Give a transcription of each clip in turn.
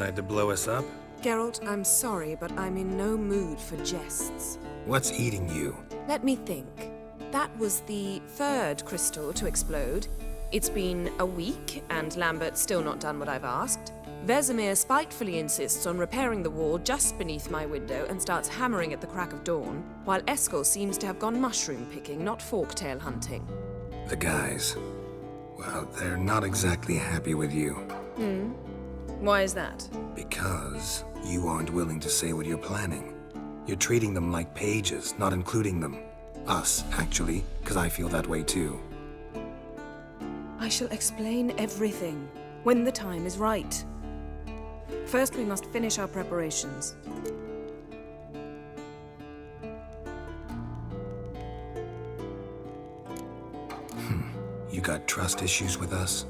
decide to blow us up? Geralt, I'm sorry, but I'm in no mood for jests. What's eating you? Let me think. That was the third crystal to explode. It's been a week, and Lambert's still not done what I've asked. Vesemir spitefully insists on repairing the wall just beneath my window and starts hammering at the crack of dawn, while Eskel seems to have gone mushroom picking, not forktail hunting. The guys. Well, they're not exactly happy with you. Why is that? Because you aren't willing to say what you're planning. You're treating them like pages, not including them. Us, actually, because I feel that way too. I shall explain everything when the time is right. First, we must finish our preparations. You got trust issues with us?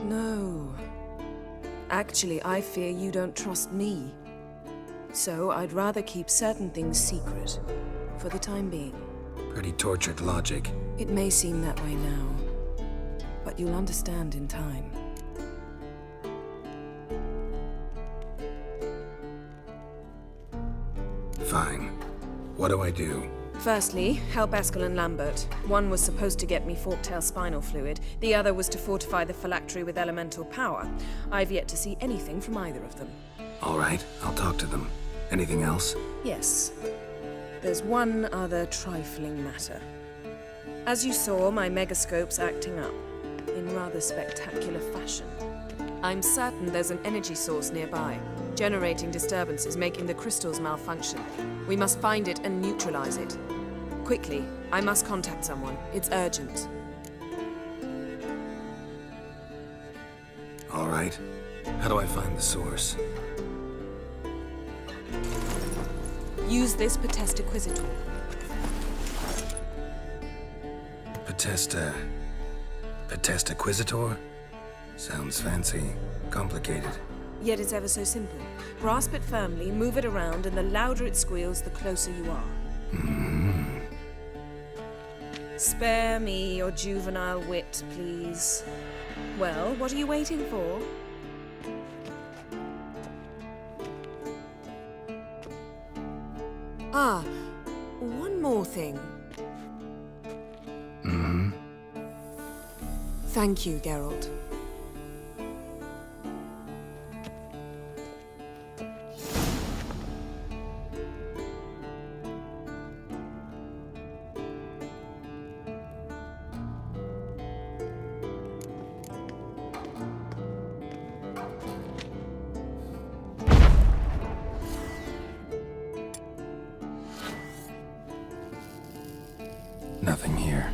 No. Actually, I fear you don't trust me. So I'd rather keep certain things secret, for the time being. Pretty tortured logic. It may seem that way now, but you'll understand in time. Fine. What do I do? Firstly, help Eskel and Lambert. One was supposed to get me forktail spinal fluid, the other was to fortify the phylactery with elemental power. I've yet to see anything from either of them. All right, I'll talk to them. Anything else? Yes. There's one other trifling matter. As you saw, my megascope's acting up, in rather spectacular fashion. I'm certain there's an energy source nearby, generating disturbances, making the crystals malfunction. We must find it and neutralize it. Quickly, I must contact someone. It's urgent. All right. How do I find the source? Use this Potestaquizitor. Potestaquizitor? Sounds fancy. Complicated. Yet it's ever so simple. Grasp it firmly, move it around, and the louder it squeals, the closer you are. Spare me your juvenile wit, please. Well, what are you waiting for? Ah, one more thing. Thank you, Geralt. Nothing here.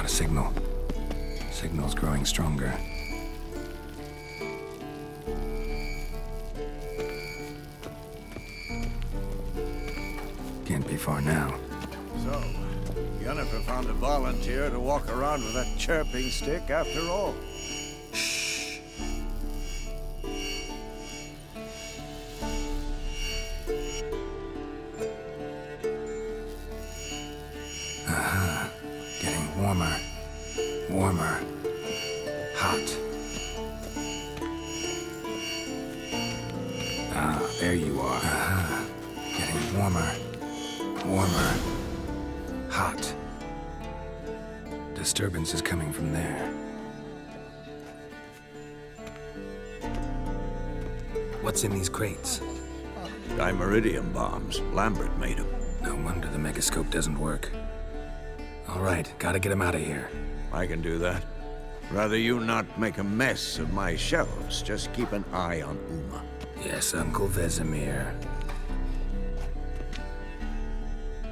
Signal. Signal's growing stronger. Can't be far now. So, Yennefer found a volunteer to walk around with that chirping stick after all. Shh. Getting warmer. Warmer. Hot. Ah, there you are. Getting warmer. Warmer. Hot. Disturbance is coming from there. What's in these crates? Dimeridium bombs. Lambert made them. No wonder the megascope doesn't work. All right, gotta get him out of here. I can do that. Rather you not make a mess of my shelves. Just keep an eye on Uma. Yes, Uncle Vesemir.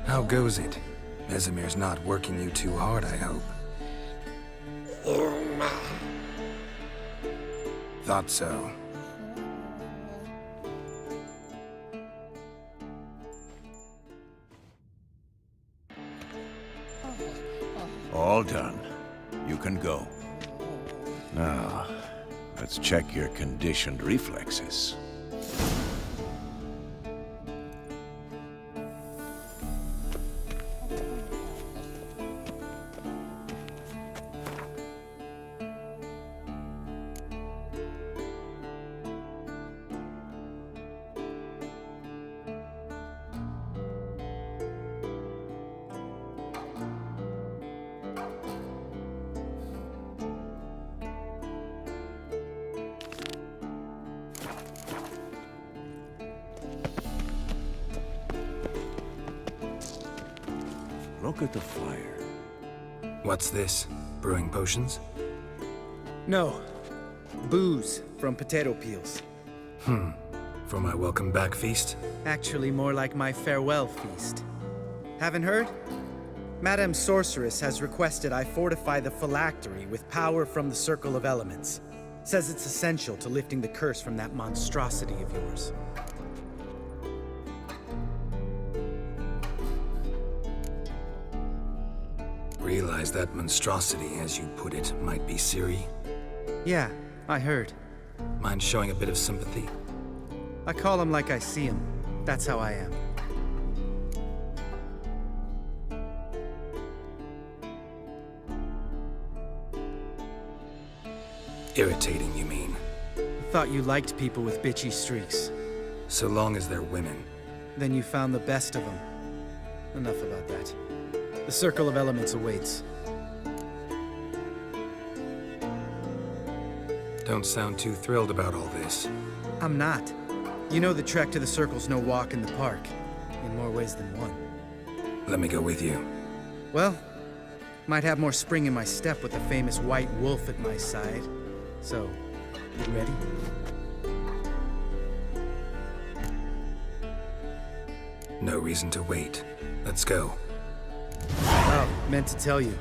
How goes it? Vesemir's not working you too hard, I hope. Thought so. All done. You can go. Now, let's check your conditioned reflexes. Look at the fire. What's this? Brewing potions? No. Booze from potato peels. For my welcome back feast? Actually, more like my farewell feast. Haven't heard? Madame Sorceress has requested I fortify the phylactery with power from the Circle of Elements. Says it's essential to lifting the curse from that monstrosity of yours. Realize that monstrosity, as you put it, might be Ciri? Yeah, I heard. Mind showing a bit of sympathy? I call him like I see him. That's how I am. Irritating, you mean? Thought you liked people with bitchy streaks. So long as they're women. Then you found the best of them. Enough about that. The Circle of Elements awaits. Don't sound too thrilled about all this. I'm not. You know the trek to the Circle's no walk in the park. In more ways than one. Let me go with you. Well, might have more spring in my step with the famous white wolf at my side. So, you ready? No reason to wait. Let's go. Oh, meant to tell you.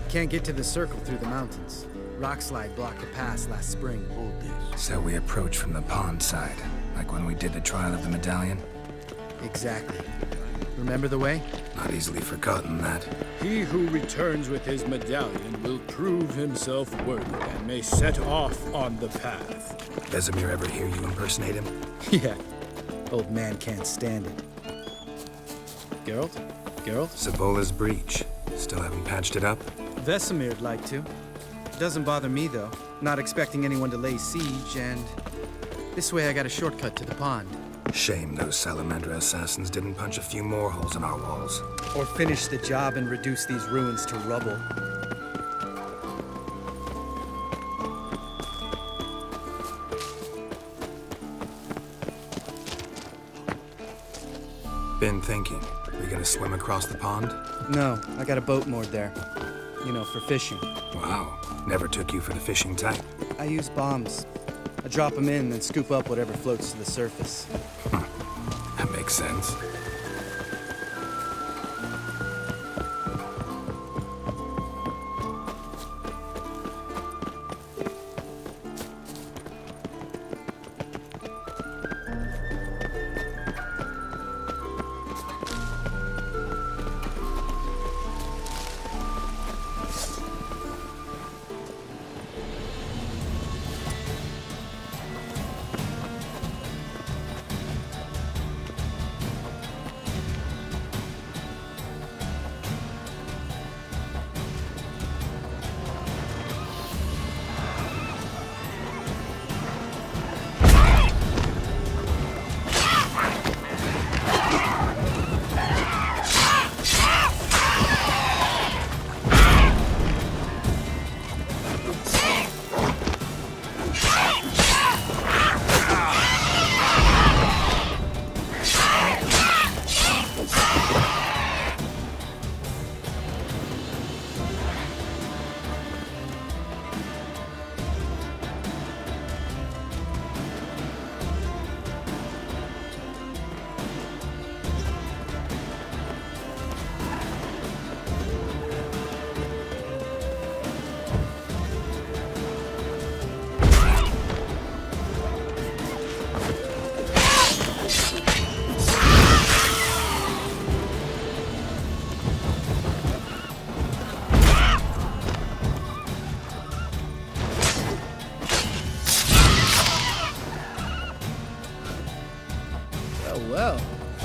Can't get to the Circle through the mountains. Rockslide blocked the pass last spring. Hold this. So we approach from the pond side, like when we did the trial of the medallion? Exactly. Remember the way? Not easily forgotten, that. He who returns with his medallion will prove himself worthy and may set off on the path. Vesemir ever hear you impersonate him? Yeah. Old man can't stand it. Geralt? Geralt? Sabola's breach. Still haven't patched it up? Vesemir'd like to. Doesn't bother me, though. Not expecting anyone to lay siege, and... this way I got a shortcut to the pond. Shame those Salamandra assassins didn't punch a few more holes in our walls. Or finish the job and reduce these ruins to rubble. Been thinking. We gonna swim across the pond? No, I got a boat moored there. You know, for fishing. Wow. Never took you for the fishing type. I use bombs. I drop them in, then scoop up whatever floats to the surface. That makes sense.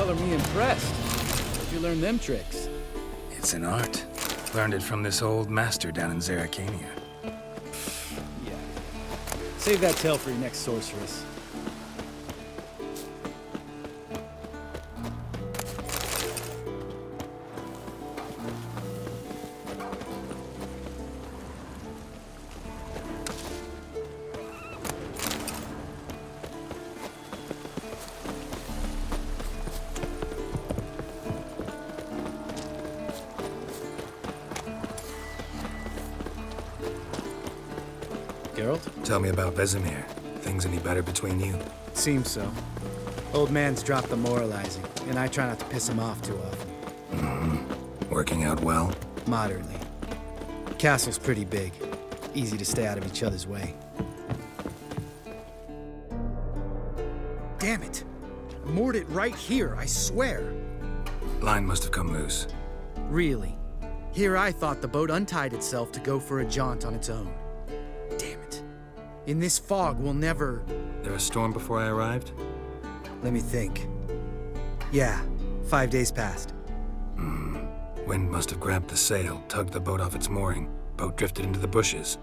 color me impressed. Where'd you learn them tricks? It's an art. Learned it from this old master down in Zeracania. Yeah. Save that tale for your next sorceress. Geralt? Tell me about Vesemir. Things any better between you? Seems so. Old man's dropped the moralizing, and I try not to piss him off too often. Working out well? Moderately. Castle's pretty big. Easy to stay out of each other's way. Damn it! I moored it right here, I swear! Line must have come loose. Really? Here I thought the boat untied itself to go for a jaunt on its own. Damn it. In this fog, we'll never... There a storm before I arrived? Let me think. Yeah, 5 days passed. Wind must have grabbed the sail, tugged the boat off its mooring. Boat drifted into the bushes.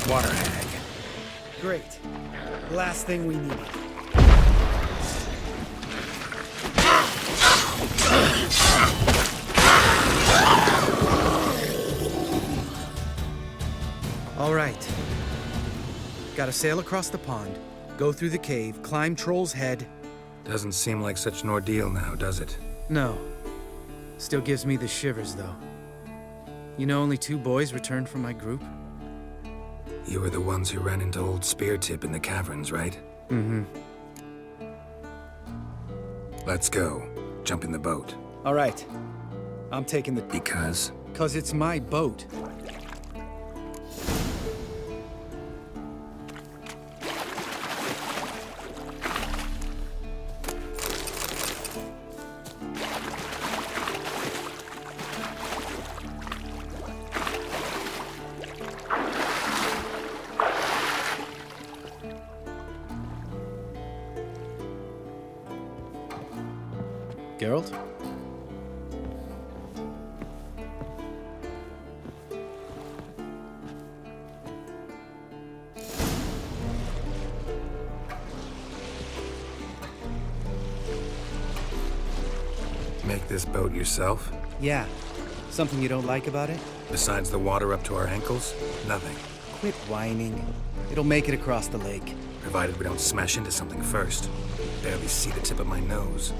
Water hag. Great. Last thing we needed. All right. Gotta sail across the pond, go through the cave, climb Troll's Head. Doesn't seem like such an ordeal now, does it? No. Still gives me the shivers, though. You know only 2 boys returned from my group? You were the ones who ran into old Speartip in the caverns, right? Mm-hmm. Let's go. Jump in the boat. All right. I'm taking the... Because? 'Cause it's my boat. Geralt? Make this boat yourself? Yeah. Something you don't like about it? Besides the water up to our ankles? Nothing. Quit whining. It'll make it across the lake. Provided we don't smash into something first. Barely see the tip of my nose.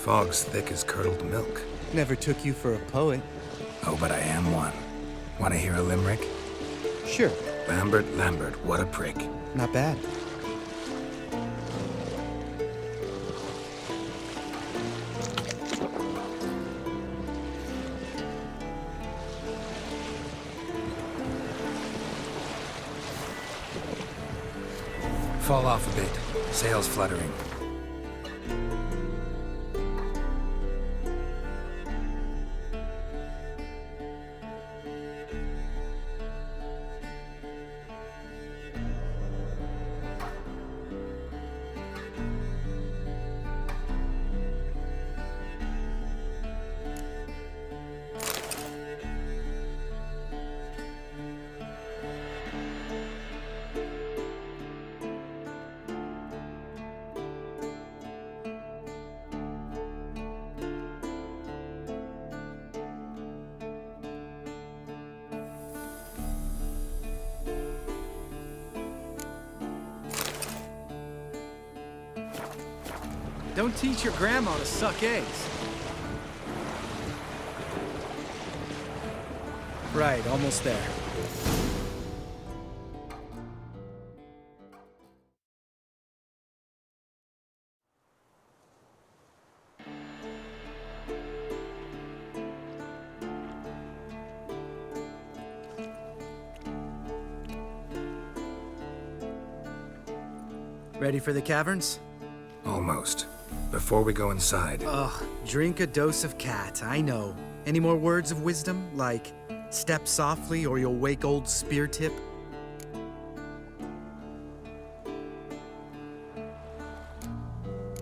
Fog's thick as curdled milk. Never took you for a poet. Oh, but I am one. Want to hear a limerick? Sure. Lambert, Lambert, what a prick. Not bad. fall off a bit. Sails fluttering. Don't teach your grandma to suck eggs. Right, almost there. Ready for the caverns? Almost. Before we go inside, Ugh, drink a dose of cat, I know. Any more words of wisdom, like step softly or you'll wake old spear tip?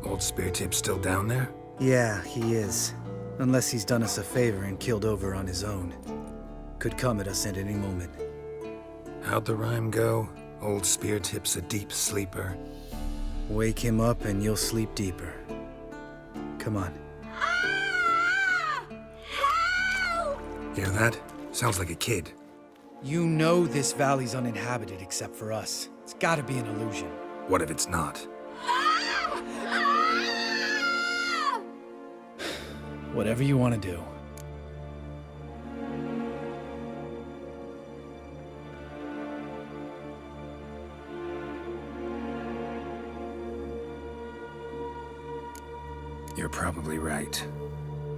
old spear tip still down there? Yeah, he is. Unless he's done us a favor and killed over on his own. Could come at us at any moment. How'd the rhyme go? Old spear tip's a deep sleeper. Wake him up and you'll sleep deeper. Come on. Hear that? Sounds like a kid. You know this valley's uninhabited except for us. It's gotta be an illusion. What if it's not? Whatever you want to do. You're probably right.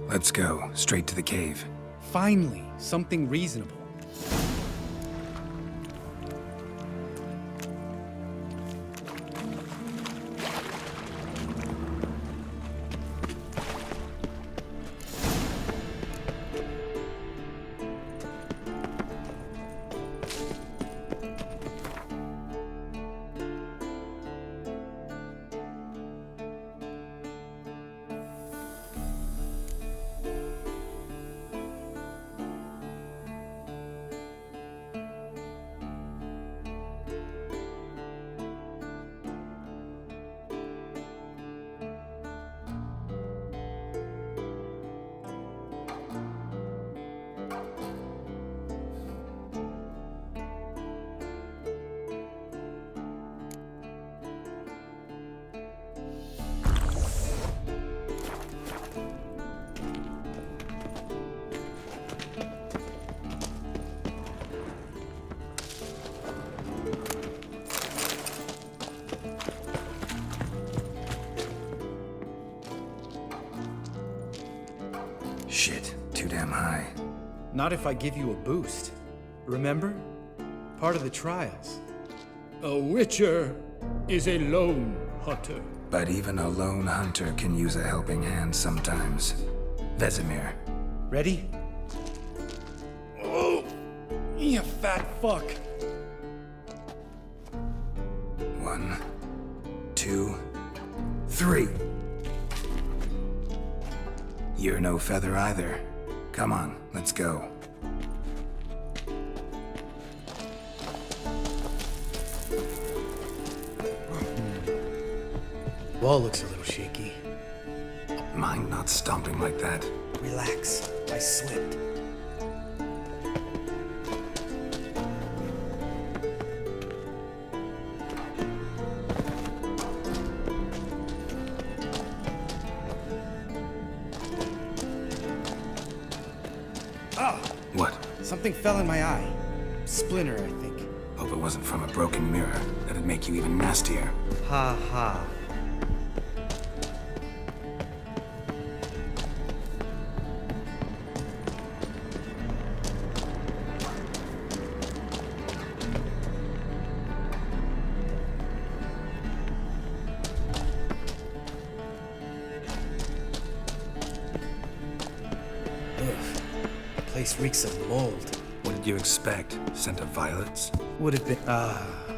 Let's go, straight to the cave. Finally, something reasonable. Shit, too damn high. Not if I give you a boost. Remember? Part of the trials. A witcher is a lone hunter. But even a lone hunter can use a helping hand sometimes. Vesemir. Ready? Oh, you fat fuck. 1, 2, 3. You're no feather either. Come on, let's go. Wall looks a little shaky. Mind not stomping like that. Relax. I slipped. What? Something fell in my eye. Splinter, I think. Hope it wasn't from a broken mirror. That'd make you even nastier. Ha ha. Place reeks of mold. What did you expect? Scent of violets? Would have been,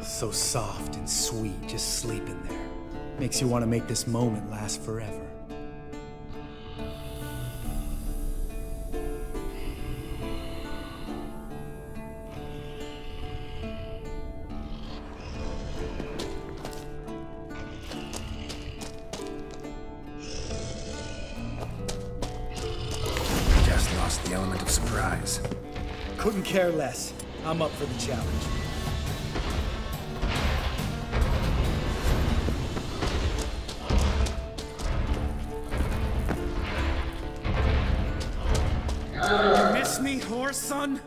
so soft and sweet just sleeping there. Makes you want to make this moment last forever. Just lost the element of surprise. Couldn't care less. I'm up for the challenge. Miss me, horse son?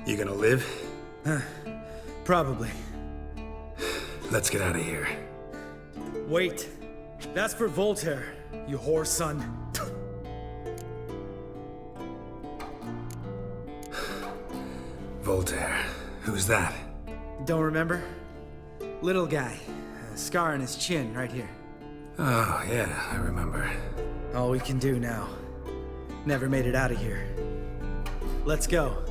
You gonna live? Probably. Let's get out of here. Wait. That's for Voltaire, you whore son. Voltaire. Who's that? Don't remember? Little guy. A scar on his chin right here. Oh, yeah, I remember. All we can do now. Never made it out of here. Let's go.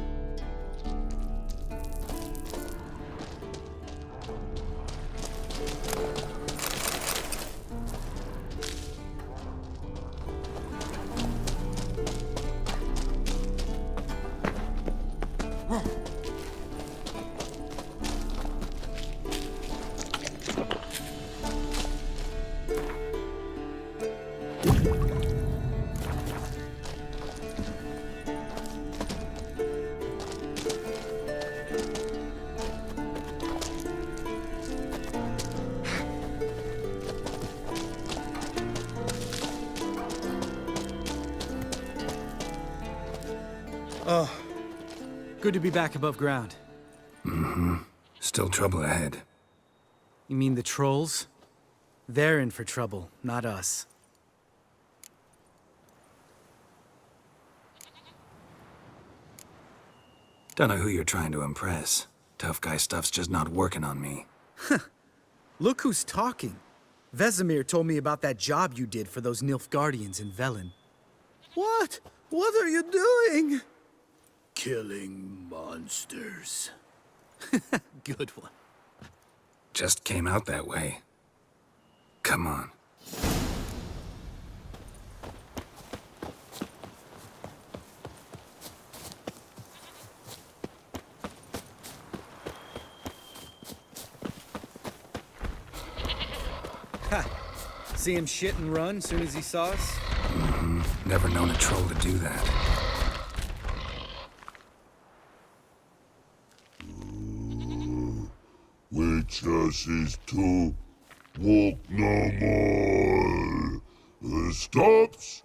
Oh, good to be back above ground. Mm-hmm. Still trouble ahead. You mean the trolls? They're in for trouble, not us. Don't know who you're trying to impress. Tough guy stuff's just not working on me. Look who's talking. Vesemir told me about that job you did for those Nilfgaardians in Velen. What? What are you doing? Killing monsters. Good one. Just came out that way. Come on. Ha! See him shit and run soon as he saw us? Mm-hmm. Never known a troll to do that. Witches is to walk no more. Stops.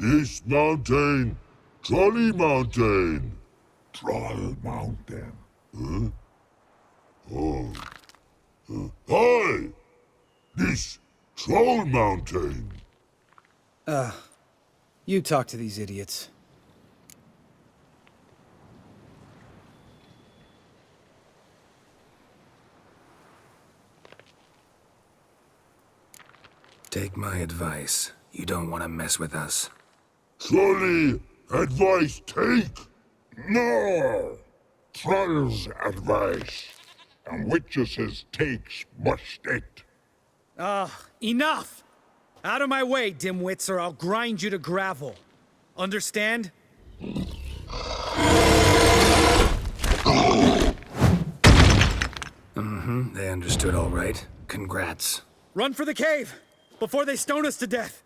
East Mountain, Trolley Mountain. Troll Mountain. Huh? Oh. Hi! This Troll Mountain. You talk to these idiots. Take my advice. You don't want to mess with us. Trolley advice take? No! Troll's advice. And witches takes must it. Enough! Out of my way, dimwits, or I'll grind you to gravel. Understand? They understood all right. Congrats. Run for the cave! Before they stone us to death!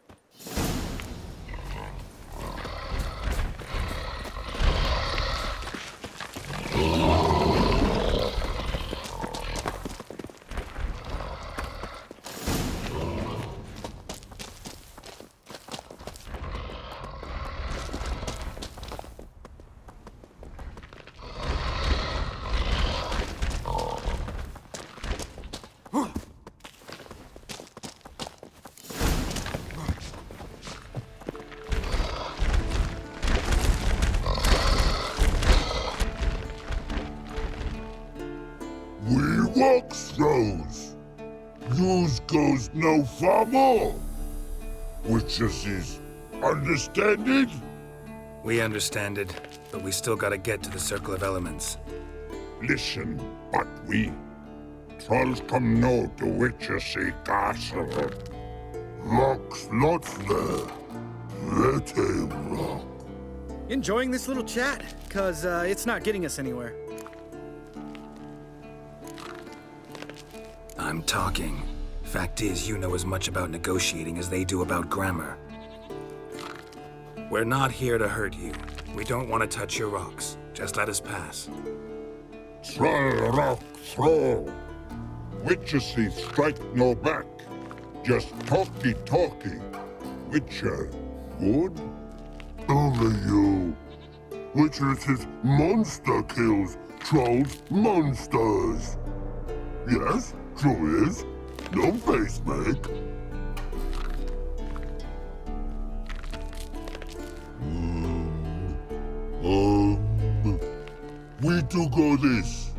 Throws. News goes no far more. Witches is understand it? We understand it, but we still gotta get to the Circle of Elements. Listen, but we trolls come no to witches castle. Rocks lots there. Let him rock. Enjoying this little chat, cause it's not getting us anywhere. I'm talking. Fact is, you know as much about negotiating as they do about grammar. We're not here to hurt you. We don't want to touch your rocks. Just let us pass. Troll rock throw. Witches strike no back. Just talky. Witcher, good? Only you. Witches is monster kills. Trolls monsters. Yes? True is. No face make. We do go this.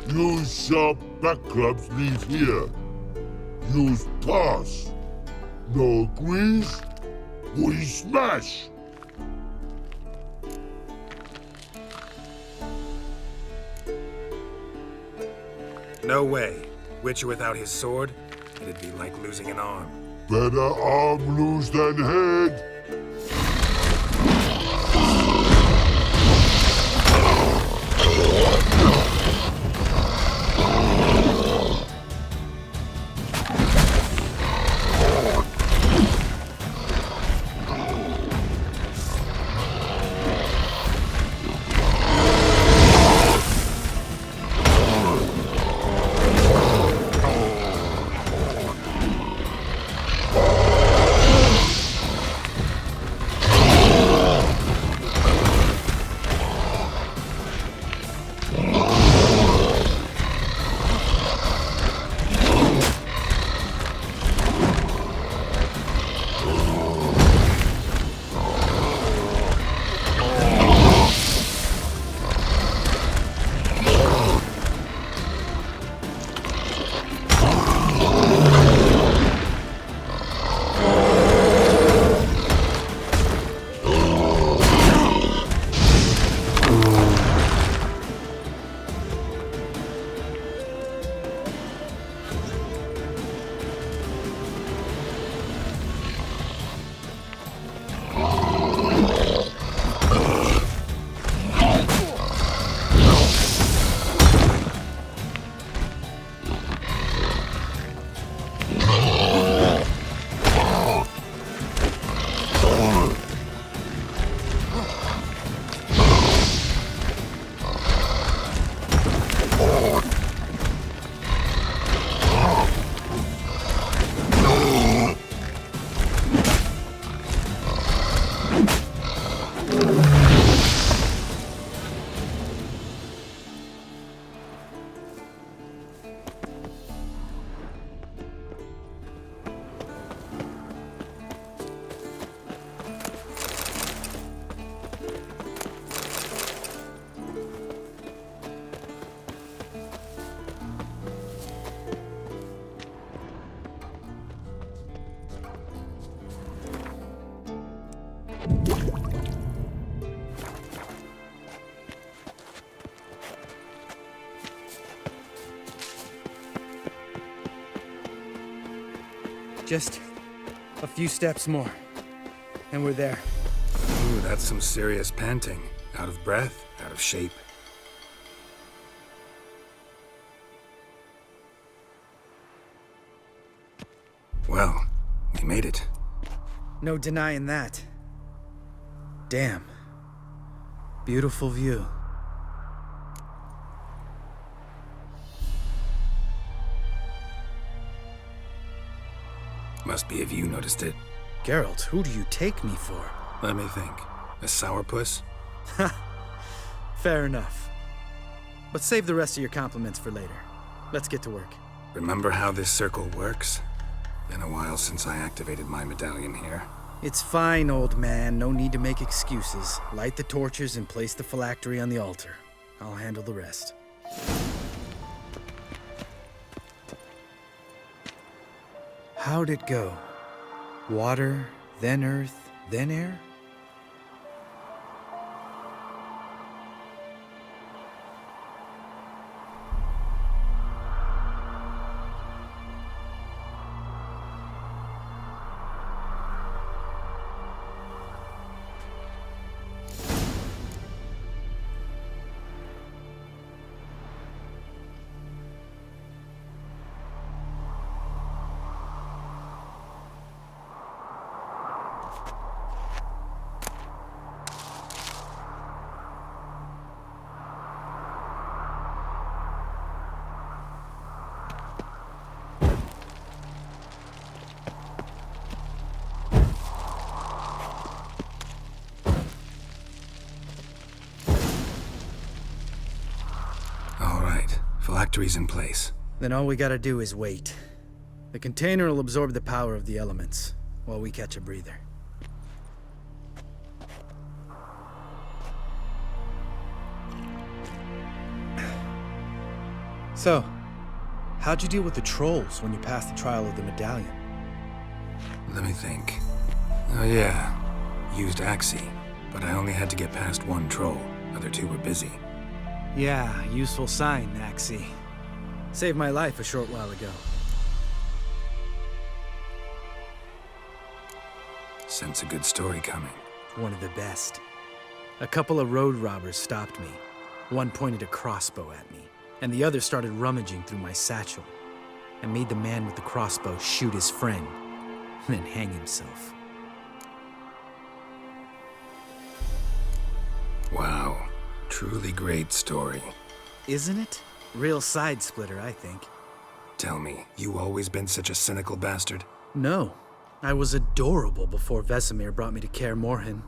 Use sharp backups leave here. Use pass. No agrees. We smash. No way. Witcher without his sword? It'd be like losing an arm. Better arm lose than head. Just a few steps more, and we're there. Ooh, that's some serious panting. Out of breath, out of shape. Well, we made it. No denying that. Damn. Beautiful view. Must be if you noticed it. Geralt, who do you take me for? Let me think. A sourpuss? Fair enough. But save the rest of your compliments for later. Let's get to work. Remember how this circle works? Been a while since I activated my medallion here. It's fine, old man. No need to make excuses. Light the torches and place the phylactery on the altar. I'll handle the rest. How'd it go? Water, then earth, then air? Phylactery's in place. Then all we gotta do is wait. The container will absorb the power of the elements, while we catch a breather. So, how'd you deal with the trolls when you passed the trial of the medallion? Let me think. Oh yeah, used Axie, but I only had to get past one troll. Other two were busy. Yeah, useful sign, Axie. Saved my life a short while ago. Sense a good story coming. One of the best. A couple of road robbers stopped me. One pointed a crossbow at me, and the other started rummaging through my satchel, and made the man with the crossbow shoot his friend, then hang himself. Wow. Truly great story. Isn't it? Real side splitter, I think. Tell me, you always been such a cynical bastard? No. I was adorable before Vesemir brought me to Kaer Morhen.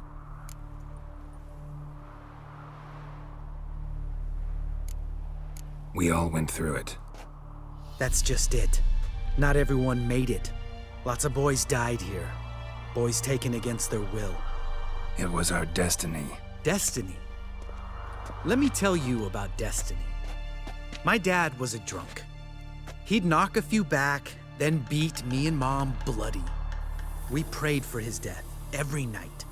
We all went through it. That's just it. Not everyone made it. Lots of boys died here. Boys taken against their will. It was our destiny. Destiny? Let me tell you about destiny. My dad was a drunk. He'd knock a few back, then beat me and Mom bloody. We prayed for his death every night.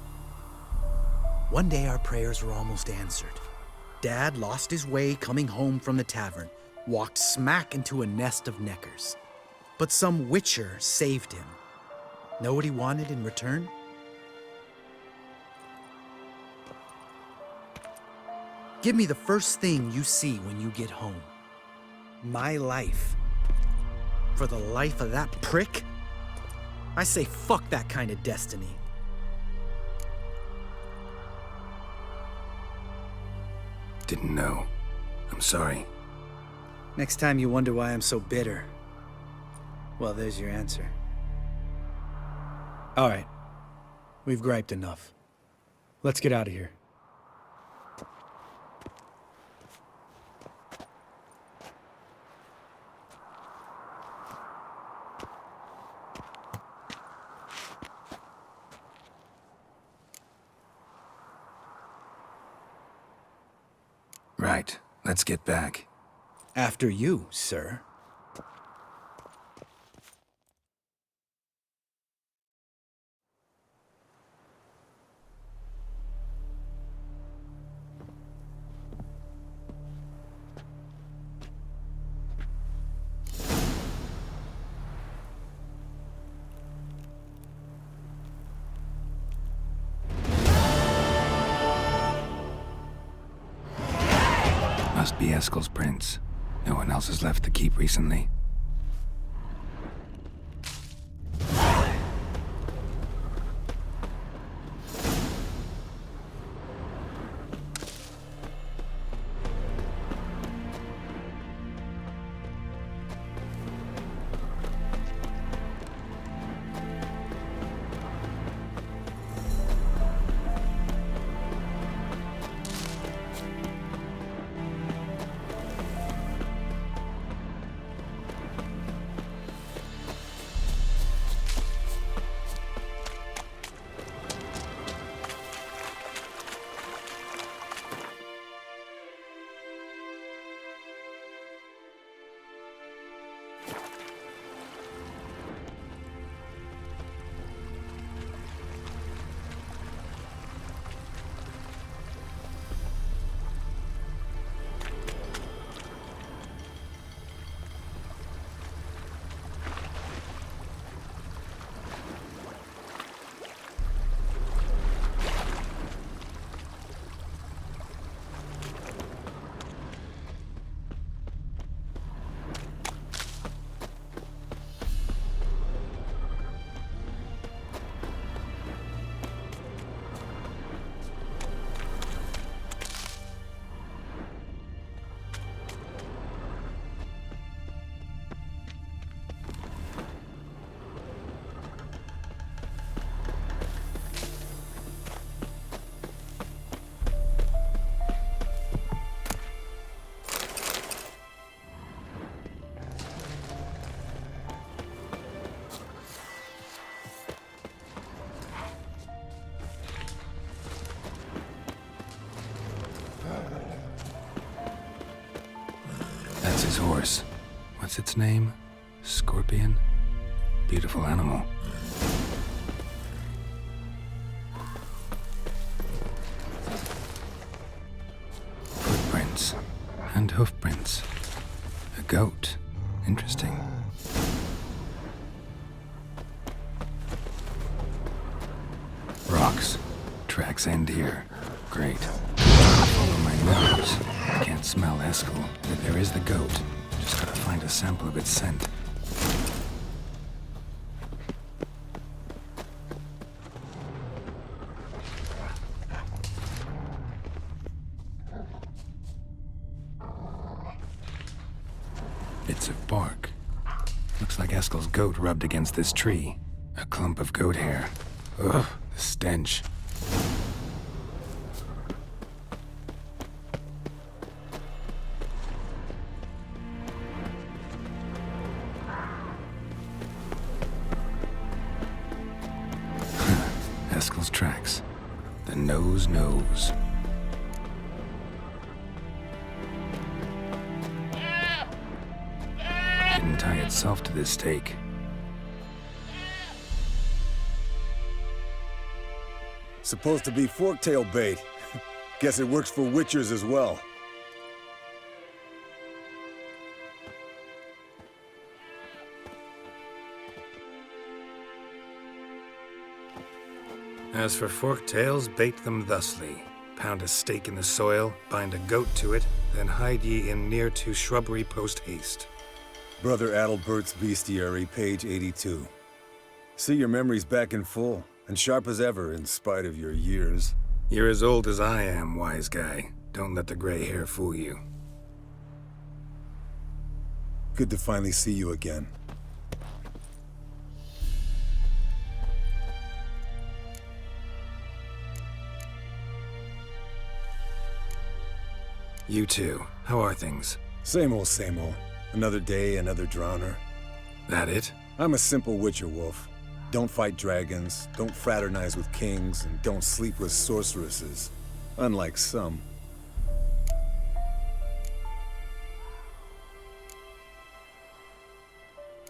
One day our prayers were almost answered. Dad lost his way coming home from the tavern, walked smack into a nest of neckers. But some witcher saved him. Know what he wanted in return? Give me the first thing you see when you get home. My life. For the life of that prick? I say fuck that kind of destiny. Didn't know. I'm sorry. Next time you wonder why I'm so bitter, well, there's your answer. All right. We've griped enough. Let's get out of here. Right. Let's get back. After you, sir. Must be Eskel's prints. No one else has left the keep recently. That's his horse. What's its name? Scorpion? Beautiful animal. Footprints. And hoofprints. A goat. Interesting. Rocks. Tracks end here. Great. Follow my nose. I can't smell Eskel, but there is the goat. Just gotta find a sample of its scent. Bits of bark. Looks like Eskel's goat rubbed against this tree. A clump of goat hair. Ugh, the stench. Eskel's tracks. The nose knows. Didn't tie itself to this stake. Supposed to be forktail bait. Guess it works for witchers as well. As for forktails, bait them thusly. Pound a stake in the soil, bind a goat to it, then hide ye in near to shrubbery post haste. Brother Adalbert's Bestiary, page 82. See your memories back in full, and sharp as ever in spite of your years. You're as old as I am, wise guy. Don't let the gray hair fool you. Good to finally see you again. You too. How are things? Same old, same old. Another day, another drowner. That it? I'm a simple witcher wolf. Don't fight dragons, don't fraternize with kings, and don't sleep with sorceresses. Unlike some.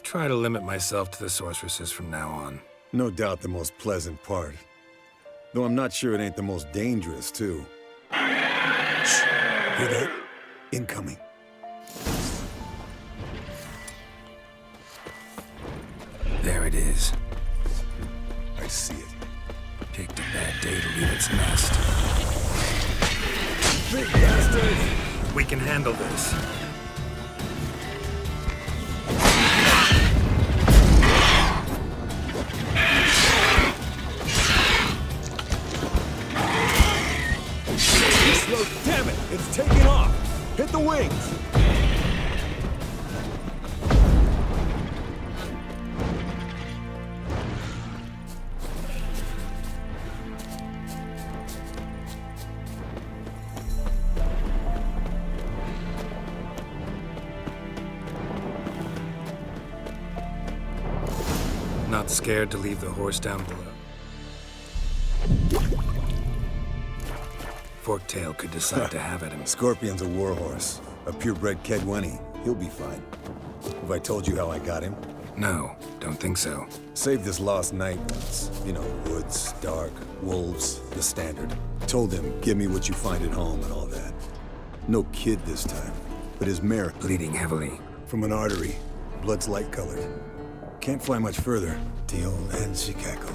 Try to limit myself to the sorceresses from now on. No doubt the most pleasant part. Though I'm not sure it ain't the most dangerous, too. Shh! Hear that? Incoming. There it is. I see it. Picked a bad day to leave its nest. Big bastard! We can handle this. Slow, damn it! It's taking off! Hit the wings! Not scared to leave the horse down below. Forktail could decide to have at him. Scorpion's a warhorse. A purebred Kedwenny. He'll be fine. Have I told you how I got him? No, don't think so. Saved this lost knight once. You know, woods, dark, wolves, the standard. Told him, give me what you find at home and all that. No kid this time, but his mare Bleeding heavily. from an artery. Blood's light-colored. Can't fly much further. Deal and Chicago.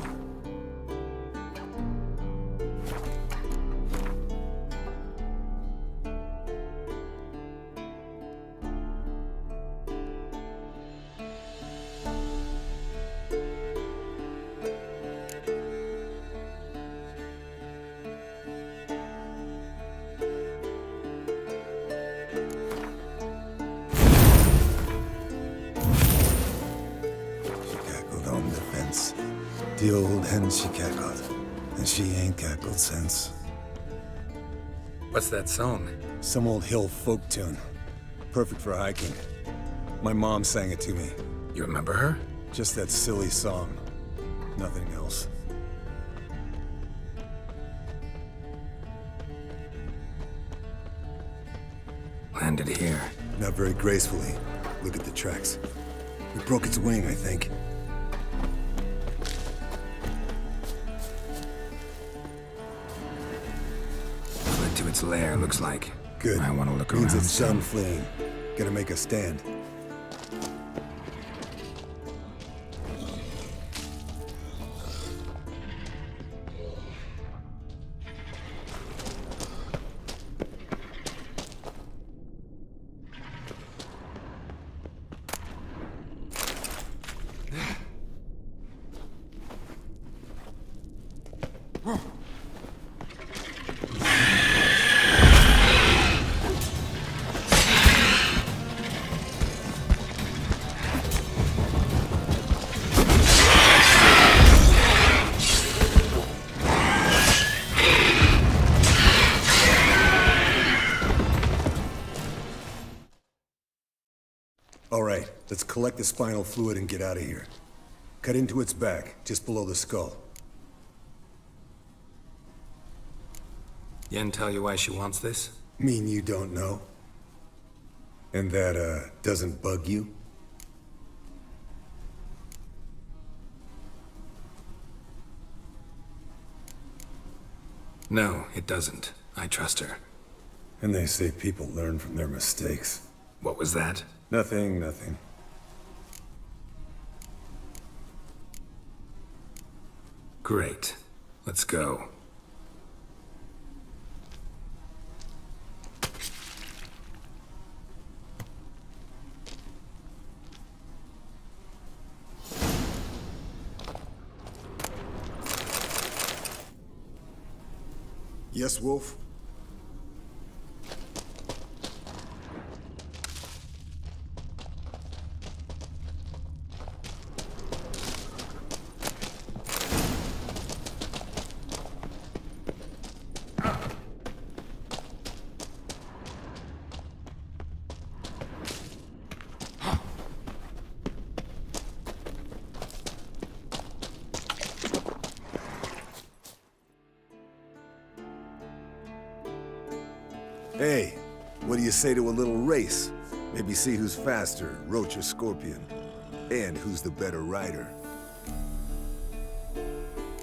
The old hen she cackled, and she ain't cackled since. What's that song? Some old hill folk tune. Perfect for hiking. My mom sang it to me. You remember her? Just that silly song. Nothing else. Landed here. not very gracefully. Look at the tracks. We broke its wing, I think. Fled to its lair, looks like. Good. I want to look around. Means it's done fleeing. Gonna make a stand. All right, let's collect the spinal fluid and get out of here. Cut into its back, just below the skull. Yen tell you why she wants this? Mean you don't know? And that, doesn't bug you? No, it doesn't. I trust her. And they say people learn from their mistakes. What was that? Nothing, nothing. Great. Let's go. Yes, Wolf? Hey, what do you say to a little race? Maybe see who's faster, Roach or Scorpion. And who's the better rider.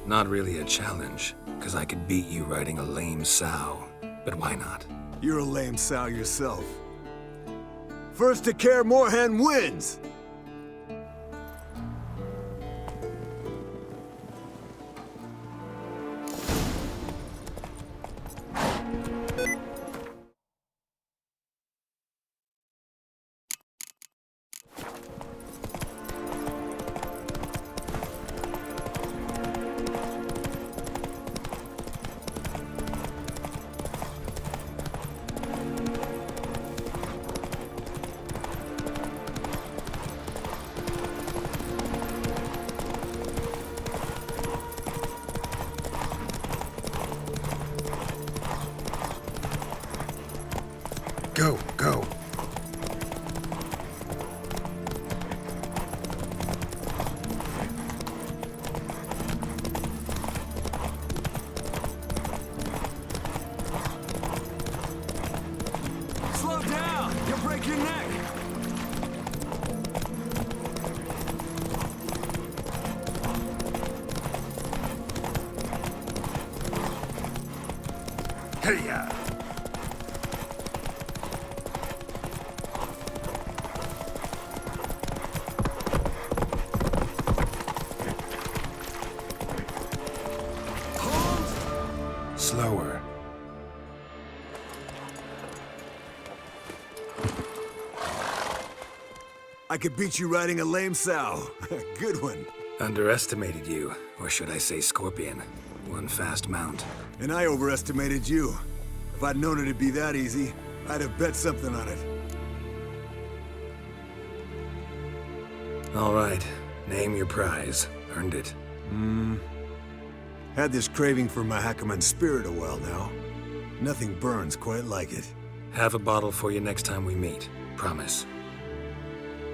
Not really a challenge, because I could beat you riding a lame sow. But why not? You're a lame sow yourself. First to Care Moorhen wins! Go, go. Slow down! You'll break your neck! Hey-ya! Slower. I could beat you riding a lame sow. Good one. Underestimated you, or should I say Scorpion. One fast mount. And I overestimated you. If I'd known it'd be that easy, I'd have bet something on it. All right, name your prize. Earned it. Had this craving for Mahakaman's spirit a while now. Nothing burns quite like it. Have a bottle for you next time we meet. Promise.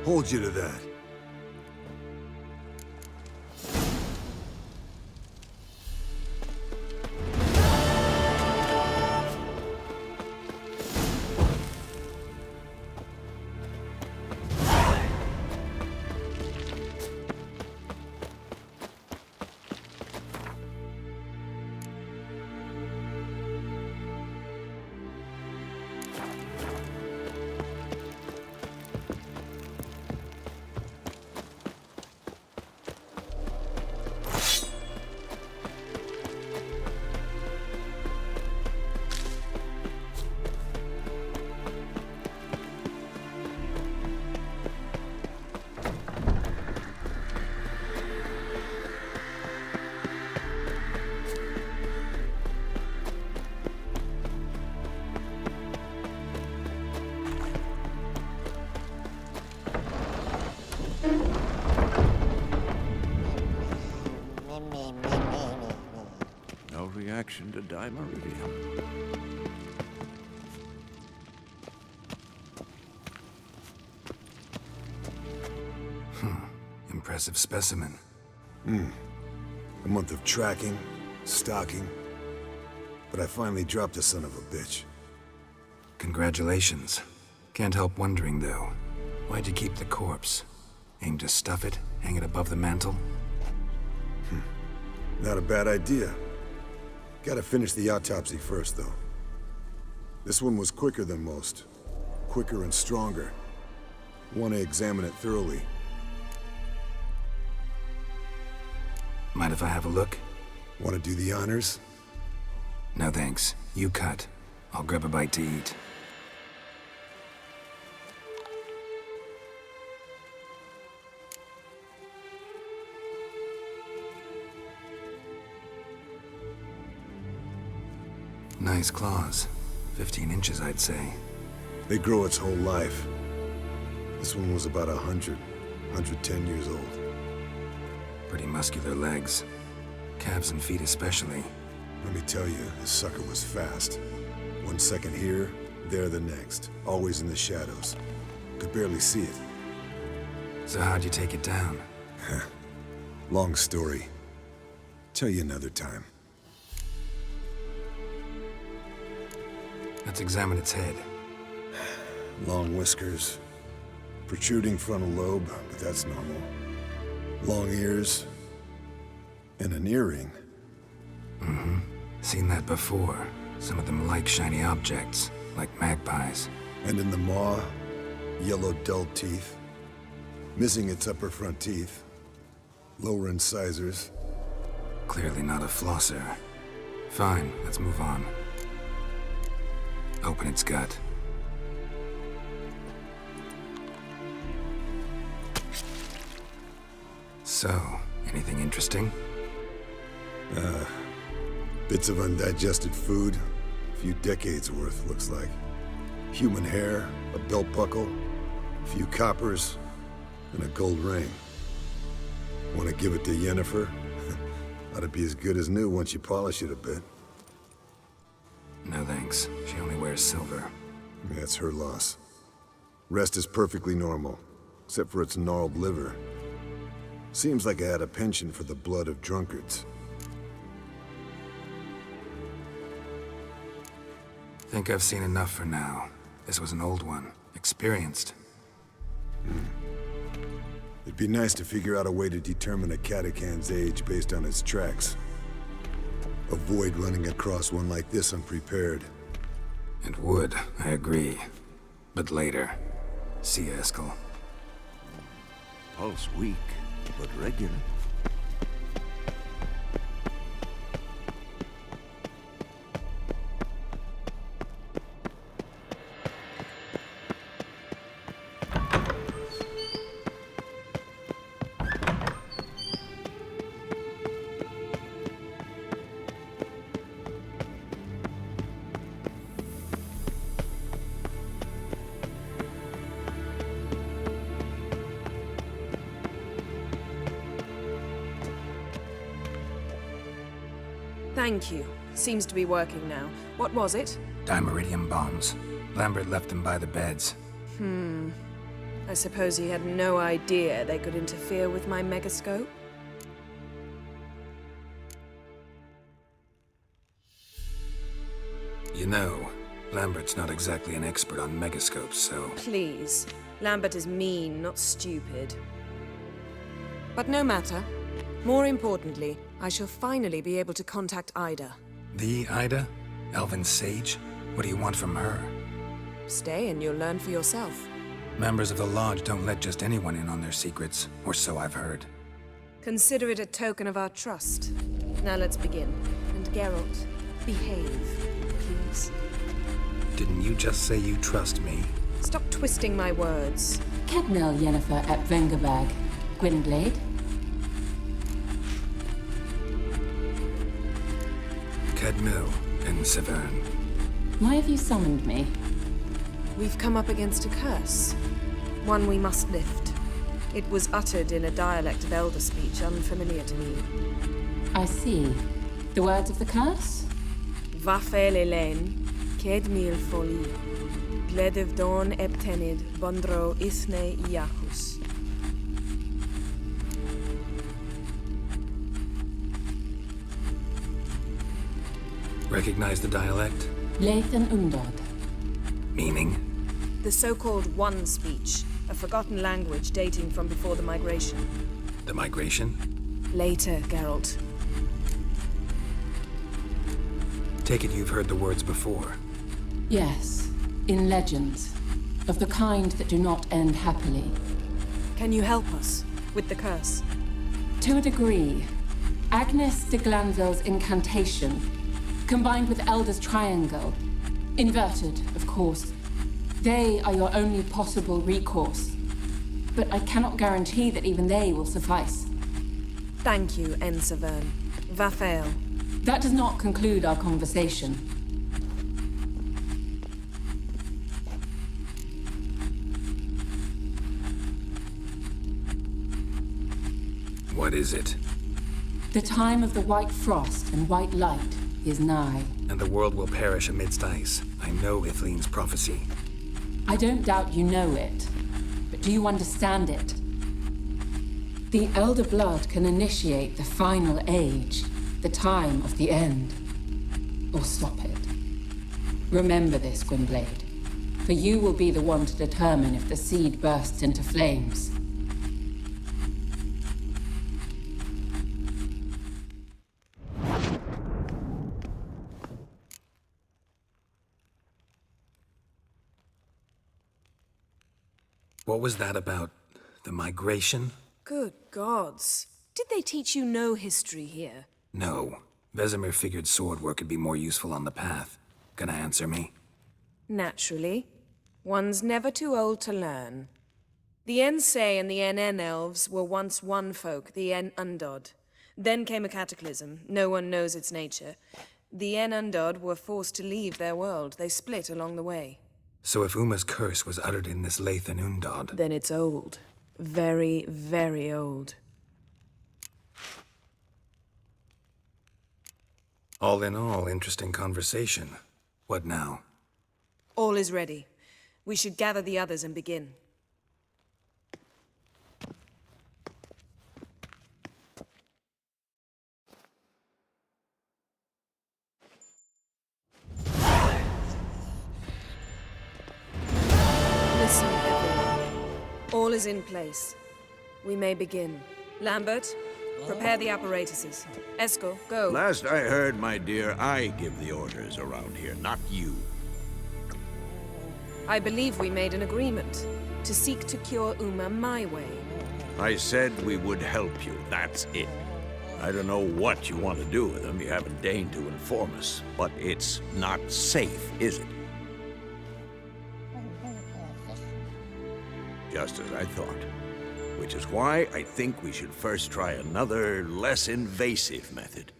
Hold you to that. reaction to dimeridium. Impressive specimen. A month of tracking, stalking. But I finally dropped the son of a bitch. Congratulations. Can't help wondering, though. Why'd you keep the corpse? Aim to stuff it? Hang it above the mantle? Not a bad idea. Gotta finish the autopsy first, though. This one was quicker than most. Quicker and stronger. Want to examine it thoroughly. Mind if I have a look? Want to do the honors? No thanks. You cut. I'll grab a bite to eat. Nice claws. 15 inches, I'd say. They grow its whole life. This one was about 110 years old. Pretty muscular legs. Calves and feet especially. Let me tell you, this sucker was fast. 1 second here, there the next. Always in the shadows. Could barely see it. So how'd you take it down? Long story. Tell you another time. Let's examine its head. Long whiskers. Protruding frontal lobe, but that's normal. Long ears. And an earring. Seen that before. Some of them like shiny objects, like magpies. And in the maw, yellow dull teeth. Missing its upper front teeth. Lower incisors. Clearly not a flosser. Fine, let's move on. Open its gut. So, anything interesting? Bits of undigested food. A few decades worth, looks like. Human hair, a belt buckle, a few coppers, and a gold ring. Want to give it to Yennefer? Ought to be as good as new once you polish it a bit. No thanks. She only wears silver. That's her loss. Rest is perfectly normal, except for its gnarled liver. Seems like I had a penchant for the blood of drunkards. Think I've seen enough for now. This was an old one. Experienced. It'd be nice to figure out a way to determine a catacan's age based on its tracks. Avoid running across one like this unprepared. It would, I agree. But later. See you, Eskel. Pulse weak, but regular. Thank you. Seems to be working now. What was it? Dimeridium bombs. Lambert left them by the beds. I suppose he had no idea they could interfere with my megascope? You know, Lambert's not exactly an expert on megascopes, so... Please. Lambert is mean, not stupid. But no matter. More importantly, I shall finally be able to contact Ida. The Ida? Elven sage? What do you want from her? Stay and you'll learn for yourself. Members of the Lodge don't let just anyone in on their secrets, or so I've heard. Consider it a token of our trust. Now let's begin. And Geralt, behave, please. Didn't you just say you trust me? Stop twisting my words. Cadmel Yennefer at Vengerberg. Gwynblade. Cadmel and Severn. Why have you summoned me? We've come up against a curse. One we must lift. It was uttered in a dialect of Elder speech unfamiliar to me. I see. The words of the curse? Vafael Elaine, Ked mil foli, Gledev don eptenid, Bondro ithne iachus. Recognize the dialect? Lathan Undod. Meaning? The so-called One speech, a forgotten language dating from before the migration. The migration? Later, Geralt. Take it you've heard the words before. Yes, in legends. Of the kind that do not end happily. Can you help us with the curse? To a degree. Agnes de Glanville's incantation, combined with Elder's triangle, inverted, of course. They are your only possible recourse. But I cannot guarantee that even they will suffice. Thank you, Ensavern. Vafael. That does not conclude our conversation. What is it? The time of the white frost and white light is nigh. And the world will perish amidst ice. I know Ithleen's prophecy. I don't doubt you know it, but do you understand it? The Elder Blood can initiate the final age, the time of the end, or stop it. Remember this, Gwynblade, for you will be the one to determine if the seed bursts into flames. What was that about? The migration? Good gods. Did they teach you no history here? No. Vesemir figured sword work could be more useful on the path. Gonna answer me? Naturally. One's never too old to learn. The Ensei and the NN elves were once one folk, the En Undod. Then came a cataclysm. No one knows its nature. The En Undod were forced to leave their world. They split along the way. So if Uma's curse was uttered in this Lathan Undod... Then it's old. Very, very old. All in all, interesting conversation. What now? All is ready. We should gather the others and begin. Listen, everyone. All is in place. We may begin. Lambert, prepare the apparatuses. Eskel, go. Last I heard, my dear, I give the orders around here, not you. I believe we made an agreement to seek to cure Uma my way. I said we would help you, that's it. I don't know what you want to do with them, you haven't deigned to inform us. But it's not safe, is it? Just as I thought. Which is why I think we should first try another, less invasive method.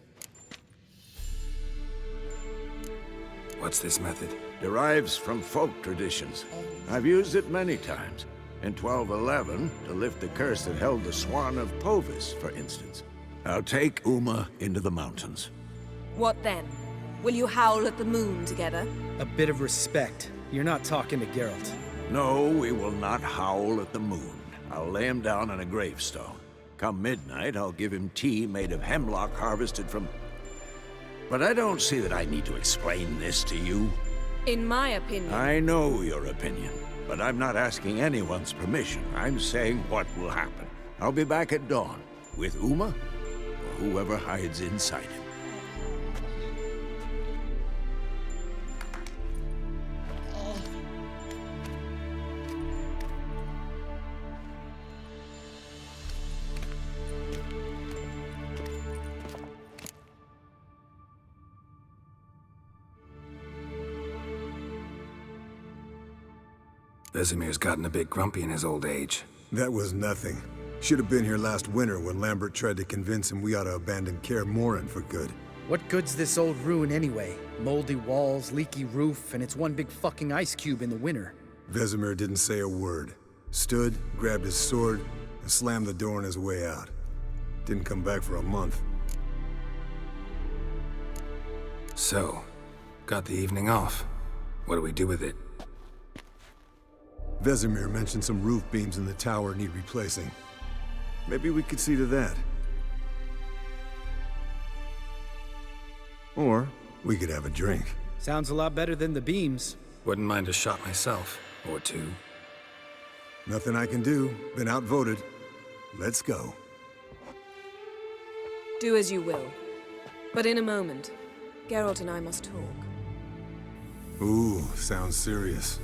What's this method? Derives from folk traditions. I've used it many times. In 1211, to lift the curse that held the Swan of Povis, for instance. I'll take Uma into the mountains. What then? Will you howl at the moon together? A bit of respect. You're not talking to Geralt. No, we will not howl at the moon. I'll lay him down on a gravestone. Come midnight, I'll give him tea made of hemlock harvested from... But I don't see that I need to explain this to you. In my opinion... I know your opinion, but I'm not asking anyone's permission. I'm saying what will happen. I'll be back at dawn, with Uma, or whoever hides inside him. Vesemir's gotten a bit grumpy in his old age. That was nothing. Should have been here last winter when Lambert tried to convince him we ought to abandon Kaer Morhen for good. What good's this old ruin anyway? Moldy walls, leaky roof, and it's one big fucking ice cube in the winter. Vesemir didn't say a word. Stood, grabbed his sword, and slammed the door on his way out. Didn't come back for a month. So, Got the evening off. What do we do with it? Vesemir mentioned some roof beams in the tower need replacing. Maybe we could see to that. Or we could have a drink. Sounds a lot better than the beams. Wouldn't mind a shot myself. Or two. Nothing I can do. Been outvoted. Let's go. Do as you will. But in a moment, Geralt and I must talk. Ooh, sounds serious.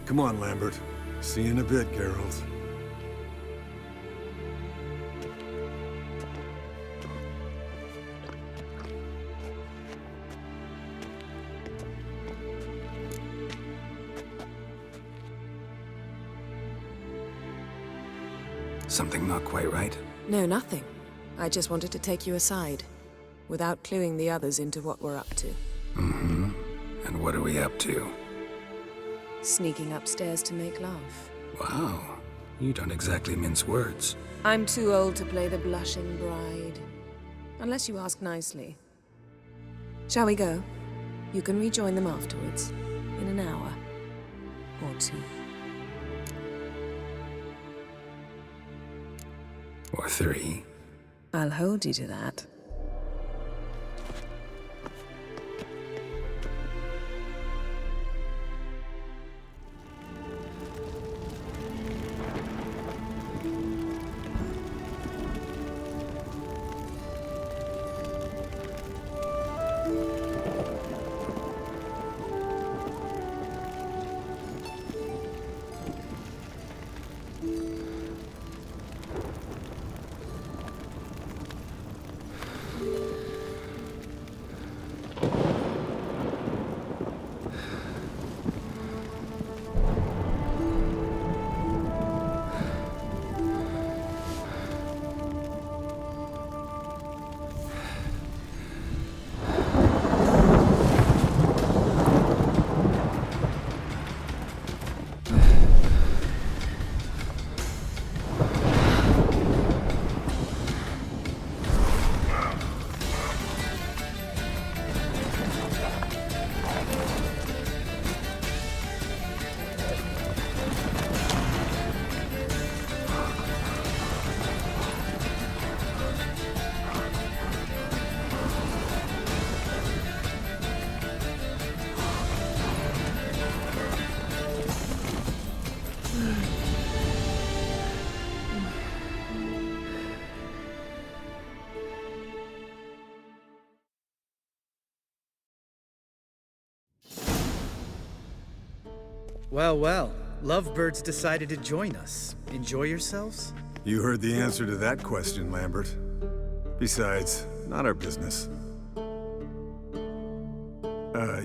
Come on, Lambert. See you in a bit, Geralt. Something not quite right? No, nothing. I just wanted to take you aside, without cluing the others into what we're up to. Mm-hmm. And what are we up to? Sneaking upstairs to make love. Wow. You don't exactly mince words. I'm too old to play the blushing bride. Unless you ask nicely. Shall we go? You can rejoin them afterwards. In an hour. Or two. Or three. I'll hold you to that. Well, well. Lovebirds decided to join us. Enjoy yourselves? You heard the answer to that question, Lambert. Besides, not our business.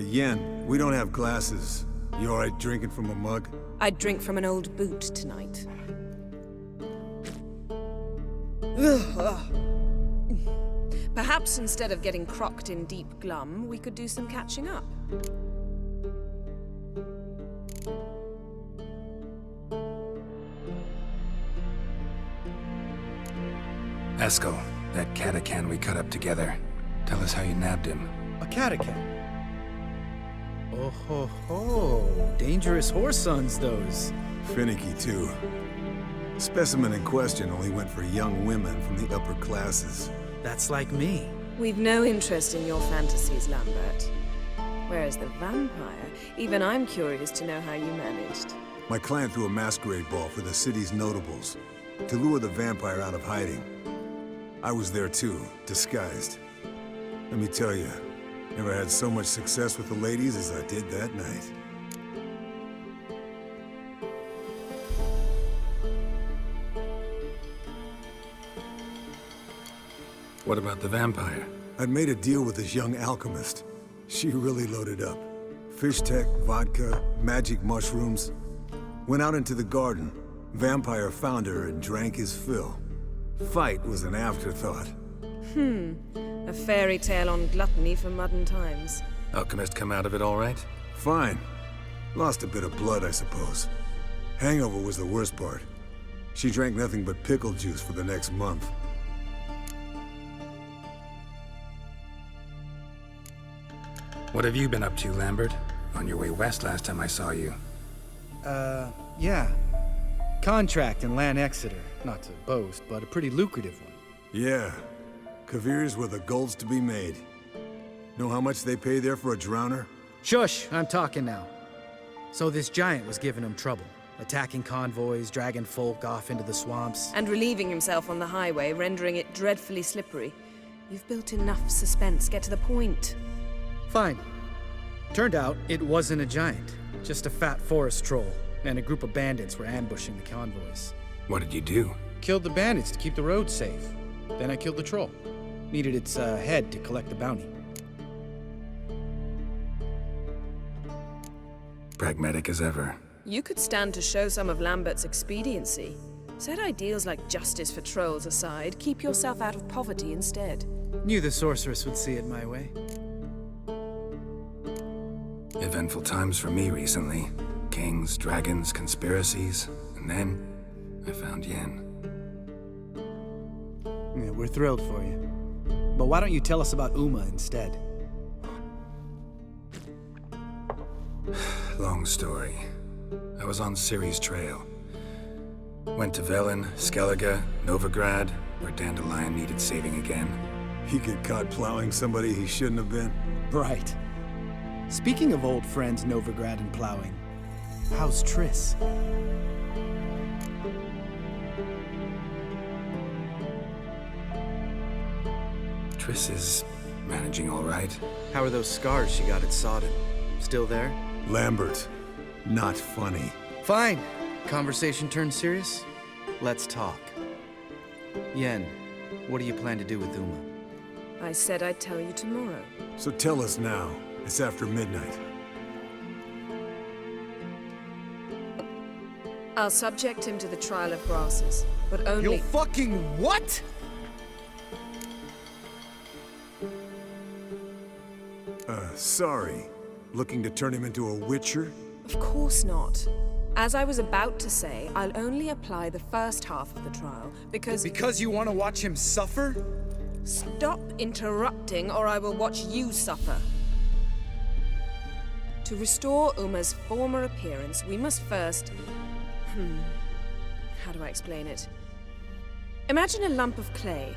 Yen, we don't have glasses. You alright drinking from a mug? I'd drink from an old boot tonight. Perhaps instead of getting crocked in deep glum, we could do some catching up. Eskel, that catacan we cut up together. Tell us how you nabbed him. A catacan? Oh ho ho. Dangerous horse sons, those. Finicky, too. The specimen in question only went for young women from the upper classes. That's like me. We've no interest in your fantasies, Lambert. Whereas the vampire, even I'm curious to know how you managed. My clan threw a masquerade ball for the city's notables, to lure the vampire out of hiding. I was there too, disguised. Let me tell you, never had so much success with the ladies as I did that night. What about the vampire? I'd made a deal with this young alchemist. She really loaded up. Fish tech, vodka, magic mushrooms. Went out into the garden. Vampire found her and drank his fill. Fight was an afterthought. A fairy tale on gluttony for modern times. Alchemist come out of it all right? Fine. Lost a bit of blood, I suppose. Hangover was the worst part. She drank nothing but pickle juice for the next month. What have you been up to, Lambert? On your way west last time I saw you. Yeah. Contract in Lan Exeter. Not to boast, but a pretty lucrative one. Yeah. Kavir's where the gold's to be made. Know how much they pay there for a drowner? Shush! I'm talking now. So this giant was giving him trouble. Attacking convoys, dragging folk off into the swamps. And relieving himself on the highway, rendering it dreadfully slippery. You've built enough suspense. Get to the point. Fine. Turned out, it wasn't a giant. Just a fat forest troll. And a group of bandits were ambushing the convoys. What did you do? Killed the bandits to keep the roads safe. Then I killed the troll. Needed its head to collect the bounty. Pragmatic as ever. You could stand to show some of Lambert's expediency. Set ideals like justice for trolls aside, keep yourself out of poverty instead. Knew the sorceress would see it my way. Eventful times for me recently. Kings, dragons, conspiracies, and then I found Yen. Yeah, we're thrilled for you. But why don't you tell us about Uma instead? Long story. I was on Ciri's trail. Went to Velen, Skellige, Novigrad, where Dandelion needed saving again. He get caught plowing somebody he shouldn't have been. Right. Speaking of old friends Novigrad and plowing, how's Triss? Triss is managing all right. How are those scars she got at Sodden? Still there? Lambert. Not funny. Fine. Conversation turned serious? Let's talk. Yen, what do you plan to do with Uma? I said I'd tell you tomorrow. So tell us now. It's after midnight. I'll subject him to the trial of grasses, but only— You'll fucking what? Sorry. Looking to turn him into a witcher? Of course not. As I was about to say, I'll only apply the first half of the trial, because— Because you want to watch him suffer? Stop interrupting, or I will watch you suffer. To restore Uma's former appearance, we must first— How do I explain it? Imagine a lump of clay.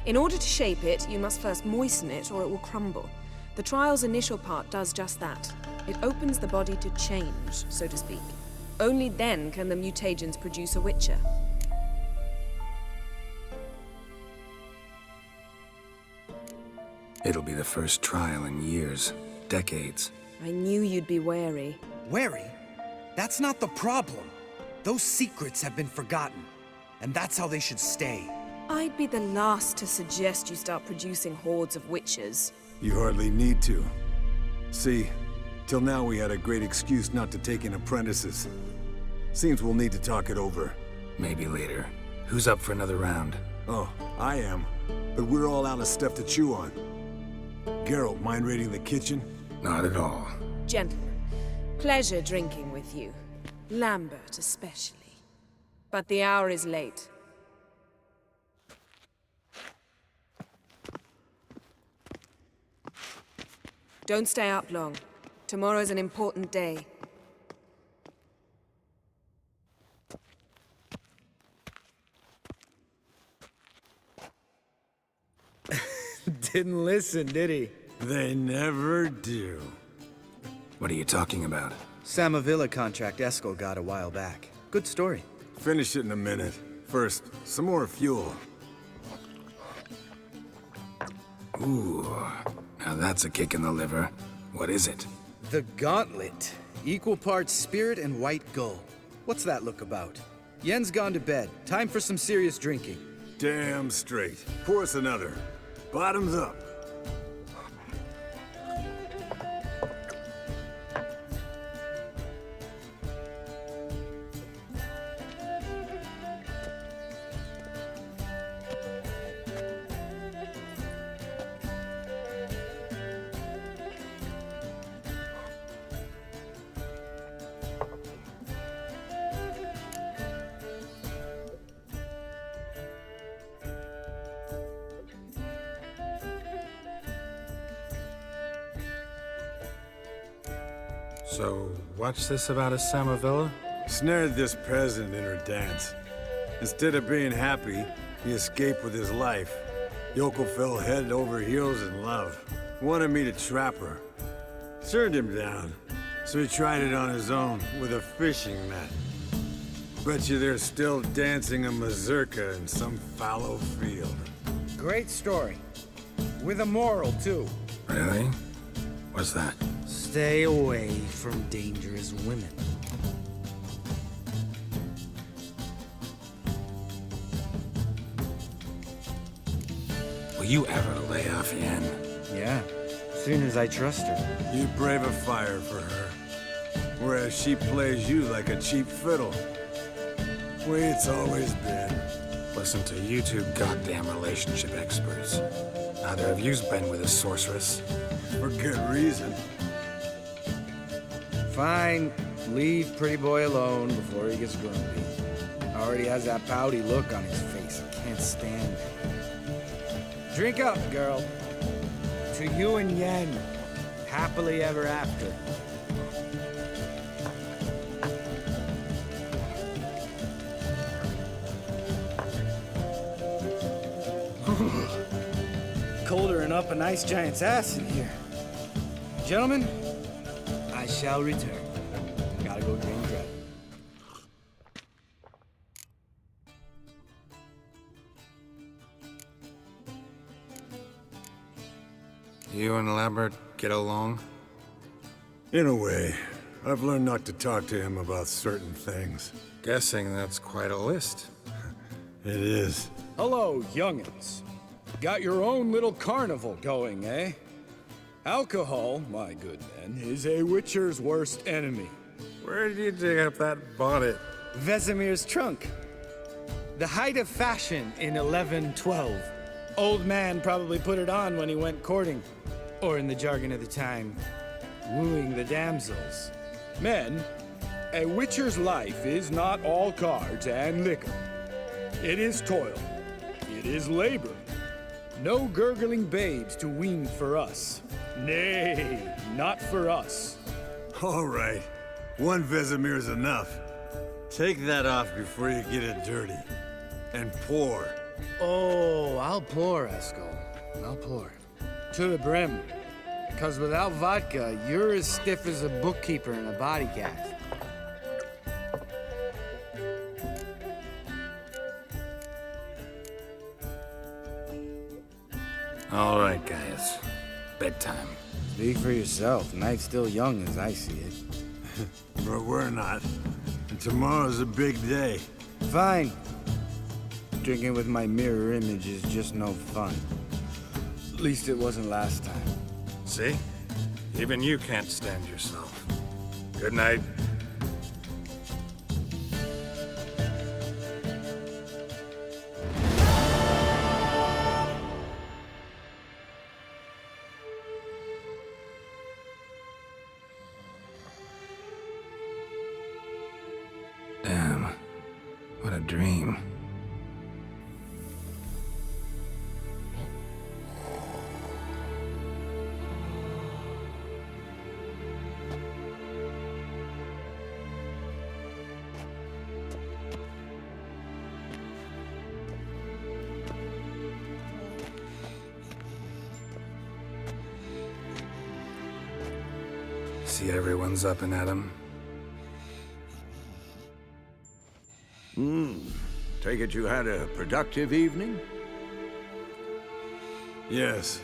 In order to shape it, you must first moisten it, or it will crumble. The trial's initial part does just that. It opens the body to change, so to speak. Only then can the mutagens produce a witcher. It'll be the first trial in years, decades. I knew you'd be wary. Wary? That's not the problem. Those secrets have been forgotten, and that's how they should stay. I'd be the last to suggest you start producing hordes of witches. You hardly need to. See, till now we had a great excuse not to take in apprentices. Seems we'll need to talk it over. Maybe later. Who's up for another round? Oh, I am. But we're all out of stuff to chew on. Geralt, mind raiding the kitchen? Not at all. Gentlemen, pleasure drinking with you. Lambert especially. But the hour is late. Don't stay up long. Tomorrow's an important day. Didn't listen, did he? They never do. What are you talking about? Samavilla contract Eskel got a while back. Good story. Finish it in a minute. First, some more fuel. Ooh, now that's a kick in the liver. What is it? The Gauntlet. Equal parts spirit and white gull. What's that look about? Yen's gone to bed. Time for some serious drinking. Damn straight. Pour us another. Bottoms up. So, what's this about a Samavilla? Snared this peasant in her dance. Instead of being happy, he escaped with his life. Yoko fell head over heels in love. Wanted me to trap her. Turned him down. So he tried it on his own with a fishing net. Bet you they're still dancing a mazurka in some fallow field. Great story. With a moral, too. Really? What's that? Stay away from dangerous women. Will you ever lay off Yen? Yeah, soon as I trust her. You brave a fire for her. Whereas she plays you like a cheap fiddle. Way it's always been. Listen to you two goddamn relationship experts. Neither of you's been with a sorceress. For good reason. Fine. Leave pretty boy alone before he gets grumpy. Already has that pouty look on his face. I can't stand it. Drink up, girl. To you and Yen. Happily ever after. Colder and up a nice giant's ass in here. Gentlemen, I shall return. Gotta go drain dry. You and Lambert get along? In a way. I've learned not to talk to him about certain things. Guessing that's quite a list. It is. Hello, young'uns. Got your own little carnival going, eh? Alcohol, my good men, is a witcher's worst enemy. Where did you dig up that bonnet? Vesemir's trunk. The height of fashion in 1112. Old man probably put it on when he went courting. Or in the jargon of the time, wooing the damsels. Men, a witcher's life is not all cards and liquor. It is toil. It is labor. No gurgling babes to wean for us. Nay, not for us. All right. One Vesemir's enough. Take that off before you get it dirty. And pour. Oh, I'll pour, Eskel. I'll pour. To the brim. 'Cause without vodka, you're as stiff as a bookkeeper in a body cast. All right, guys. Bedtime. Speak for yourself. Night's still young as I see it. But we're not. And tomorrow's a big day. Fine. Drinking with my mirror image is just no fun. At least it wasn't last time. See? Even you can't stand yourself. Good night. Damn. What a dream. See everyone's up and at 'em. Take it you had a productive evening? Yes.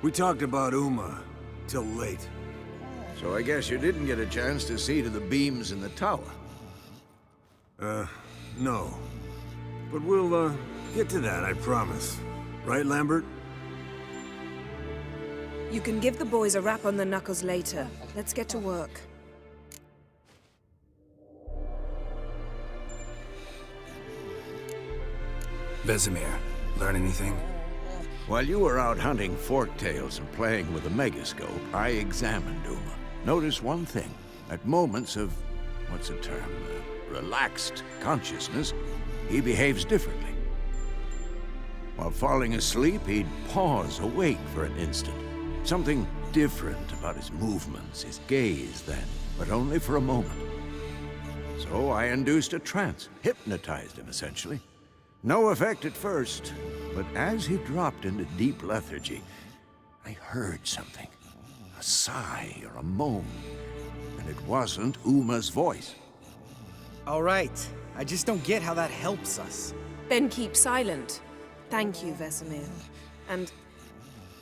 We talked about Uma till late. So I guess you didn't get a chance to see to the beams in the tower. No. But we'll, get to that, I promise. Right, Lambert? You can give the boys a rap on the knuckles later. Let's get to work. Vesemir, learn anything? While you were out hunting forktails and playing with the megascope, I examined Uma. Notice one thing. At moments of, what's the term, relaxed consciousness, he behaves differently. While falling asleep, he'd pause awake for an instant. Something different about his movements, his gaze, then but only for a moment. So I induced a trance, hypnotized him essentially. No effect at first, but as he dropped into deep lethargy, I heard something. A sigh or a moan. And it wasn't Uma's voice. All right. I just don't get how that helps us. Then keep silent. Thank you, Vesemir. And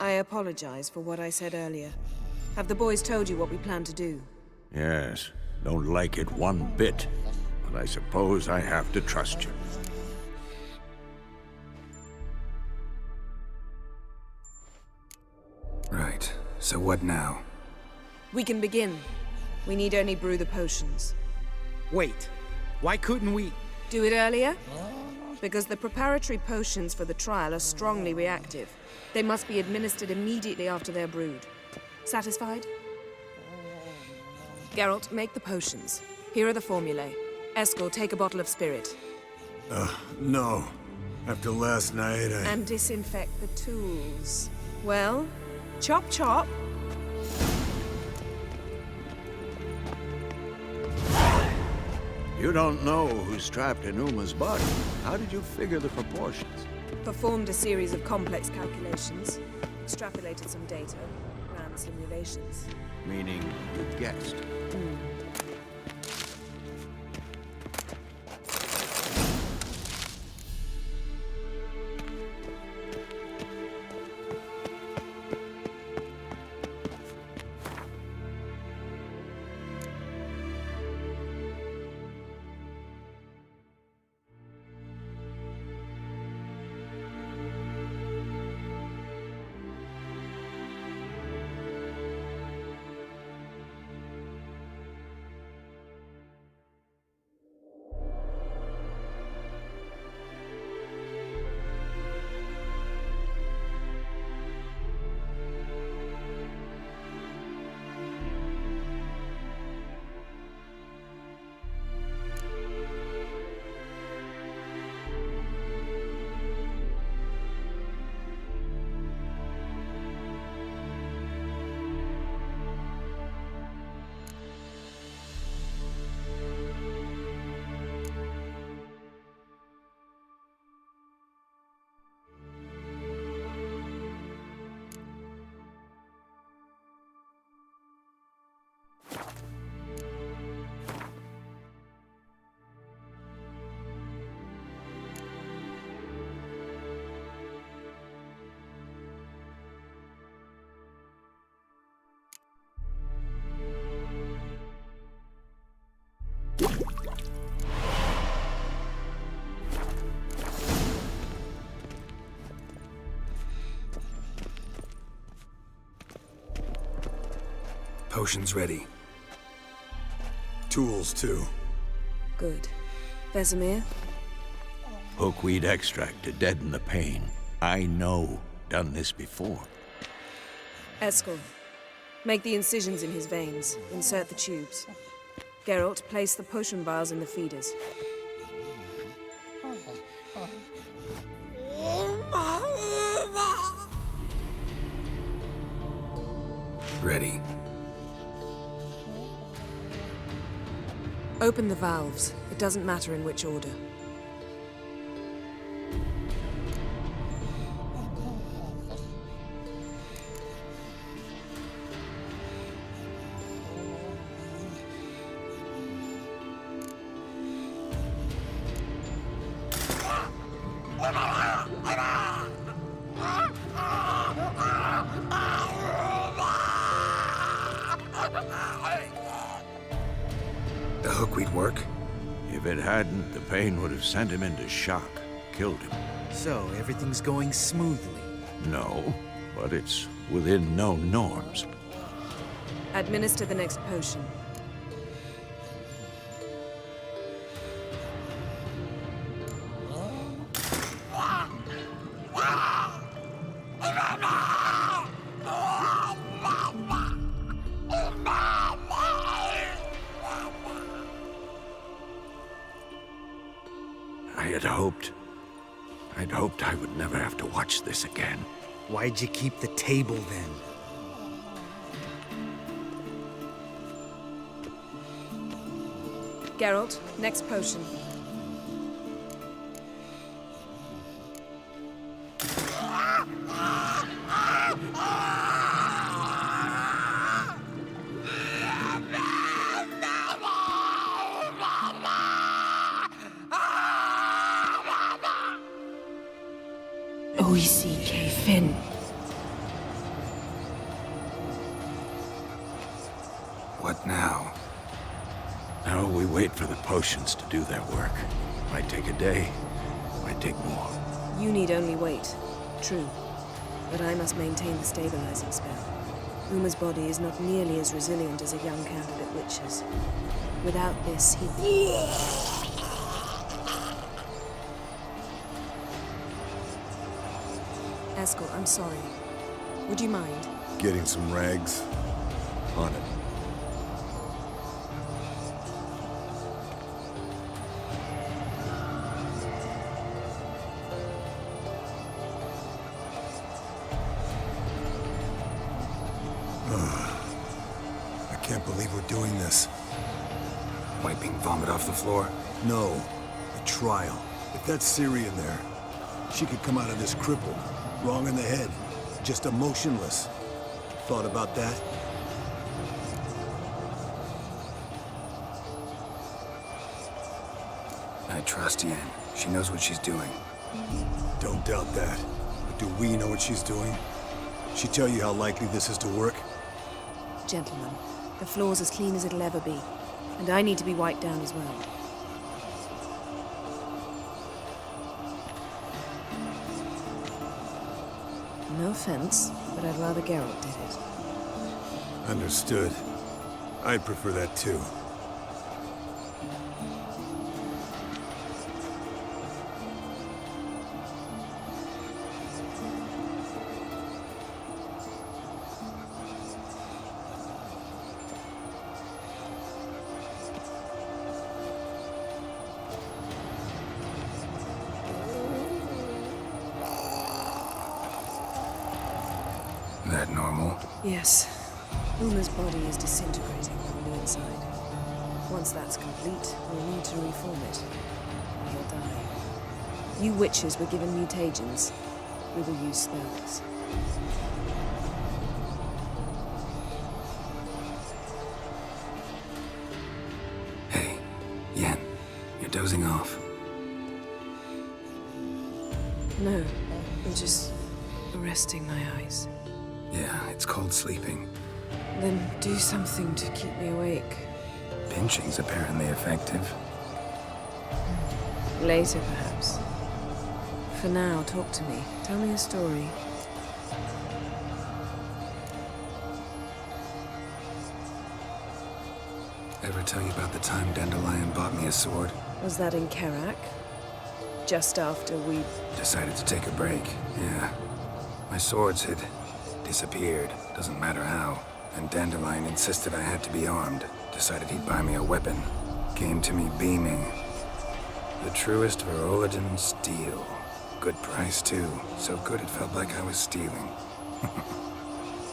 I apologize for what I said earlier. Have the boys told you what we plan to do? Yes, don't like it one bit. But I suppose I have to trust you. Right. So what now? We can begin. We need only brew the potions. Wait. Why couldn't we... Do it earlier? Because the preparatory potions for the trial are strongly reactive. They must be administered immediately after they're brewed. Satisfied? Geralt, make the potions. Here are the formulae. Eskel, take a bottle of spirit. No. After last night, And disinfect the tools. Well, chop chop. You don't know who's trapped in Uma's body. How did you figure the proportions? Performed a series of complex calculations. Extrapolated some data. Ran simulations. Meaning you guessed. Potions ready. Tools, too. Good. Vesemir? Hookweed extract to deaden the pain. I know. Done this before. Eskel, make the incisions in his veins. Insert the tubes. Geralt, place the potion vials in the feeders. Ready. Open the valves. It doesn't matter in which order. The hookweed work? If it hadn't, the pain would have sent him into shock, killed him. So, everything's going smoothly. No, but it's within known norms. Administer the next potion. I'd hoped I would never have to watch this again. Why'd you keep the table then? Geralt, next potion. OECK Finn. What now? Now we wait for the potions to do their work. Might take a day, might take more. You need only wait. True. But I must maintain the stabilizing spell. Uma's body is not nearly as resilient as a young candidate witch's. Without this, he... Eskel, I'm sorry. Would you mind? Getting some rags? On it. I can't believe we're doing this. Wiping vomit off the floor? No. The trial. If that's Syrian there, she could come out of this crippled. Wrong in the head. Just emotionless. Thought about that? I trust Yen. She knows what she's doing. Don't doubt that. But do we know what she's doing? She tell you how likely this is to work? Gentlemen, the floor's as clean as it'll ever be. And I need to be wiped down as well. No offense, but I'd rather Geralt did it. Understood. I'd prefer that too. That normal? Yes. Uma's body is disintegrating from the inside. Once that's complete, we'll need to reform it. He'll die. You witches were given mutagens. We will use spells. Hey, Yen, you're dozing off. No, I'm just resting my eyes. Yeah, it's called sleeping. Then do something to keep me awake. Pinching's apparently effective. Later, perhaps. For now, talk to me. Tell me a story. Ever tell you about the time Dandelion bought me a sword? Was that in Kerak? Just after we... Decided to take a break, yeah. My swords had disappeared, doesn't matter how. And Dandelion insisted I had to be armed. Decided he'd buy me a weapon. Came to me beaming. The truest Verolidan steel. Good price, too. So good it felt like I was stealing.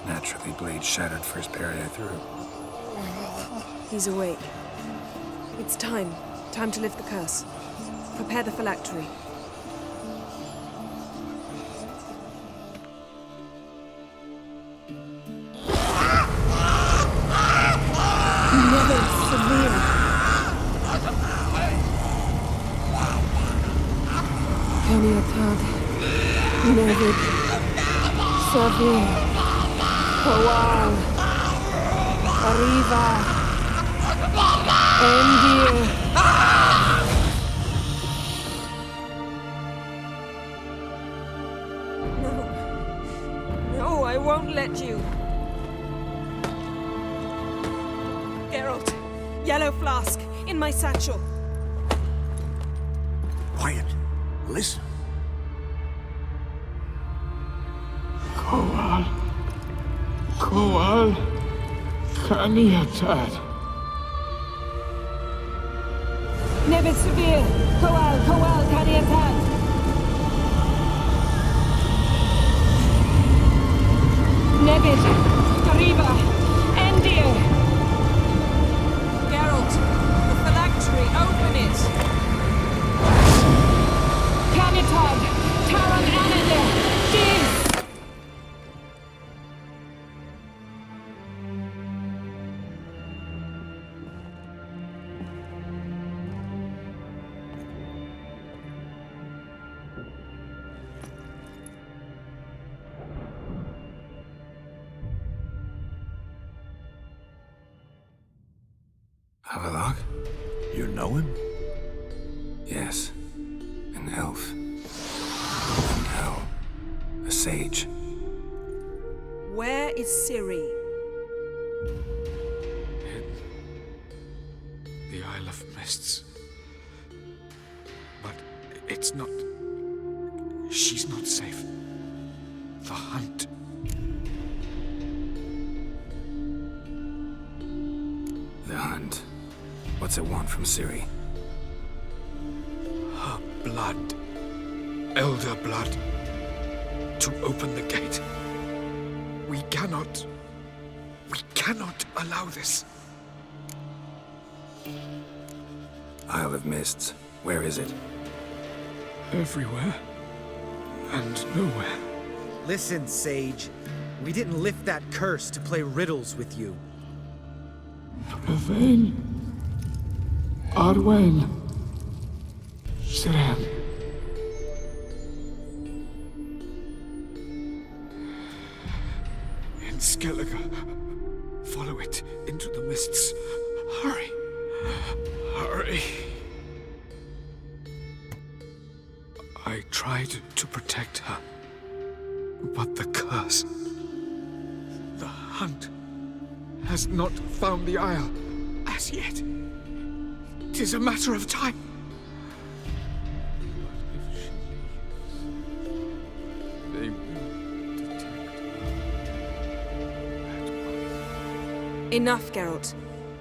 Naturally, blade shattered first parry I threw. He's awake. It's time. Time to lift the curse. Prepare the phylactery. Never severe. Kačátko. Never severe. Kowal. Arriva. Endir. No, I won't let you. Geralt, yellow flask, in my satchel. Quiet. Listen. Kowal. Kačátko. Never severe. Kowal, Kačátko. Nevid, Arriva, Endir. Geralt, the phylactery. Havelock? You know him? Yes. An elf. And hell. A sage. Where is Ciri? In the Isle of Mists. But it's not... She's not safe. The hunt. The hunt. What's it want from Ciri? Her blood. Elder blood. To open the gate. We cannot allow this. Isle of Mists. Where is it? Everywhere. And nowhere. Listen, Sage. We didn't lift that curse to play riddles with you. Elaine. Arwen. Siran. In Skellige. Follow it into the mists. Hurry. Hurry. I tried to protect her. But the curse... The hunt... has not found the Isle as yet. 'Tis a matter of time. But if she leaves, they will detect her at once. Enough, Geralt.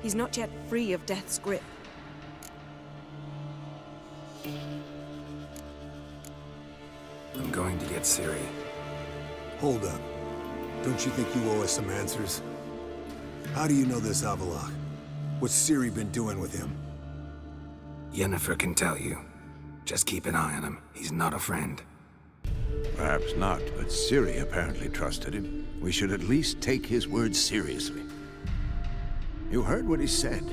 He's not yet free of death's grip. I'm going to get Ciri. Hold up. Don't you think you owe us some answers? How do you know this Havelock? What's Ciri been doing with him? Yennefer can tell you. Just keep an eye on him. He's not a friend. Perhaps not, but Ciri apparently trusted him. We should at least take his words seriously. You heard what he said.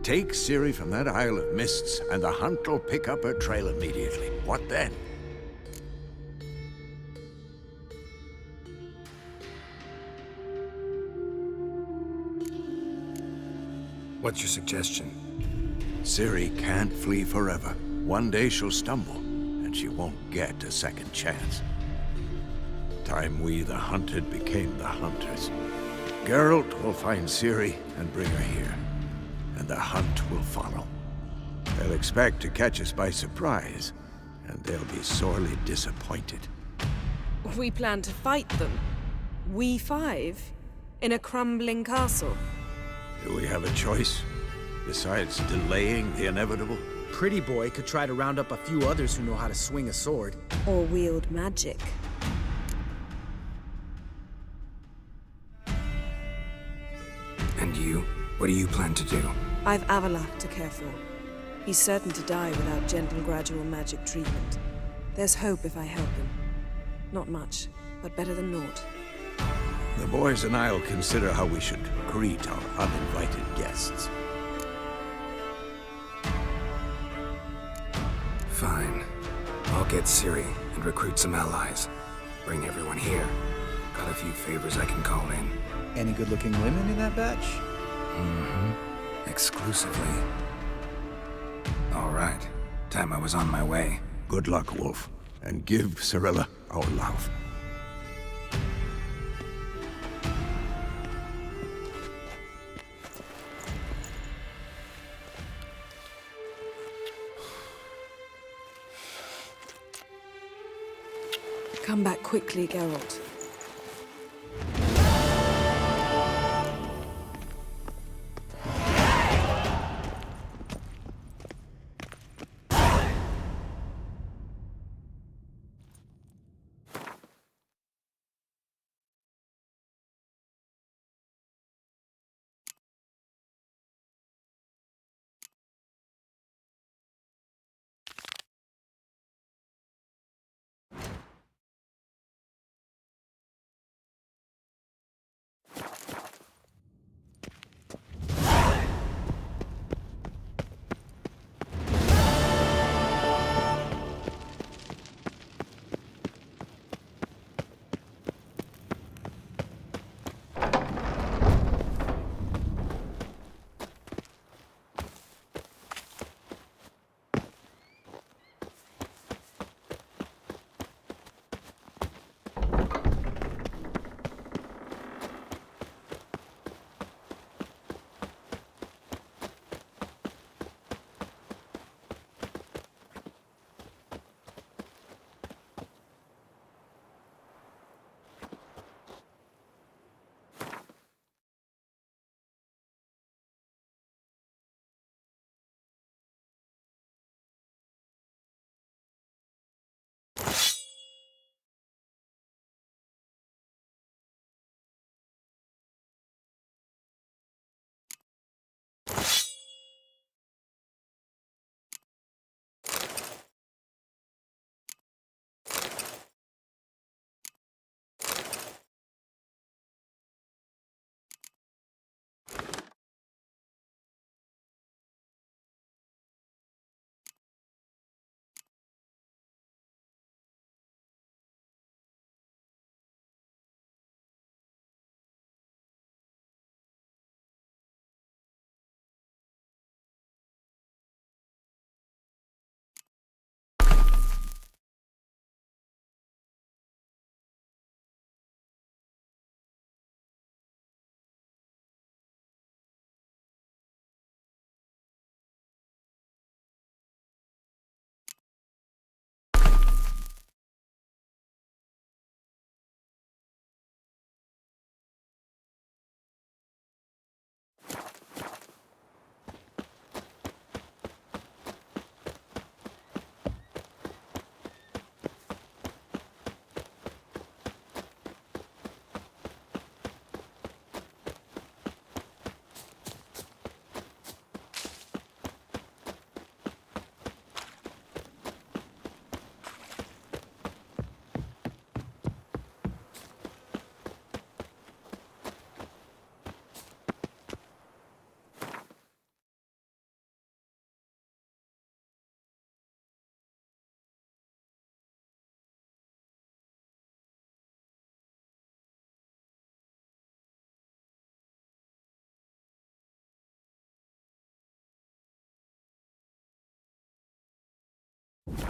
Take Ciri from that Isle of Mists, and the hunt will pick up her trail immediately. What then? What's your suggestion? Ciri can't flee forever. One day she'll stumble, and she won't get a second chance. Time we, the hunted, became the hunters. Geralt will find Ciri and bring her here, and the hunt will follow. They'll expect to catch us by surprise, and they'll be sorely disappointed. We plan to fight them. We five? In a crumbling castle? Do we have a choice, besides delaying the inevitable? Pretty Boy could try to round up a few others who know how to swing a sword. Or wield magic. And you? What do you plan to do? I've Havelock to care for. He's certain to die without gentle, gradual magic treatment. There's hope if I help him. Not much, but better than naught. The boys and I'll consider how we should greet our uninvited guests. Fine. I'll get Ciri and recruit some allies. Bring everyone here. Got a few favors I can call in. Any good-looking women in that batch? Mm-hmm. Exclusively. All right. Time I was on my way. Good luck, Wolf. And give Cirilla our love. Come back quickly, Geralt.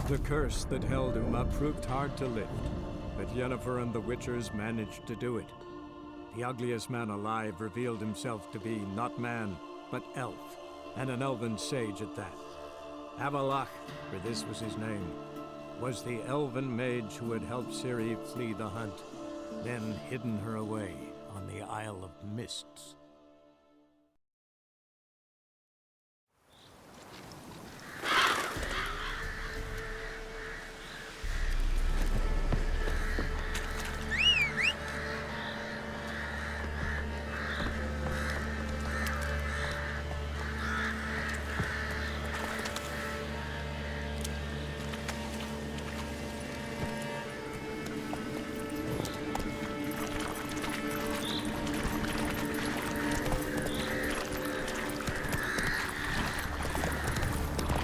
The curse that held Uma proved hard to lift, but Yennefer and the Witchers managed to do it. The ugliest man alive revealed himself to be not man, but elf, and an elven sage at that. Avalach, for this was his name, was the elven mage who had helped Ciri flee the hunt, then hidden her away on the Isle of Mists.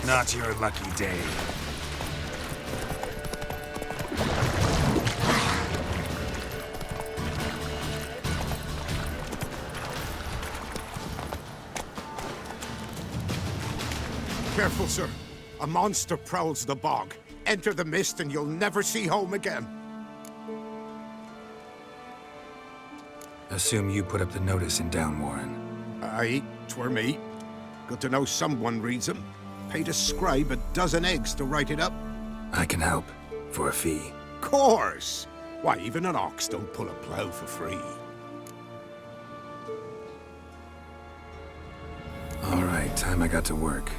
Not your lucky day. Careful, sir. A monster prowls the bog. Enter the mist and you'll never see home again. Assume you put up the notice in Downwarren. Aye, 'twere me. Good to know someone reads them. Paid a scribe a dozen eggs to write it up. I can help, for a fee. Course! Why, even an ox don't pull a plough for free. All right, time I got to work.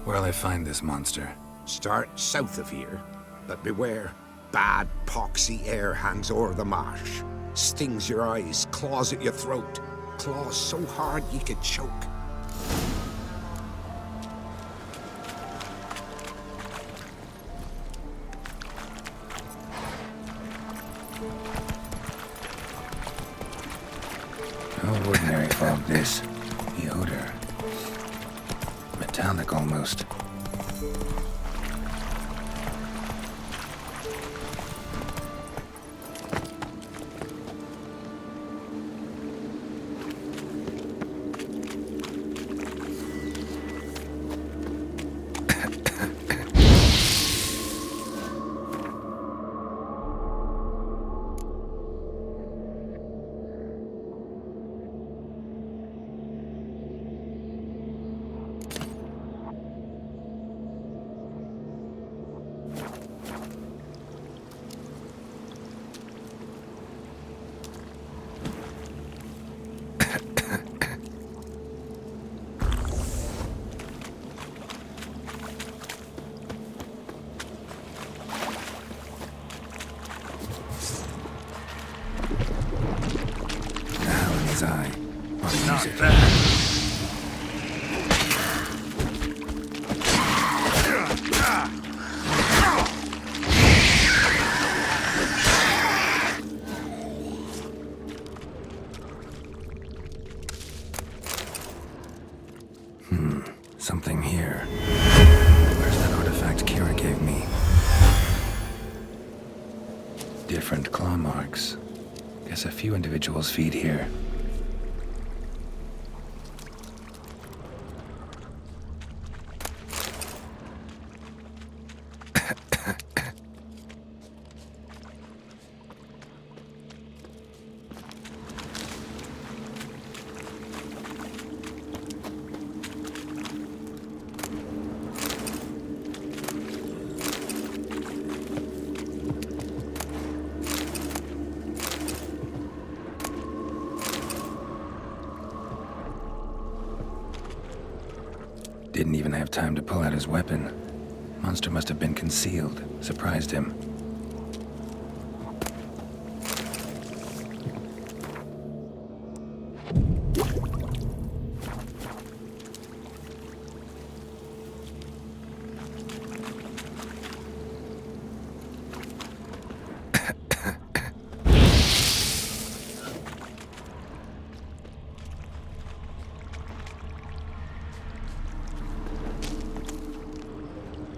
Where'll I find this monster? Start south of here, but beware. Bad, poxy air hangs o'er the marsh. Stings your eyes, claws at your throat. Claws so hard you could choke. No ordinary fog, this. The odor. Metallic almost. Eye. Not bad. Something here. Where's that artifact Kira gave me? Different claw marks. Guess a few individuals feed here. Didn't even have time to pull out his weapon. Monster must have been concealed. Surprised him.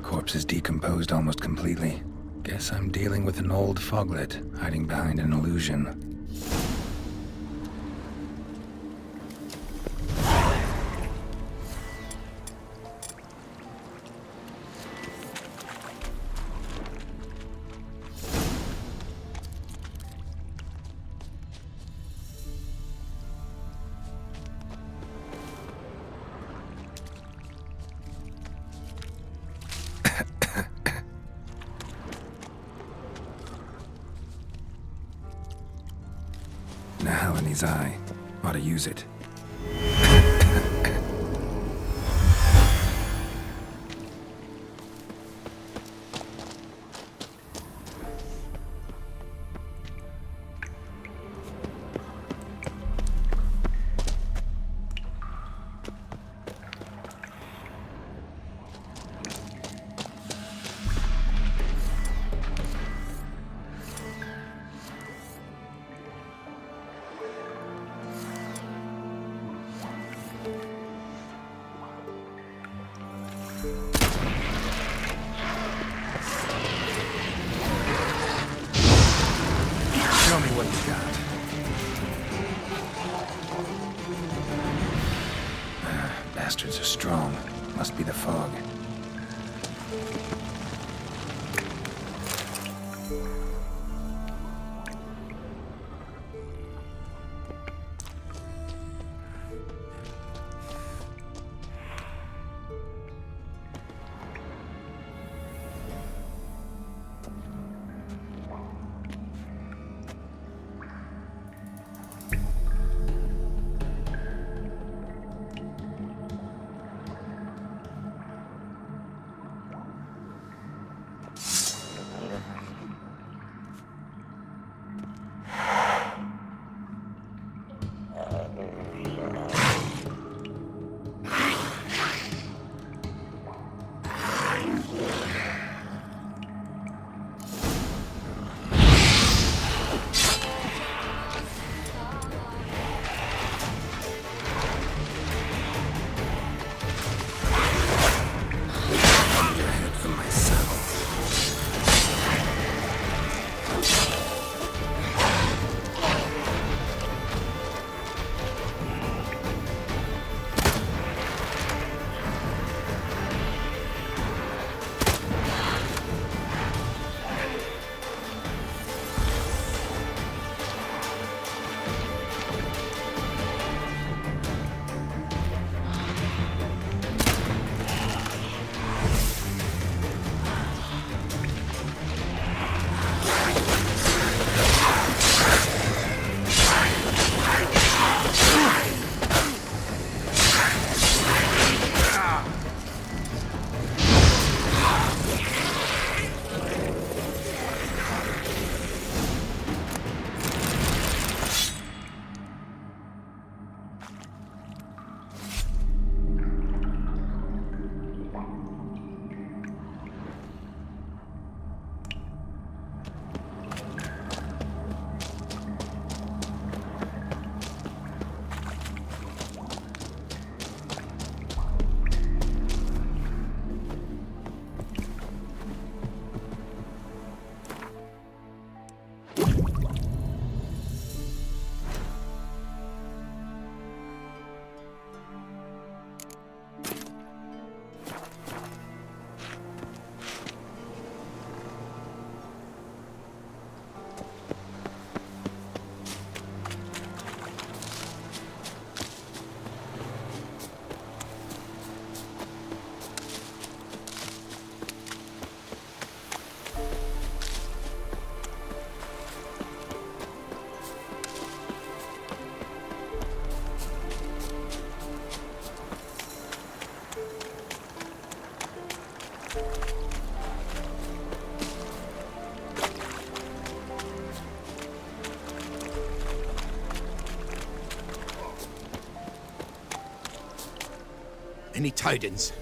Corpse is decomposed almost completely. Guess I'm dealing with an old foglet, hiding behind an illusion. Now in his eye. Ought to use it. Show me what you got. Bastards are strong. Must be the fog. Any tidings?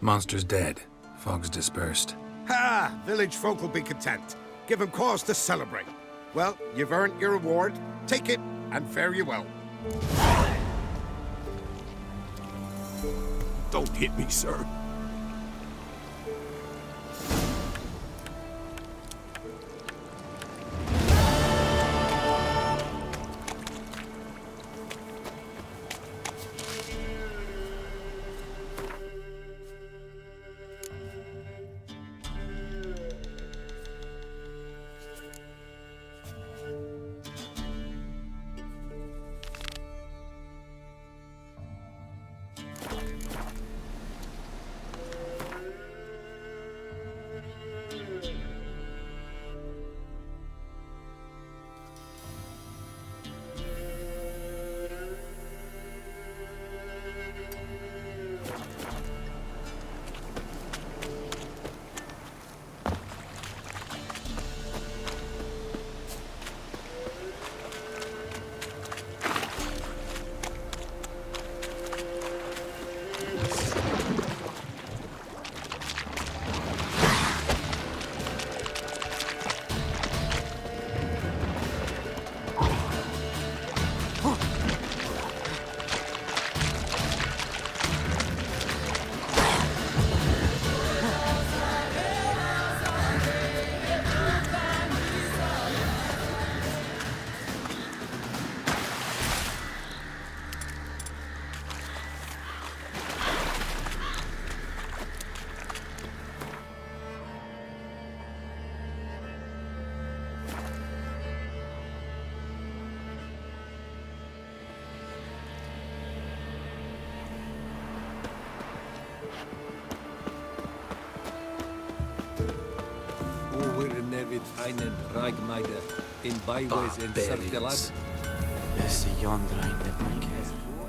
Monster's dead. Fog's dispersed. Ha! Village folk will be content. Give 'em cause to celebrate. Well, you've earned your reward. Take it, and fare you well. Don't hit me, sir.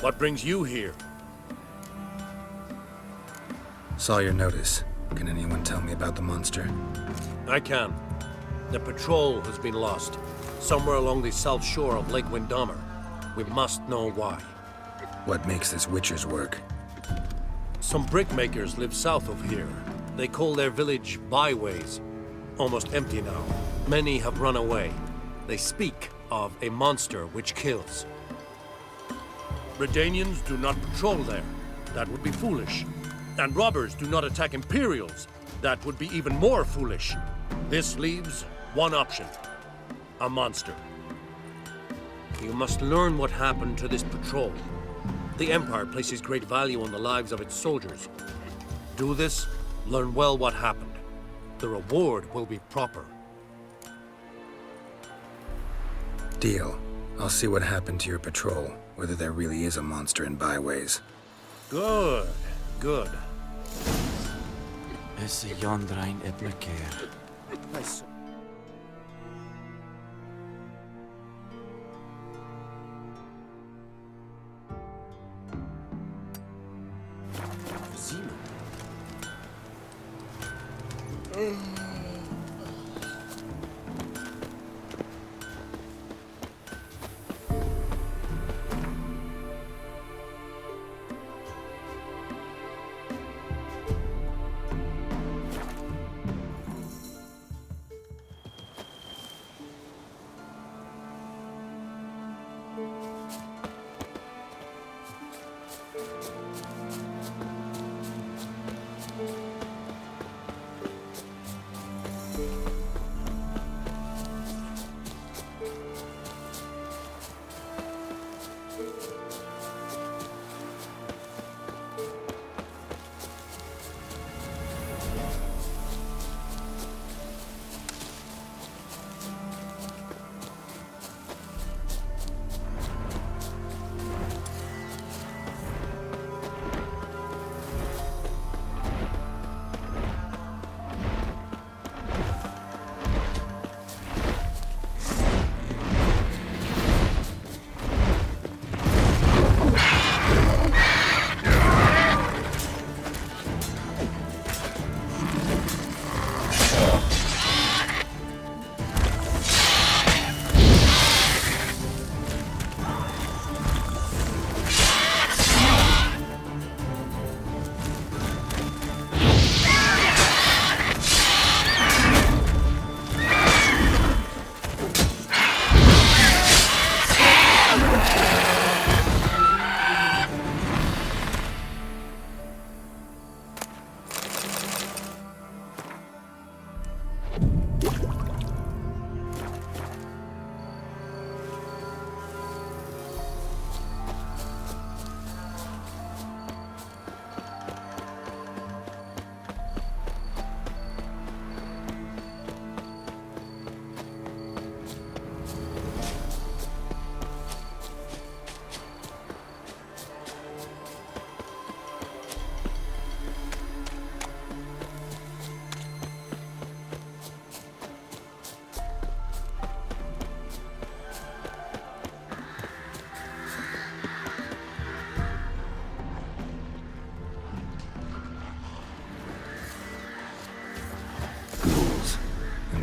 What brings you here? Saw your notice. Can anyone tell me about the monster? I can. The patrol has been lost, somewhere along the south shore of Lake Windammer. We must know why. What makes this Witcher's work? Some brickmakers live south of here. They call their village byways. Almost empty now. Many have run away. They speak of a monster which kills. Redanians do not patrol there. That would be foolish. And robbers do not attack Imperials. That would be even more foolish. This leaves one option. A monster. You must learn what happened to this patrol. The Empire places great value on the lives of its soldiers. Do this, learn well what happened. The reward will be proper. Deal. I'll see what happened to your patrol, whether there really is a monster in byways. Good, good. Nice.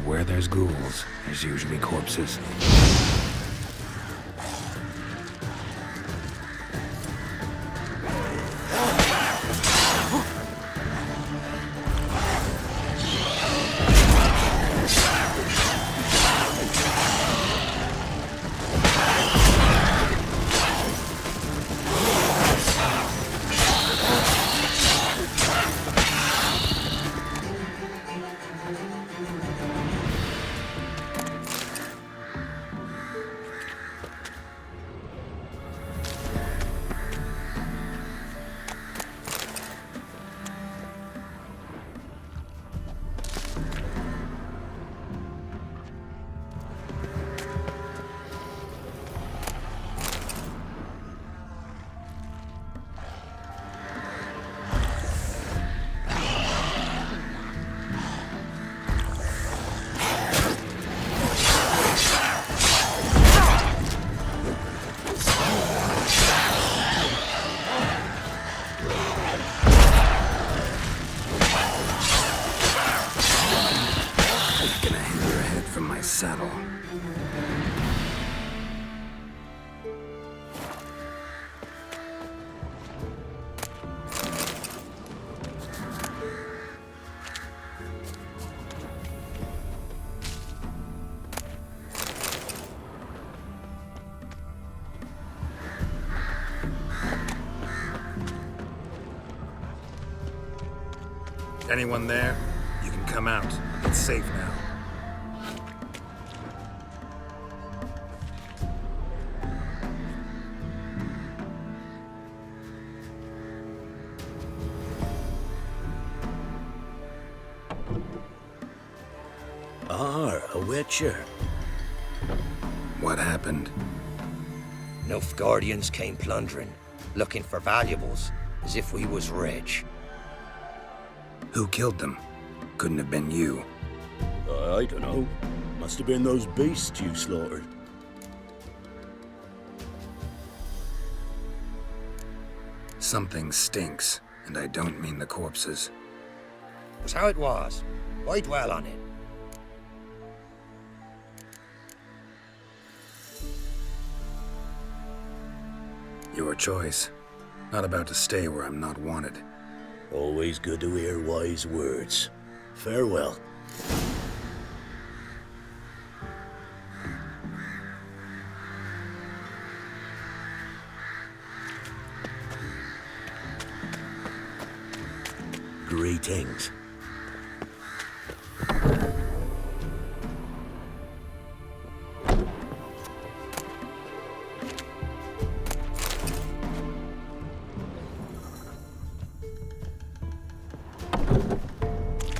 Where there's ghouls, there's usually corpses. saddle. Anyone there? You can come out. It's safe now. A witcher. What happened? Nilfgaardians came plundering, looking for valuables, as if we was rich. Who killed them? Couldn't have been you. I don't know. Must have been those beasts you slaughtered. Something stinks, and I don't mean the corpses. It was how it was. Why dwell on it? Your choice. Not about to stay where I'm not wanted. Always good to hear wise words. Farewell. Greetings.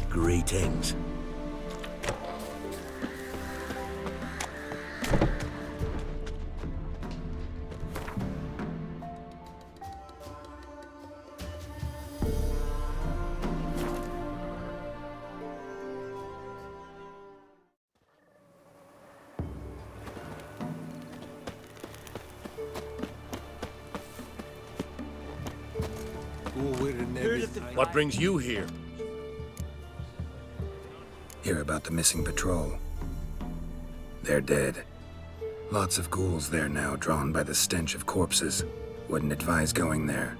Greetings. What brings you here? Hear about the missing patrol. They're dead. Lots of ghouls there now, drawn by the stench of corpses. Wouldn't advise going there.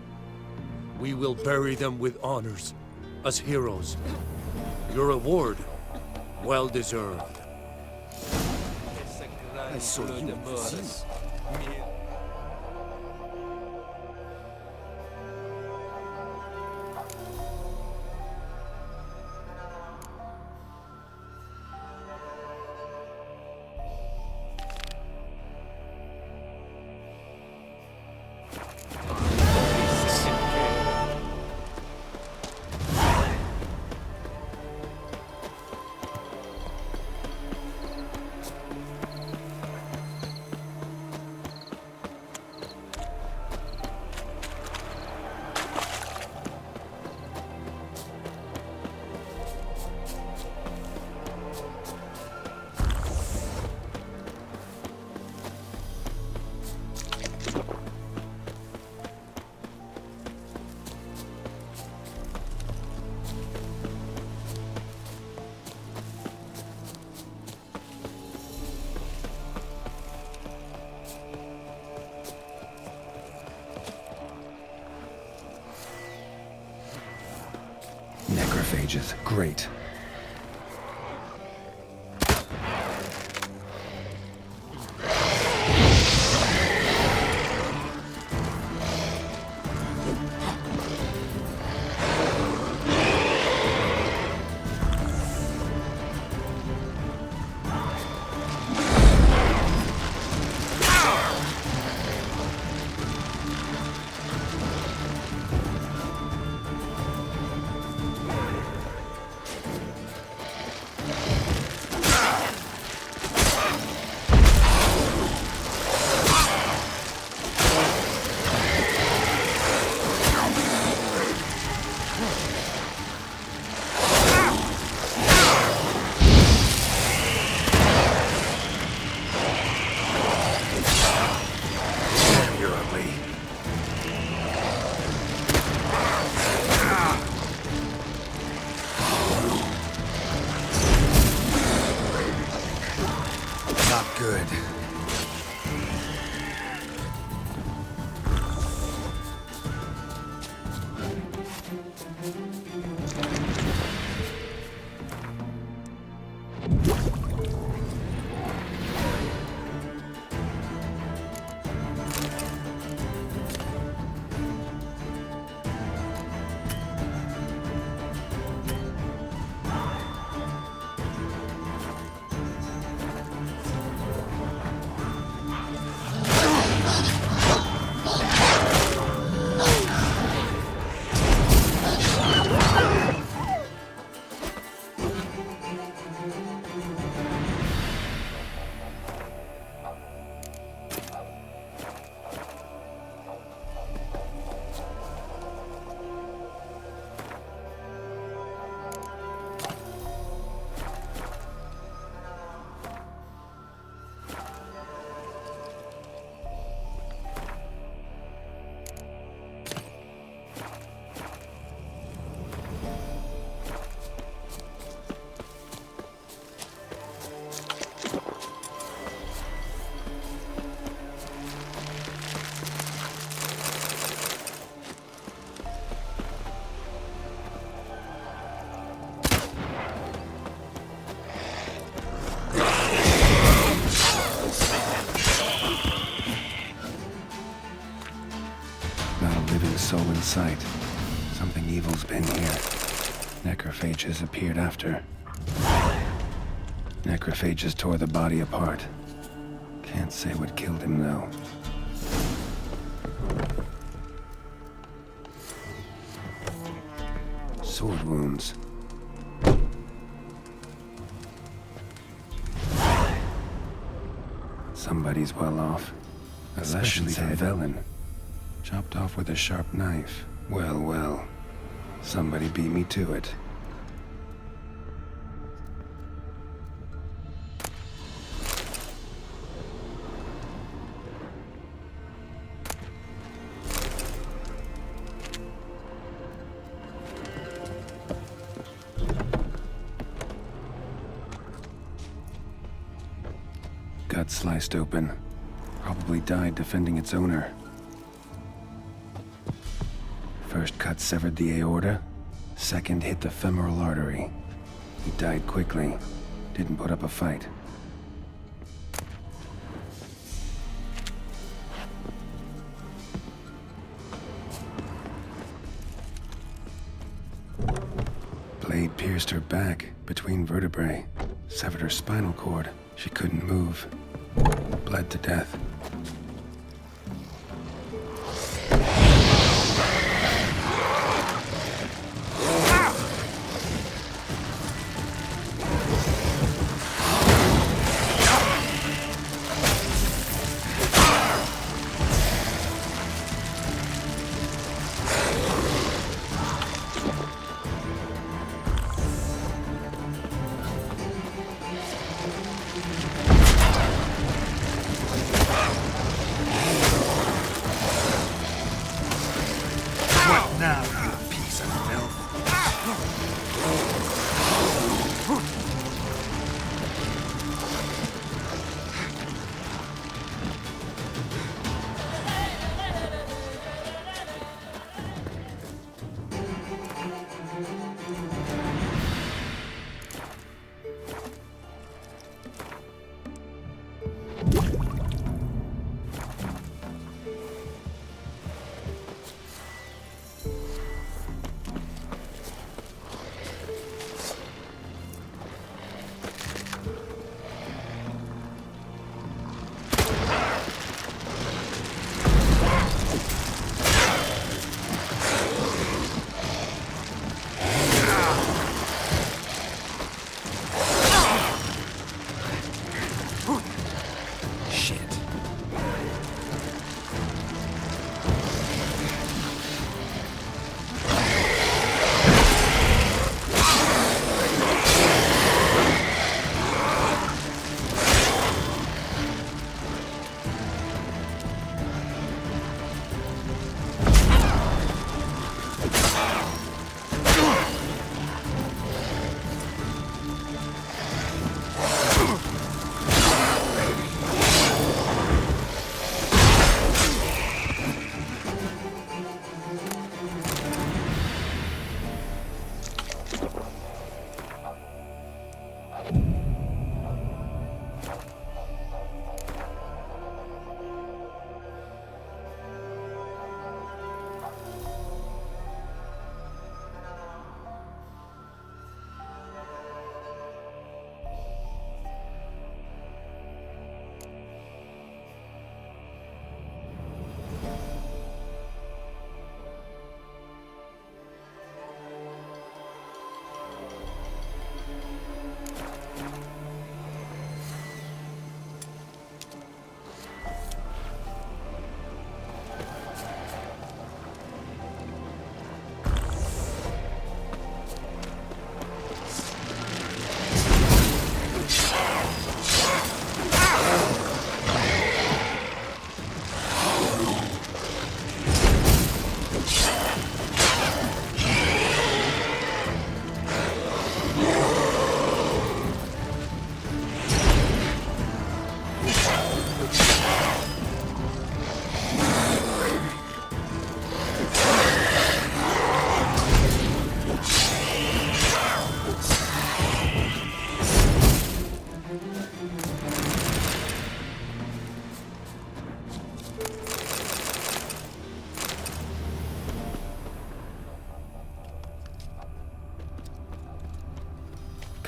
We will bury them with honors, as heroes. Your reward, well deserved. I saw you in the sea. Necrophages, great. good. Soul in sight. Something evil's been here. Necrophages appeared after. Necrophages tore the body apart. Can't say what killed him, though. Sword wounds. Somebody's well off. Especially the villain. Chopped off with a sharp knife. Well, well. Somebody beat me to it. Gut sliced open. Probably died defending its owner. First cut severed the aorta, second hit the femoral artery. He died quickly, didn't put up a fight. Blade pierced her back, between vertebrae, severed her spinal cord. She couldn't move, bled to death.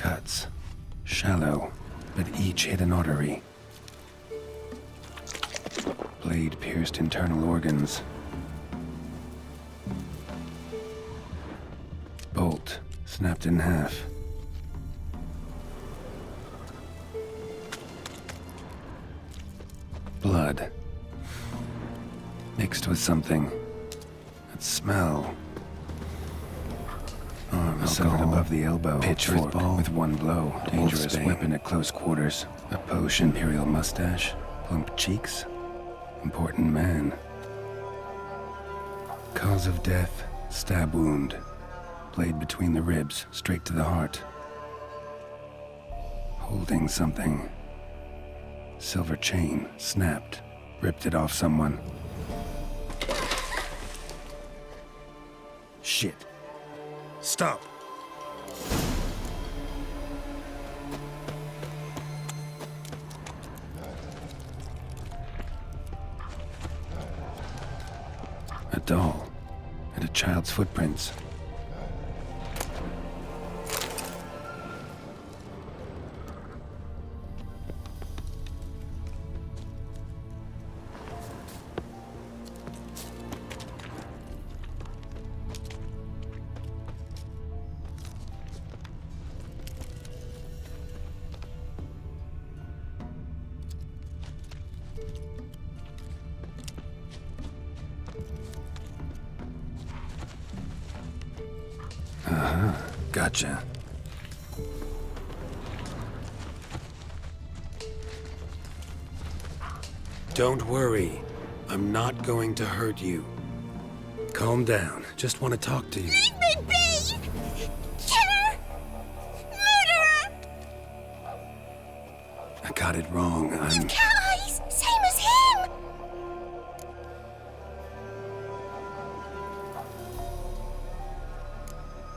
Cuts. Shallow, but each hit an artery. Blade pierced internal organs. Bolt snapped in half. Blood. Mixed with something. That smell. Arm severed above the elbow. Pitchfork with one blow. Dangerous weapon at close quarters. A potion. Imperial mustache. Plump cheeks. Important man. Cause of death. Stab wound. Blade between the ribs. Straight to the heart. Holding something. Silver chain. Snapped. Ripped it off someone. Shit. Stop. A doll. And a child's footprints. Gotcha. Don't worry. I'm not going to hurt you. Calm down. Just want to talk to you. Leave me be! Killer! Murderer! I got it wrong. You cat eyes! Same as him!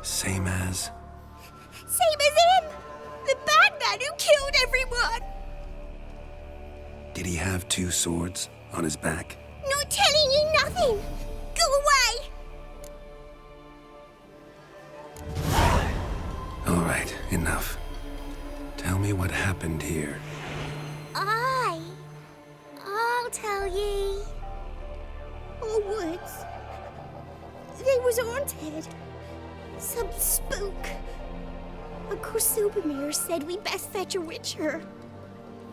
Same as? Same as him! The bad man who killed everyone! Did he have two swords on his back? Not telling you nothing! Go away! All right, enough. Tell me what happened here. I'll tell ye. Our woods. They was haunted. Some spook. Uncle Supermere said we best fetch a witcher.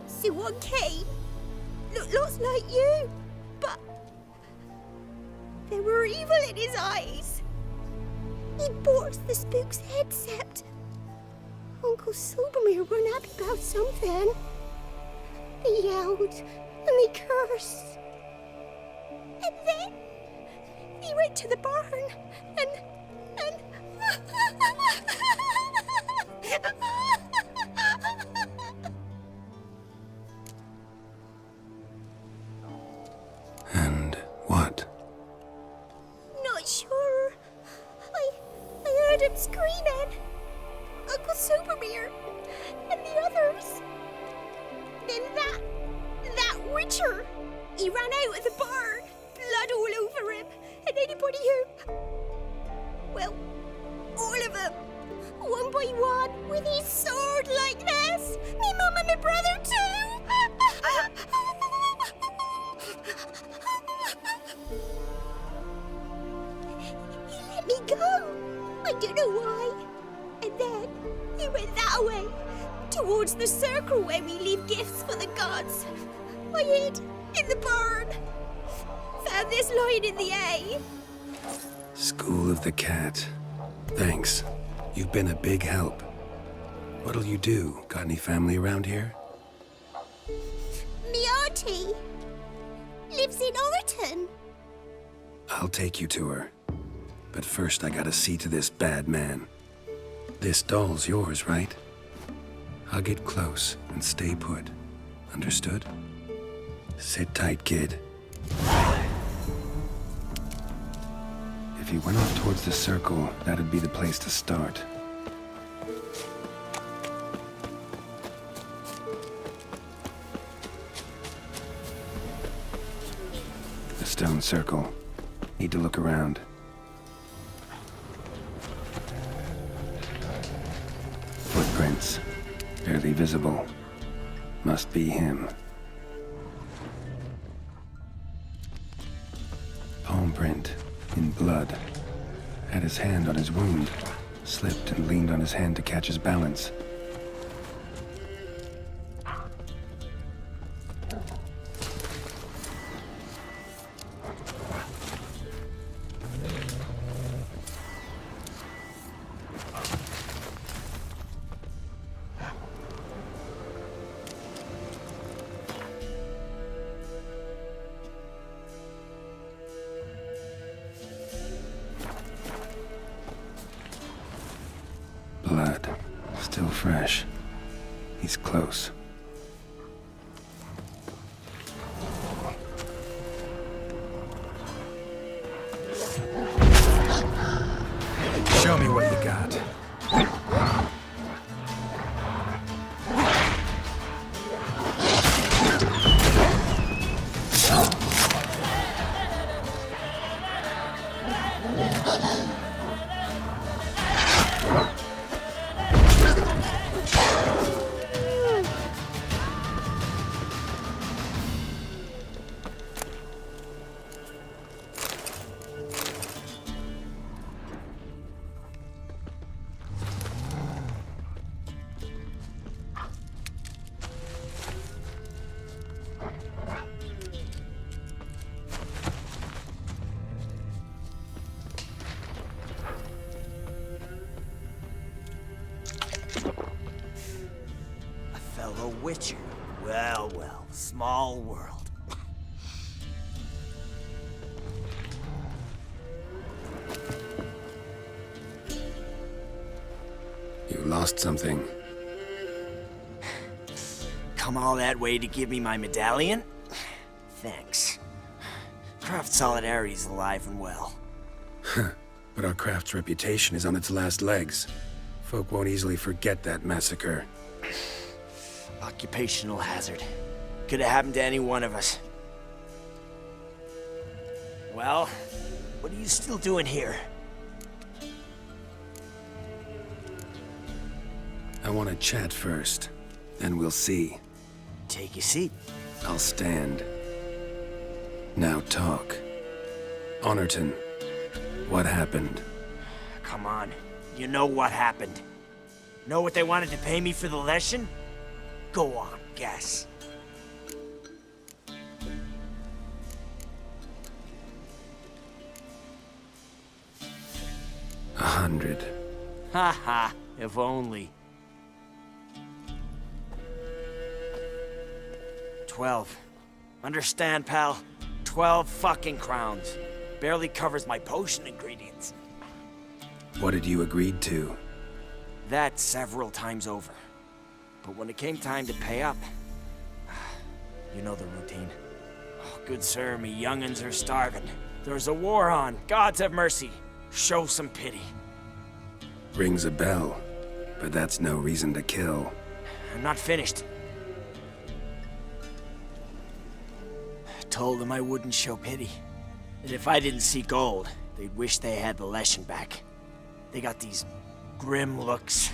So one came. Looked lots like you, but there were evil in his eyes. He bought the spook's headset. Uncle Supermere weren't happy about something. They yelled and they cursed. And then he went to the barn and And what? Not sure. I heard him screaming. Uncle Supermere and the others. Then that witcher. He ran out of the barn, blood all over him, and anybody who... Well, all of them, one by one, with his sword like this. Me mum and my brother too. He let me go. I don't know why. And then he went that way, towards the circle where we leave gifts for the gods. I hid in the barn. Found this line in the A. School of the Cat. Thanks. You've been a big help. What'll you do? Got any family around here? Me auntie lives in Orton. I'll take you to her. But first I gotta see to this bad man. This doll's yours, right? I'll get close and stay put. Understood? Sit tight, kid. If he went off towards the circle, that'd be the place to start. The stone circle. Need to look around. Footprint. footprints. Barely visible. Must be him. Palm print. In blood. Had his hand on his wound. Slipped and leaned on his hand to catch his balance. Blood. Still fresh. He's close. Show me what you got. Fellow Witcher. Well, well, small world. You lost something. Come all that way to give me my medallion? Thanks. Craft Solidarity's alive and well. But our craft's reputation is on its last legs. Folk won't easily forget that massacre. Occupational hazard. Could have happened to any one of us. Well, what are you still doing here? I want to chat first. Then we'll see. Take a seat. I'll stand. Now talk. Honorton, what happened? Come on. You know what happened. Know what they wanted to pay me for the lesson? Go on, guess. $100. Ha ha, if only. 12. Understand, pal? 12 fucking crowns. Barely covers my potion ingredients. What had you agreed to? That several times over. But when it came time to pay up, you know the routine. Oh, good sir, me young'uns are starving. There's a war on. Gods have mercy. Show some pity. Rings a bell, but that's no reason to kill. I'm not finished. I told them I wouldn't show pity. That if I didn't see gold, they'd wish they had the lesson back. They got these grim looks.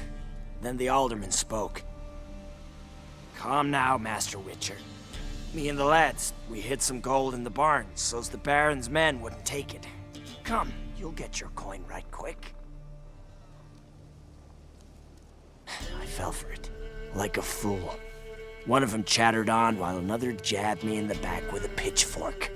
Then the alderman spoke. Calm now, Master Witcher. Me and the lads, we hid some gold in the barn, so's the Baron's men wouldn't take it. Come, you'll get your coin right quick. I fell for it, like a fool. One of them chattered on while another jabbed me in the back with a pitchfork.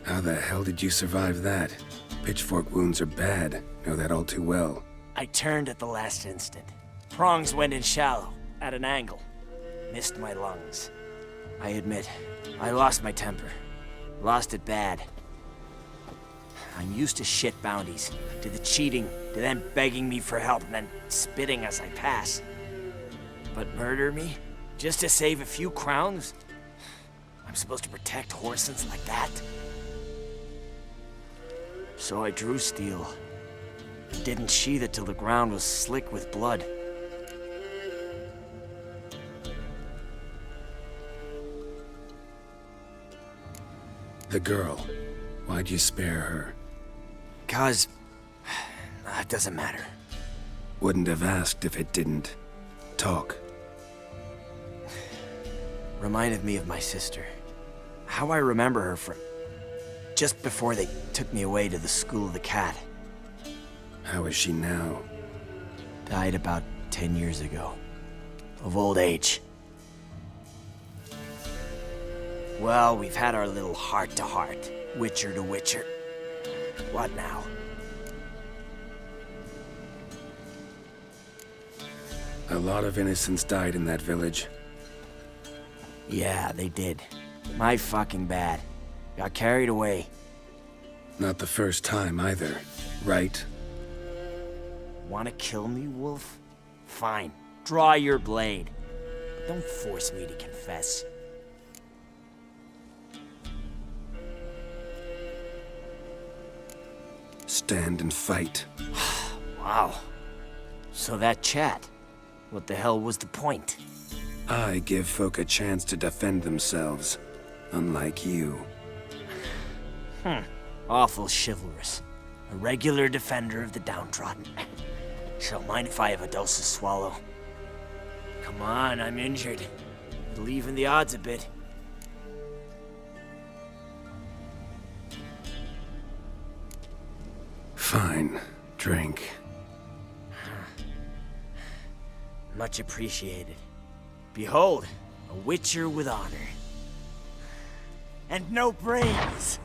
How the hell did you survive that? Pitchfork wounds are bad. Know that all too well. I turned at the last instant. Prongs went in shallow, at an angle. Missed my lungs. I admit, I lost my temper. Lost it bad. I'm used to shit bounties, to the cheating, to them begging me for help and then spitting as I pass. But murder me? Just to save a few crowns? I'm supposed to protect Horsens like that? So I drew steel. Didn't sheathe it till the ground was slick with blood. The girl. Why'd you spare her? 'Cause... it doesn't matter. Wouldn't have asked if it didn't. Talk. Reminded me of my sister. How I remember her from... just before they took me away to the School of the Cat. How is she now? Died about 10 years ago. Of old age. Well, we've had our little heart-to-heart. Witcher to Witcher. What now? A lot of innocents died in that village. Yeah, they did. My fucking bad. Got carried away. Not the first time either, right? Wanna kill me, Wolf? Fine. Draw your blade. Don't force me to confess. Stand and fight. Wow. So that chat. What the hell was the point? I give folk a chance to defend themselves, unlike you. Awful chivalrous. A regular defender of the downtrodden. So mind if I have a dose to swallow? Come on, I'm injured. It'll even the odds a bit. Fine. Drink. Much appreciated. Behold, a Witcher with honor. And no brains!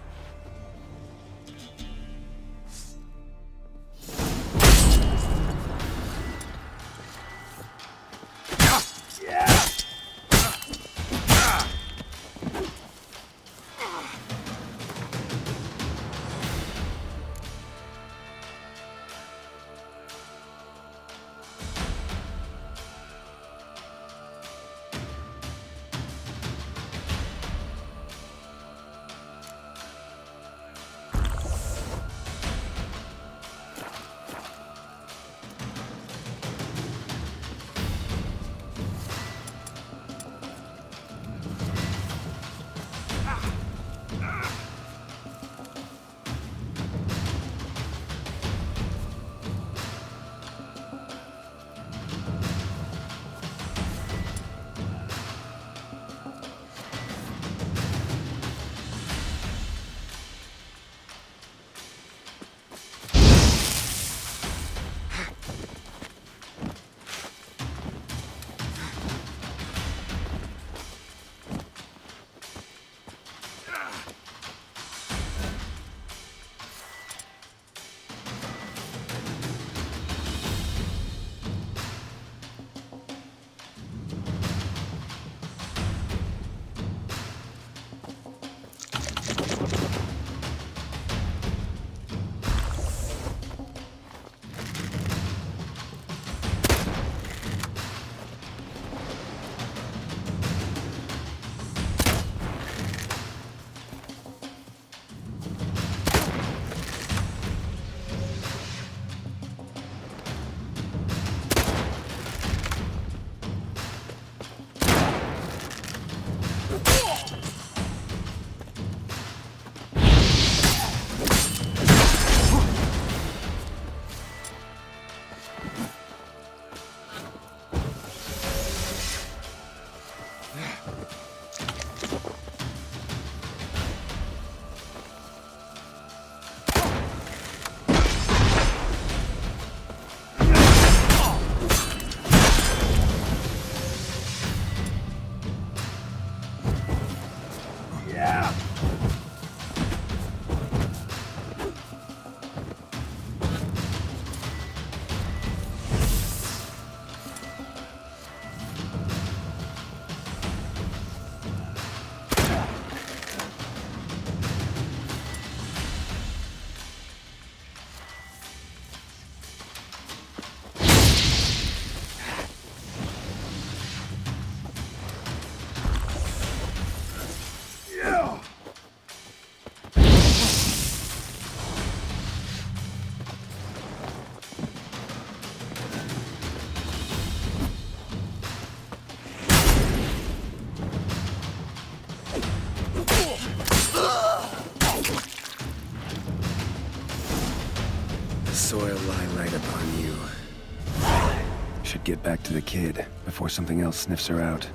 the soil lie right upon you. Should get back to the kid before something else sniffs her out.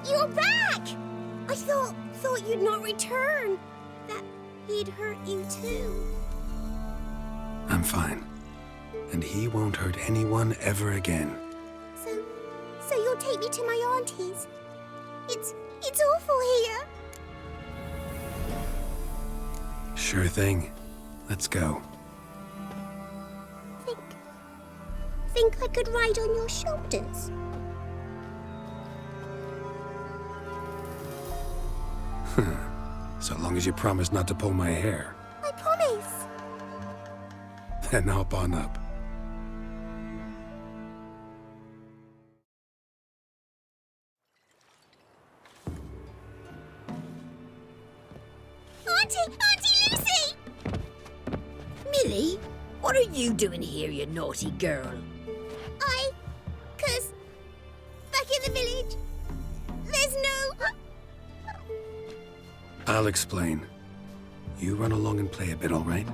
You're back! I thought you'd not return. That he'd hurt you too. I'm fine. And he won't hurt anyone ever again. So you'll take me to my auntie's? It's awful here. Sure thing. Let's go. Think I could ride on your shoulders? So long as you promise not to pull my hair. I promise. Then hop on up. Auntie Lucy! Millie, what are you doing here, you naughty girl? 'Cause back in the village, there's no... I'll explain. You run along and play a bit, all right?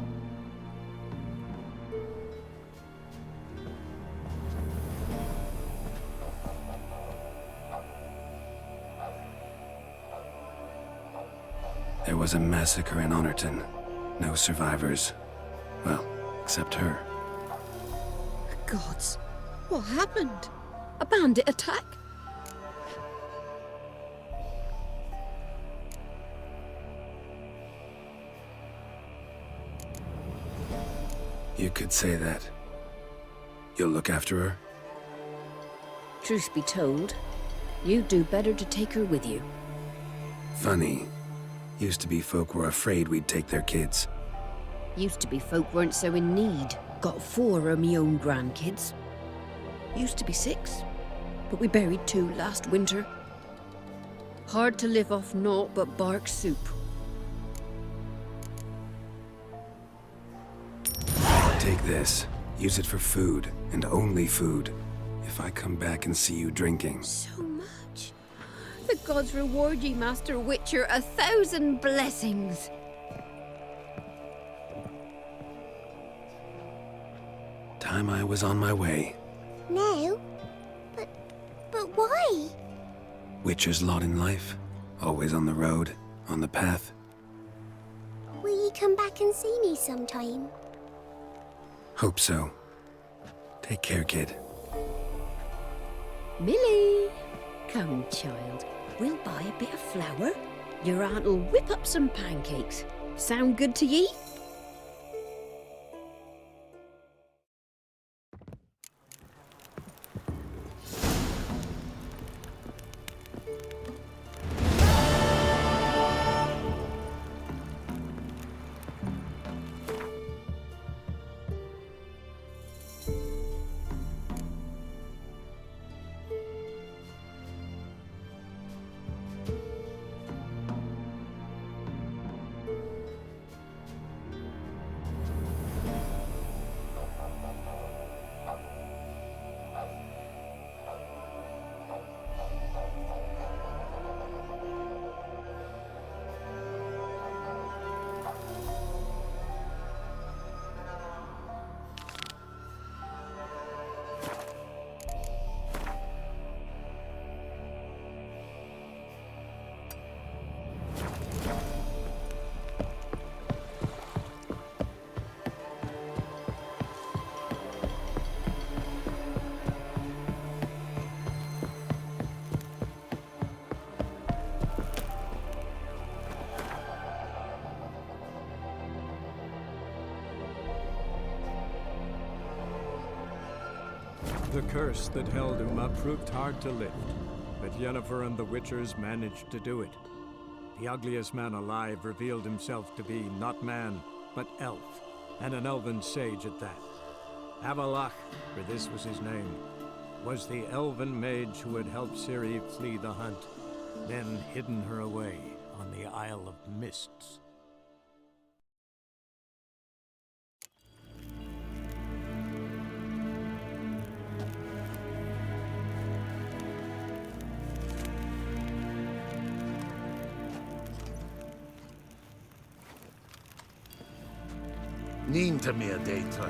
There was a massacre in Honorton. No survivors. Well, except her. Gods, what happened? A bandit attack? You could say that. You'll look after her? Truth be told, you'd do better to take her with you. Funny. Used to be folk were afraid we'd take their kids. Used to be folk weren't so in need. Got 4 of me own grandkids. Used to be 6, but we buried 2 last winter. Hard to live off naught but bark soup. Take this. Use it for food, and only food. If I come back and see you drinking. So much. The gods reward ye, Master Witcher, 1,000 blessings. Time I was on my way. No? But why? Witcher's lot in life. Always on the road, on the path. Will you come back and see me sometime? Hope so. Take care, kid. Millie! Come, child. We'll buy a bit of flour. Your aunt'll whip up some pancakes. Sound good to ye? The curse that held Uma proved hard to lift, but Yennefer and the Witchers managed to do it. The ugliest man alive revealed himself to be not man, but elf, and an elven sage at that. Avalach, for this was his name, was the elven mage who had helped Ciri flee the hunt, then hidden her away on the Isle of Mists. Niente meer data.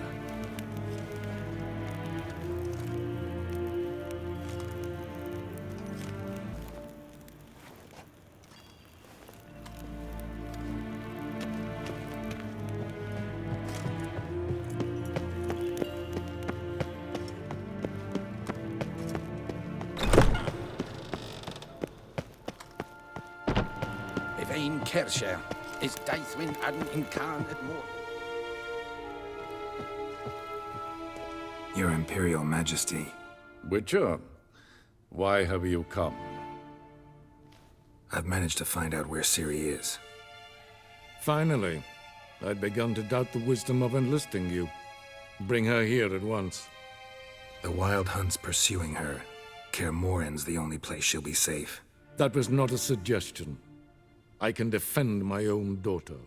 Evain Kersher is Daithwin Adn Incarnate More. Your Imperial Majesty. Witcher, why have you come? I've managed to find out where Ciri is. Finally. I'd begun to doubt the wisdom of enlisting you. Bring her here at once. The Wild Hunt's pursuing her. Kaer Morhen's the only place she'll be safe. That was not a suggestion. I can defend my own daughter.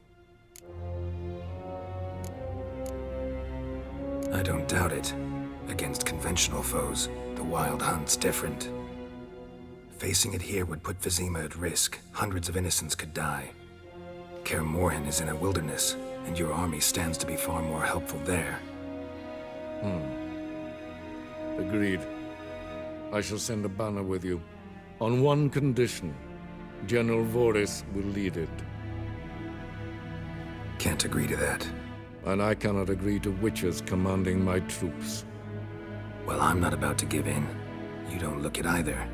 I don't doubt it. Against conventional foes, the Wild Hunt's different. Facing it here would put Vizima at risk. Hundreds of innocents could die. Kaer Morhen is in a wilderness, and your army stands to be far more helpful there. Agreed. I shall send a banner with you. On one condition. General Voris will lead it. Can't agree to that. And I cannot agree to witches commanding my troops. Well, I'm not about to give in. You don't look it either.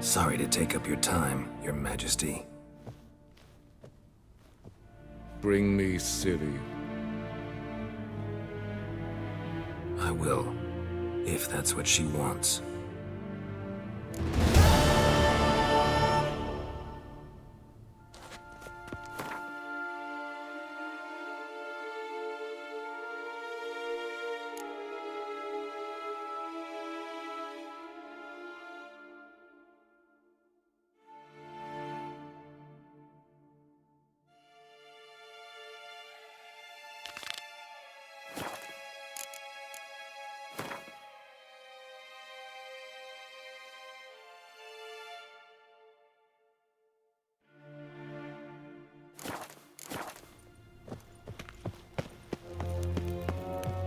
Sorry to take up your time, Your Majesty. Bring me Ciri. I will, if that's what she wants.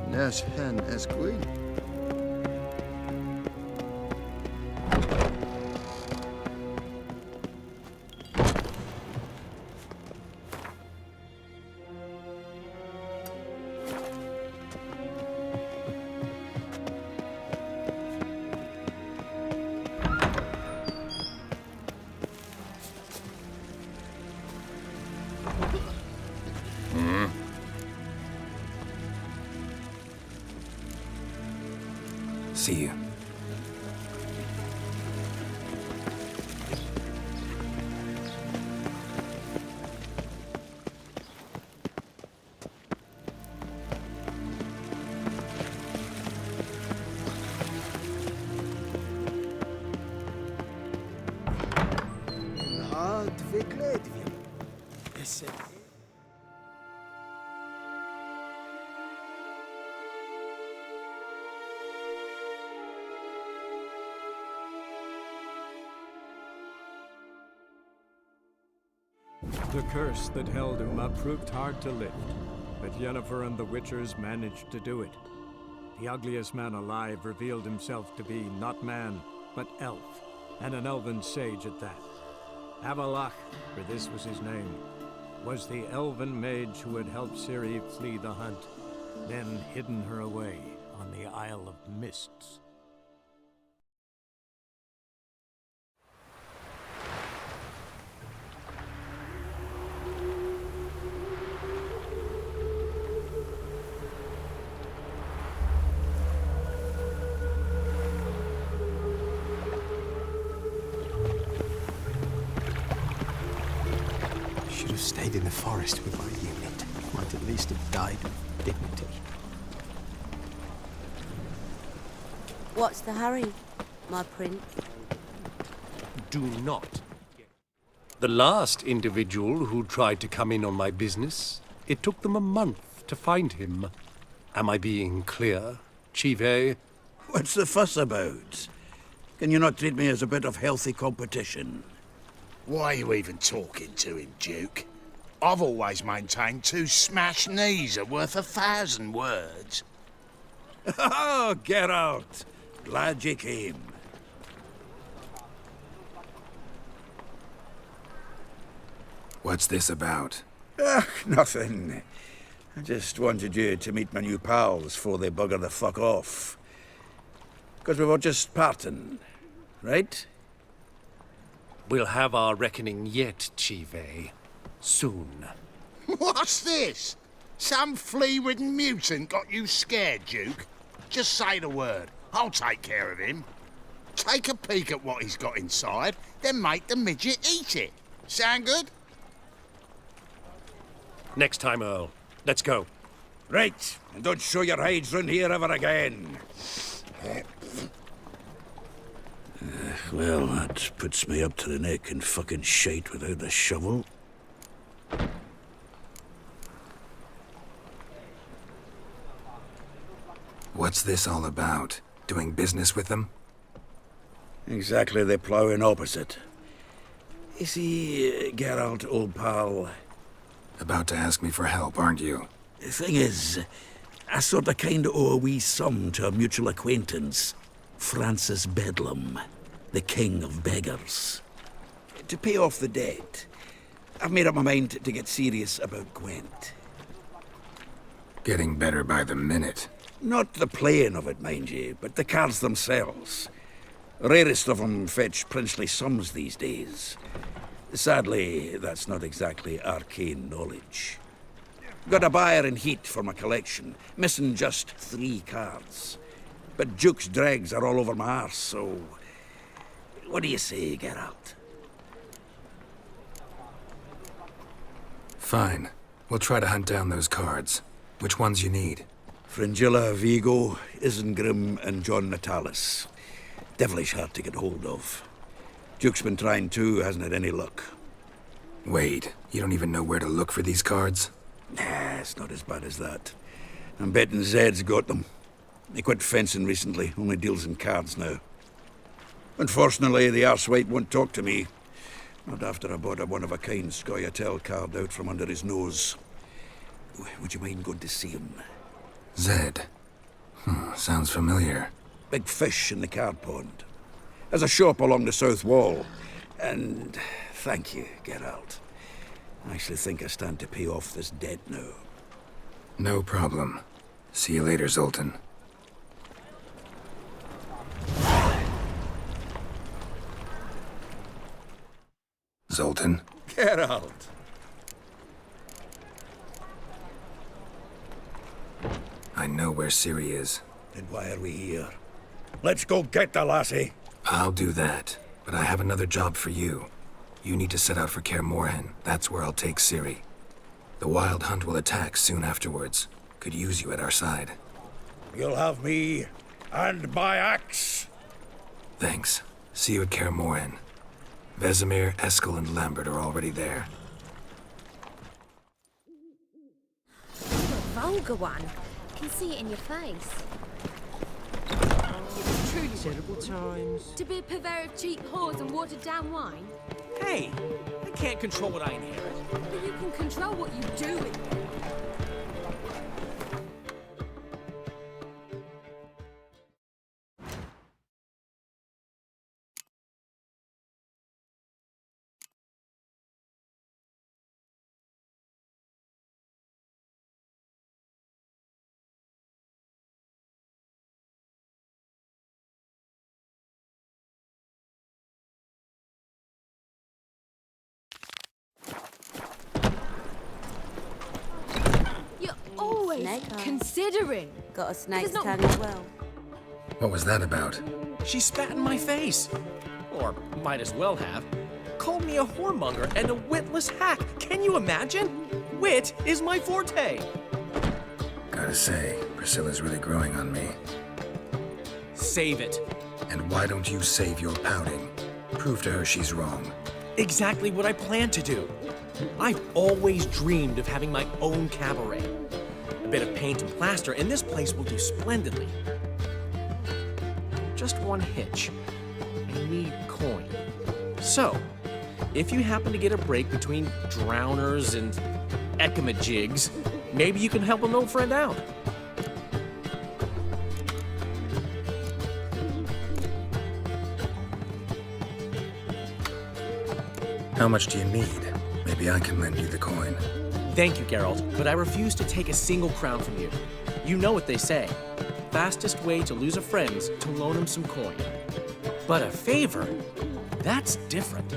Nash hen as queen. See you. The curse that held Uma proved hard to lift, but Yennefer and the Witchers managed to do it. The ugliest man alive revealed himself to be not man, but elf, and an elven sage at that. Avalach, for this was his name, was the elven mage who had helped Ciri flee the hunt, then hidden her away on the Isle of Mists. stayed in the forest with my unit, I might at least have died with dignity. What's the hurry, my prince? Do not. The last individual who tried to come in on my business, it took them a month to find him. Am I being clear, Chive? What's the fuss about? Can you not treat me as a bit of healthy competition? Why are you even talking to him, Duke? I've always maintained 2 smashed knees are worth 1,000 words. Oh, Geralt! Glad you came. What's this about? Nothing. I just wanted you to meet my new pals before they bugger the fuck off. Because we were just parting, right? We'll have our reckoning yet, Chive. Soon. What's this? Some flea-ridden mutant got you scared, Duke? Just say the word. I'll take care of him. Take a peek at what he's got inside, then make the midget eat it. Sound good? Next time, Earl. Let's go. Right, and don't show your hides round here ever again. Well, that puts me up to the neck in fucking shite without a shovel. What's this all about? Doing business with them? Exactly the ploughing opposite. You see, Geralt, old pal... About to ask me for help, aren't you? The thing is, I sort of kinda owe a wee sum to a mutual acquaintance, Francis Bedlam, the king of beggars. To pay off the debt, I've made up my mind to get serious about Gwent. Getting better by the minute. Not the playing of it, mind you, but the cards themselves. Rarest of them fetch princely sums these days. Sadly, that's not exactly arcane knowledge. Got a buyer in heat for my collection, missing just 3 cards. But Duke's dregs are all over my arse, so... What do you say, Geralt? Fine. We'll try to hunt down those cards. Which ones you need? Fringilla, Vigo, Isengrim, and John Natalis. Devilish hard to get hold of. Duke's been trying too, hasn't had any luck. Wait, you don't even know where to look for these cards? Nah, it's not as bad as that. I'm betting Zed's got them. He quit fencing recently, only deals in cards now. Unfortunately, the arsewite won't talk to me. Not after I bought a one-of-a-kind Scoia'tael card out from under his nose. Would you mind going to see him? Zed. Sounds familiar. Big fish in the card pond. Has a shop along the south wall. And thank you, Geralt. I actually think I stand to pay off this debt now. No problem. See you later, Zoltan. Zoltan? Geralt! I know where Ciri is. Then why are we here? Let's go get the lassie! I'll do that, but I have another job for you. You need to set out for Kaer Morhen. That's where I'll take Ciri. The Wild Hunt will attack soon afterwards. Could use you at our side. You'll have me and my axe. Thanks. See you at Kaer Morhen. Vesemir, Eskel, and Lambert are already there. Vulgar one. I can see it in your face. Truly terrible times. To be a purveyor of cheap whores and watered-down wine? Hey, I can't control what I inherit. But you can control what you do with it. Considering. Got a snake's not... tongue as well. What was that about? She spat in my face. Or might as well have. called me a whoremonger and a witless hack. Can you imagine? Wit is my forte. Gotta say, Priscilla's really growing on me. Save it. And why don't you save your pouting? Prove to her she's wrong. Exactly what I plan to do. I've always dreamed of having my own cabaret. A bit of paint and plaster, and this place will do splendidly. Just one hitch. I need coin. So, if you happen to get a break between drowners and ekamajigs, maybe you can help an old friend out. How much do you need? Maybe I can lend you the coin. Thank you, Geralt, but I refuse to take a single crown from you. You know what they say. Fastest way to lose a friend's to loan him some coin. But a favor? That's different.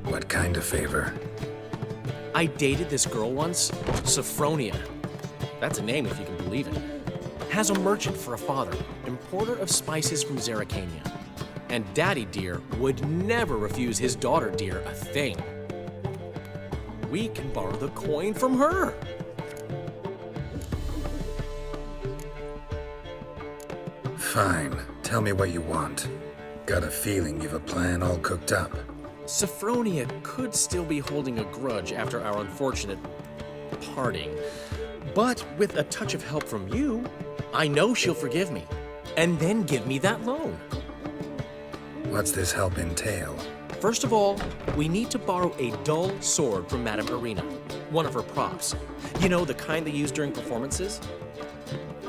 What kind of favor? I dated this girl once, Sophronia. That's a name if you can believe it. Has a merchant for a father, importer of spices from Zerrikania. And Daddy Dear would never refuse his daughter Dear a thing. We can borrow the coin from her. Fine. Tell me what you want. Got a feeling you've a plan all cooked up. Sophronia could still be holding a grudge after our unfortunate parting. But with a touch of help from you, I know she'll forgive me. And then give me that loan. What's this help entail? First of all, we need to borrow a dull sword from Madame Irina, one of her props. You know, the kind they use during performances?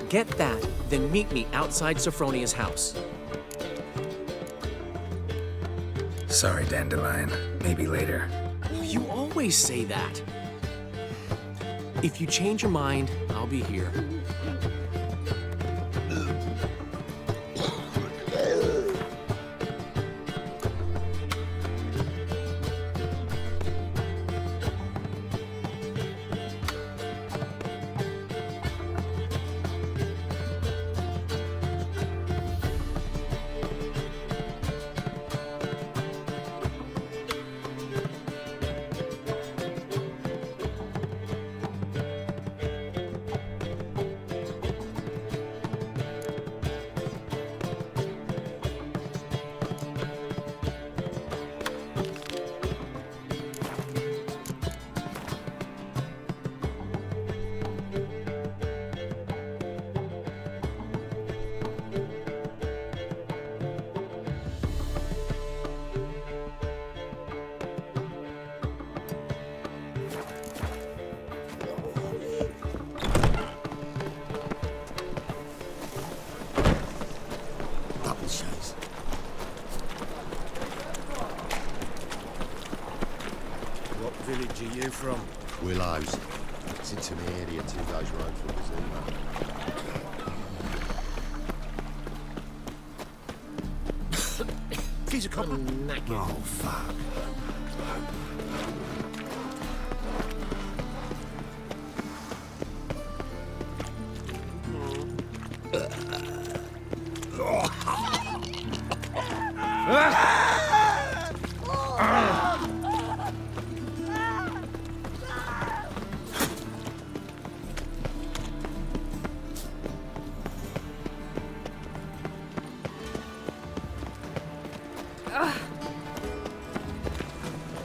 Get that, then meet me outside Sophronia's house. Sorry, Dandelion. Maybe later. You always say that. If you change your mind, I'll be here. Village are you from? Willows. It's into the area 2 days road from Zima. He's a copper. Oh, fuck.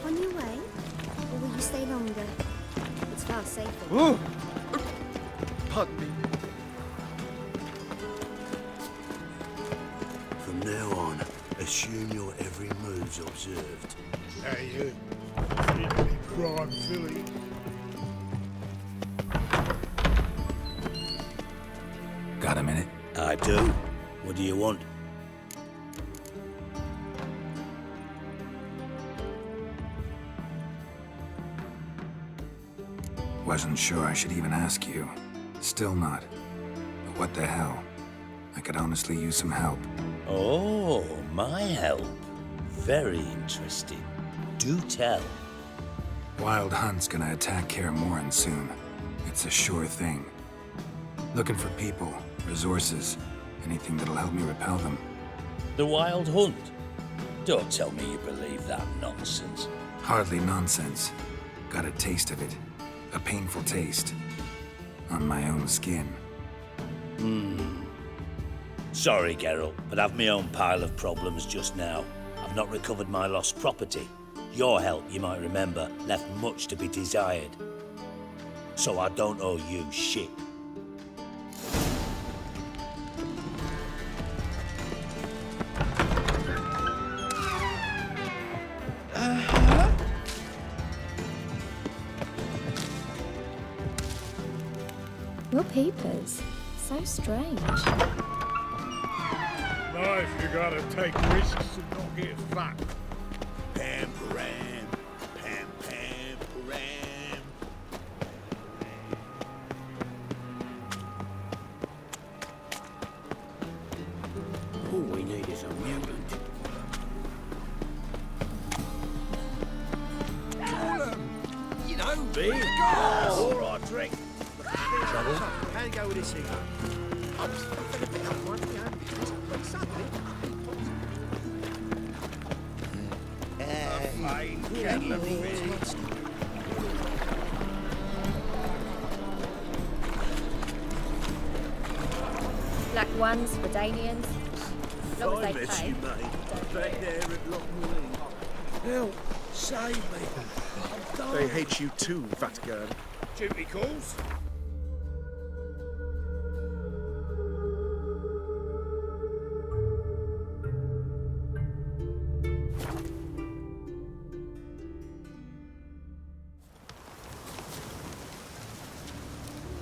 On your way? Or will you stay longer? It's far safer. Oh! Pardon me. From now on, assume your every move's observed. Hey, you. Need to be prime filly. Got a minute? I do. What do you want? Wasn't sure I should even ask you. Still not. But what the hell? I could honestly use some help. Oh, my help. Very interesting. Do tell. Wild Hunt's gonna attack Kaer Morhen soon. It's a sure thing. Looking for people, resources, anything that'll help me repel them. The Wild Hunt? Don't tell me you believe that nonsense. Hardly nonsense. Got a taste of it. A painful taste. On my own skin. Sorry, Geralt, but I've my own pile of problems just now. I've not recovered my lost property. Your help, you might remember, left much to be desired. So I don't owe you shit. Your papers. So strange. Nice, you gotta take risks and not get fucked. Pam, param, pam, pam, param. All we need is a mutant. You know, Big girls. all right, drink. Trouble? How you go with this thing? I'm just going to pick up one of my own business, but suddenly... Fine kettle of fish. Black ones for Danians. As long I as they miss pay. you, mate. Back there at Lockwood. Help! Save me! I'm dying. They hate you too, Vatican. Duty calls.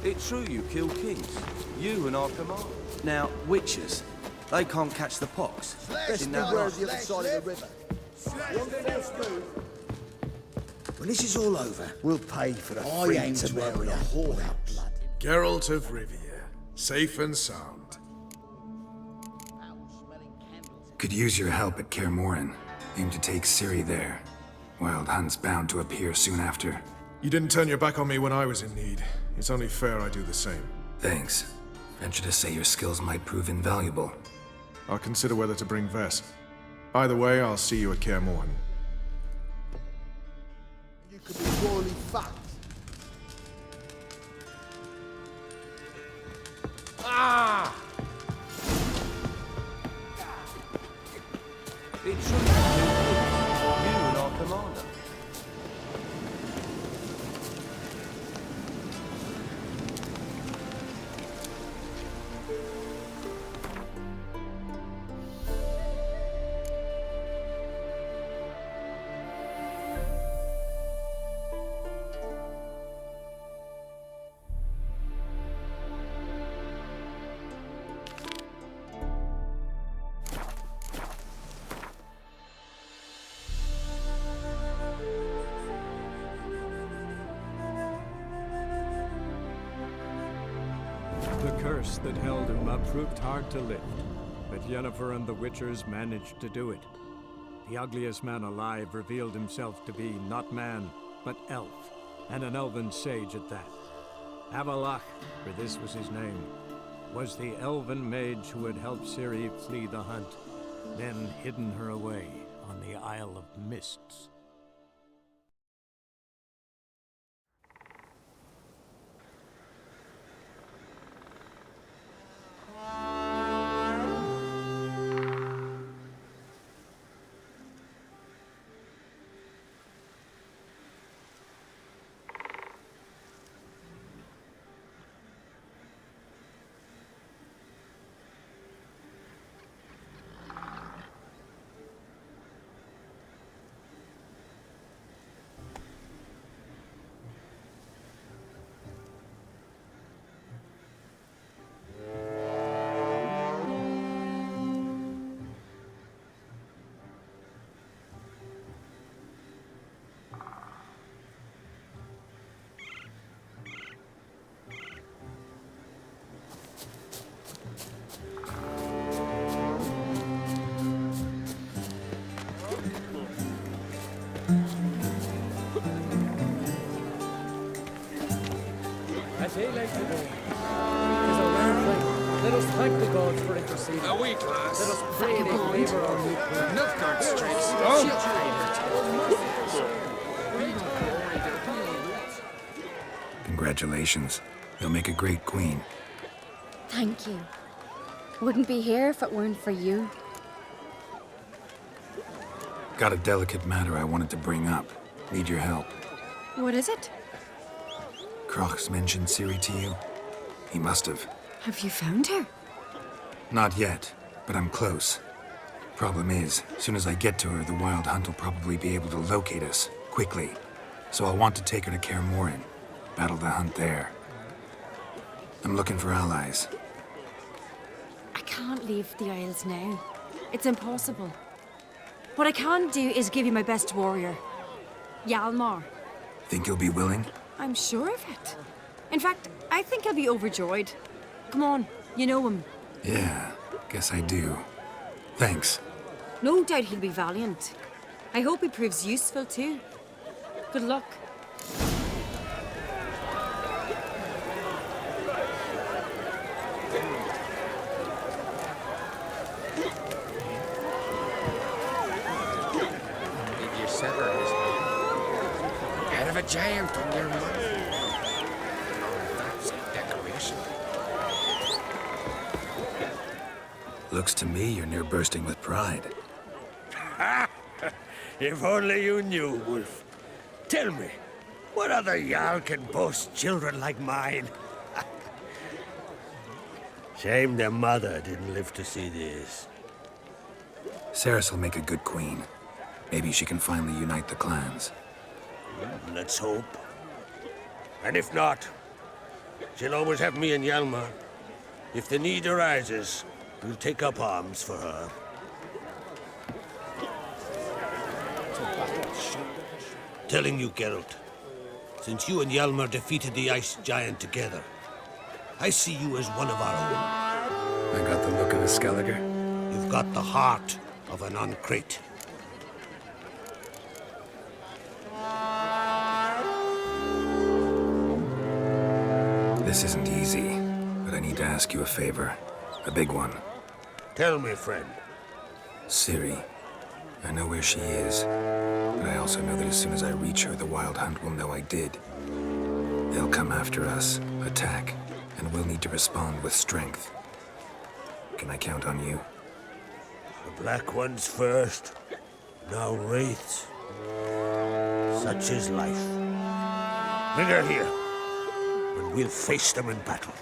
It's true you kill kings. You and our command. Now, witches, they can't catch the pox. Isn't that right? the other side of the river. When this is all over, we'll pay for the free to bury a whore out blood. Geralt of Rivia, safe and sound. Could use your help at Kaer Morhen. Aim to take Ciri there. Wild Hunt's bound to appear soon after. You didn't turn your back on me when I was in need. It's only fair I do the same. Thanks. Venture to say your skills might prove invaluable. I'll consider whether to bring Vess. Either way, I'll see you at Kaer Morhen. You could be royally fucked. Ah! It's true you kill kings. You and our commander. The curse that held Uma proved hard to lift, but Yennefer and the Witchers managed to do it. The ugliest man alive revealed himself to be not man, but elf, and an elven sage at that. Avalach, for this was his name, was the elven mage who had helped Ciri flee the hunt, then hidden her away on the Isle of Mists. I say like today. It's a rare thing. Let us thank the gods for interceding. A week, lass. Let us pray they favor our new queen. Nilfgaard streets. Congratulations. You'll make a great queen. Thank you. Wouldn't be here if it weren't for you. Got a delicate matter I wanted to bring up. Need your help. What is it? Kroch's mentioned Ciri to you? He must have. Have you found her? Not yet, but I'm close. Problem is, as soon as I get to her, the Wild Hunt will probably be able to locate us, quickly. So I'll want to take her to Kaer Morhen. Battle the hunt there. I'm looking for allies. I can't leave the Isles now. It's impossible. What I can do is give you my best warrior, Hjalmar. Think you'll be willing? I'm sure of it. In fact, I think he'll be overjoyed. Come on, you know him. Yeah, guess I do. Thanks. No doubt he'll be valiant. I hope he proves useful too. Good luck. Did you set her his head of a giant on your mouth? That's a decoration. Looks to me you're near bursting with pride. If only you knew, Wolf. Tell me, what other Jarl can boast children like mine? Shame their mother didn't live to see this. Ceres will make a good queen. Maybe she can finally unite the clans. Let's hope. And if not, she'll always have me and Hjalmar. If the need arises, we'll take up arms for her. Telling you, Geralt, since you and Hjalmar defeated the Ice Giant together, I see you as one of our own. I got the look of a Skelliger. You've got the heart of an Uncrate. This isn't easy, but I need to ask you a favor. A big one. Tell me, friend. Ciri. I know where she is, but I also know that as soon as I reach her, the Wild Hunt will know I did. They'll come after us, attack, and we'll need to respond with strength. Can I count on you? The Black Ones first, now Wraiths. Such is life. Bring her here, and we'll face them in battle.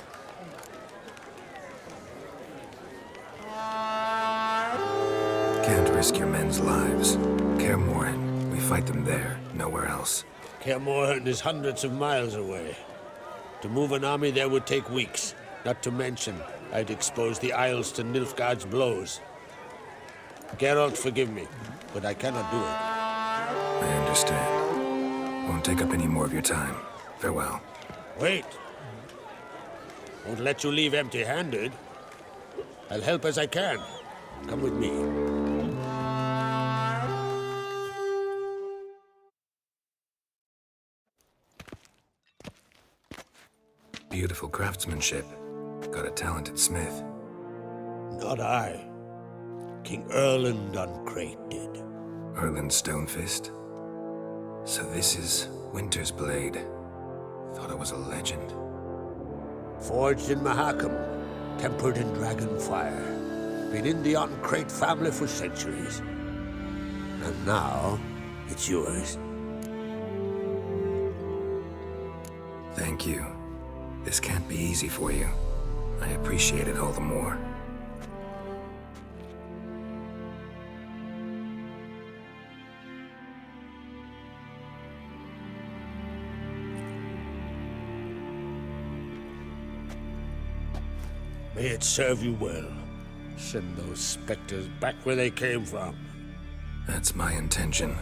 Can't risk your men's lives. Kaer Morhen, we fight them there, nowhere else. Kaer Morhen is hundreds of miles away. To move an army there would take weeks. Not to mention, I'd expose the Isles to Nilfgaard's blows. Geralt, forgive me, but I cannot do it. I understand. Won't take up any more of your time. Farewell. Wait. Won't let you leave empty-handed. I'll help as I can. Come with me. Beautiful craftsmanship. Got a talented smith. Not I. King Erland Uncrate did. Erland Stonefist? So this is Winter's Blade. Thought it was a legend. Forged in Mahakam, tempered in dragon fire. Been in the Uncrate family for centuries. And now, it's yours. Thank you. This can't be easy for you. I appreciate it all the more. May it serve you well. Send those specters back where they came from. That's my intention.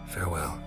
Farewell.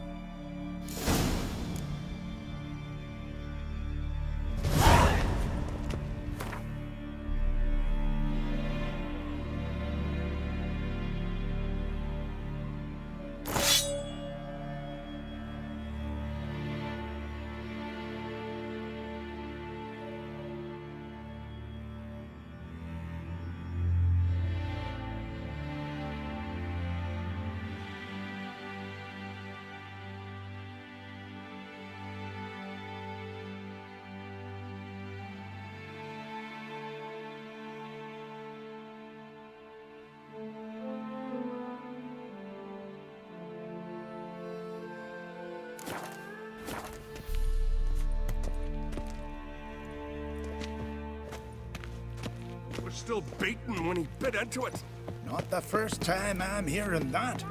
still beating when he bit into it. Not the first time I'm hearing that.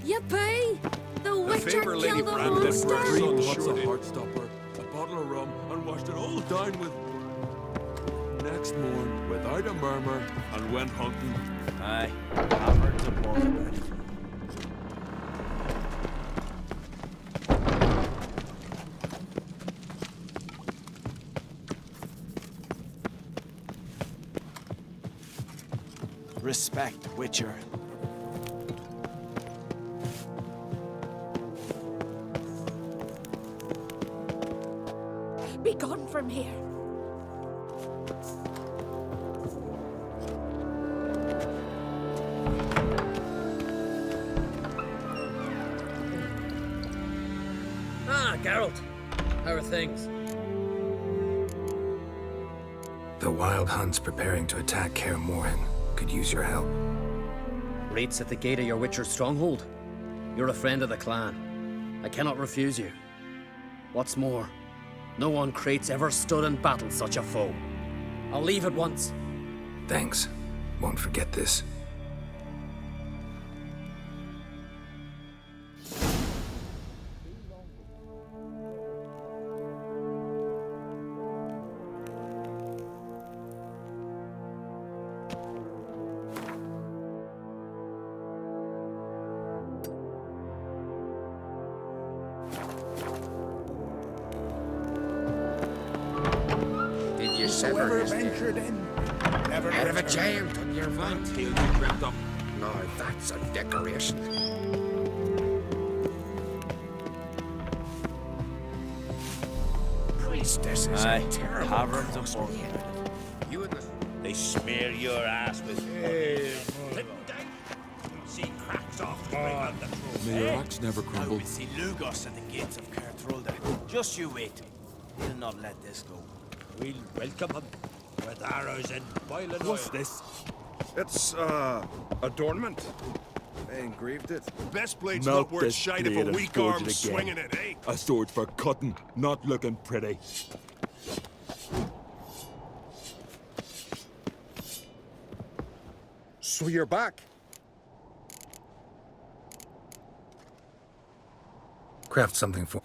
Yippee! The Witcher Favor Lady killed the Brandon monster! for her son, What's a surely. heart stopper, a bottle of rum, and washed it all down with... Next morn, without a murmur, and went hunting. Aye, I've heard some more about it. Respect, Witcher. Be gone from here! Ah, Geralt. How are things? The Wild Hunt's preparing to attack Kaer Morhen. Could use your help. Raid's at the gate of your Witcher's stronghold. You're a friend of the clan. I cannot refuse you. What's more, no one Crate's ever stood in battle such a foe. I'll leave at once. Thanks. Won't forget this. Did you sever Whoever his ventured in, never Head of a returned. giant on your front. Till you dreamt up. Now that's a decoration. Priestess is Aye, a terrible taverns and cross. bars. You and the... They smear your ass with Hey, honey. See cracks off to bring out the truth. May your axe never I crumble. will see Lugos at the gates of Cartrolda. Just you wait. He'll not let this go. We'll welcome him with arrows and boiling What's oil. this? It's, adornment. I engraved it. Best blade's Melt not worth this shite if blade a and weak forge arm it again. swinging it, eh? A sword for cutting, not looking pretty. So you're back? Craft something for...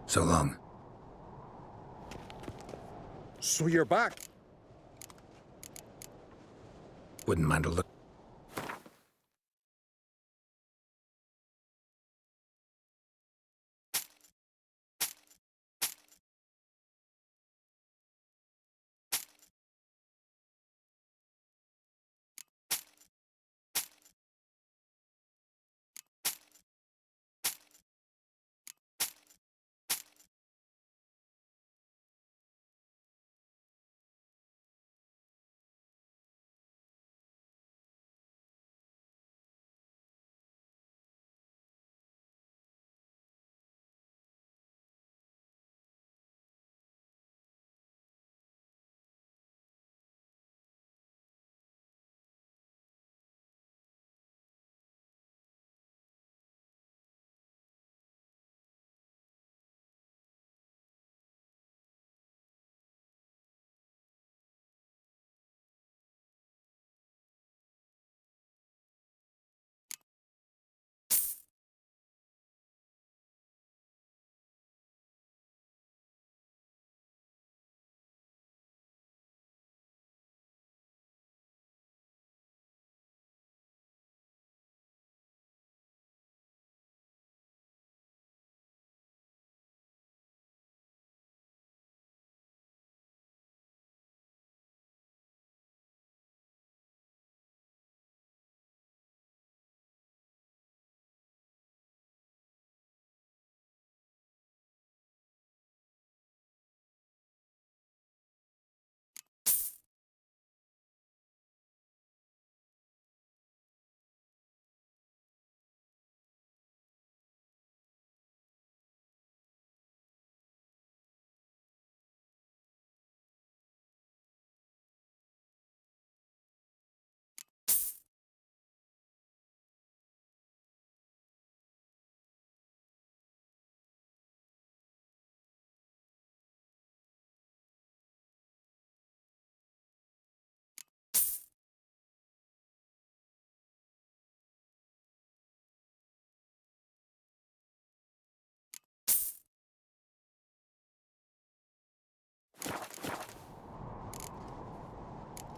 So long. So you're back? Wouldn't mind a look.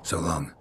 So long.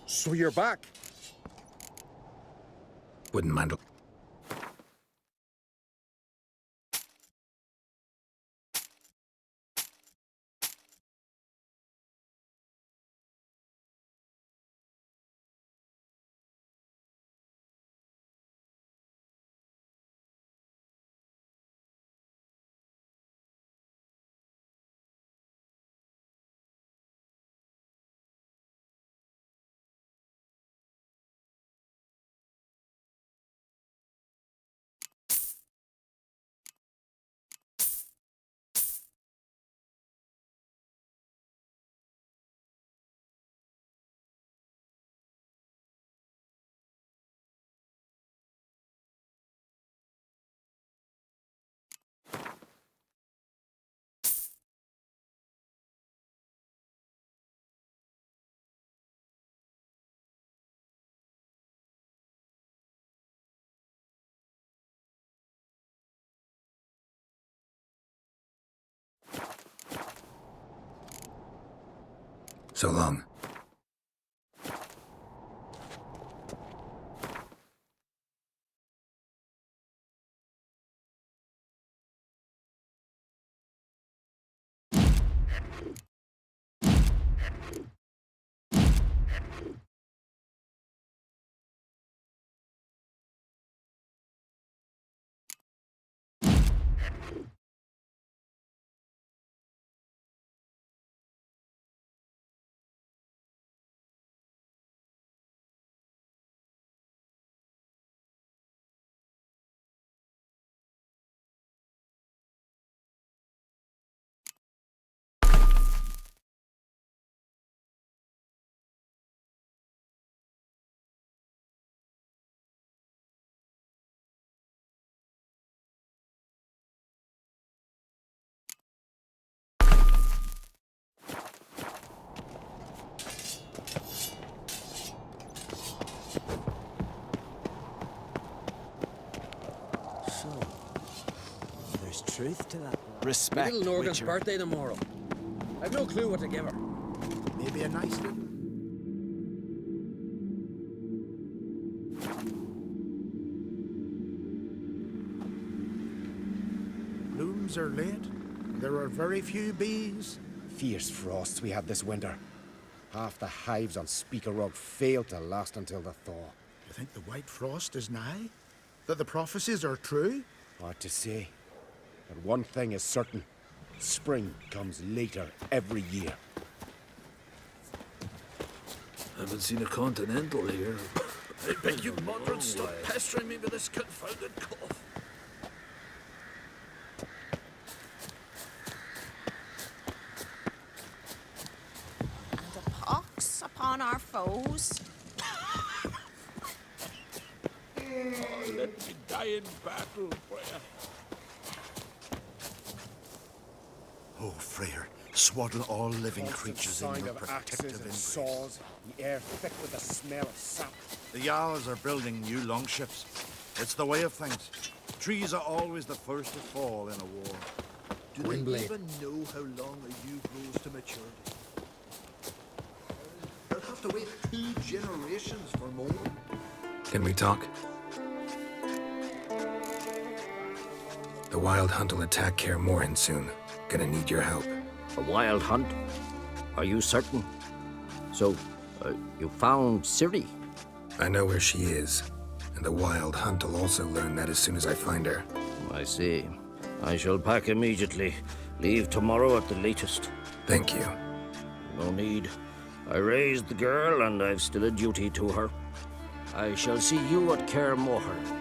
So you're back? Wouldn't mind. So long. Truth to that. Respect. Little Norgan's Witcher. birthday tomorrow. I've no clue what to give her. Maybe a nice little... Blooms are late. There are very few bees. Fierce frosts we had this winter. Half the hives on Speaker Rug failed to last until the thaw. You think the white frost is nigh? That the prophecies are true? Hard to say. But one thing is certain. Spring comes later every year. Haven't seen a continental here. I beg you, moderns, stop pestering me with this confounded cough. on our foes. Oh, let me die in battle, Freya. Oh, Freyr, swaddle all living Constant creatures in sound your of protective axes and embrace. saws, the air thick with the smell of sap. The Jarls are building new longships. It's the way of things. Trees are always the first to fall in a war. Do they Windblade. even know how long a yew grows to maturity? They'll have to wait 2 generations for more. Can we talk? The Wild Hunt will attack Kaer Morhen soon. Gonna need your help. A wild hunt? Are you certain? So, you found Ciri? I know where she is, and the Wild Hunt will also learn that as soon as I find her. I see. I shall pack immediately. Leave tomorrow at the latest. Thank you. No need. I raised the girl, and I've still a duty to her. I shall see you at Kaer Morhen.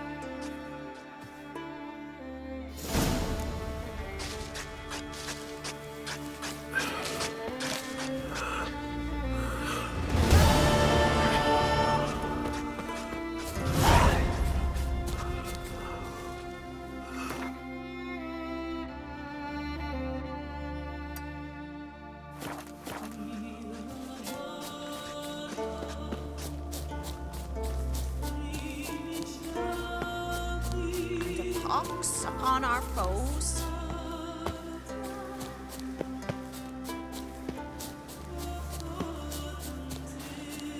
Pox on our foes.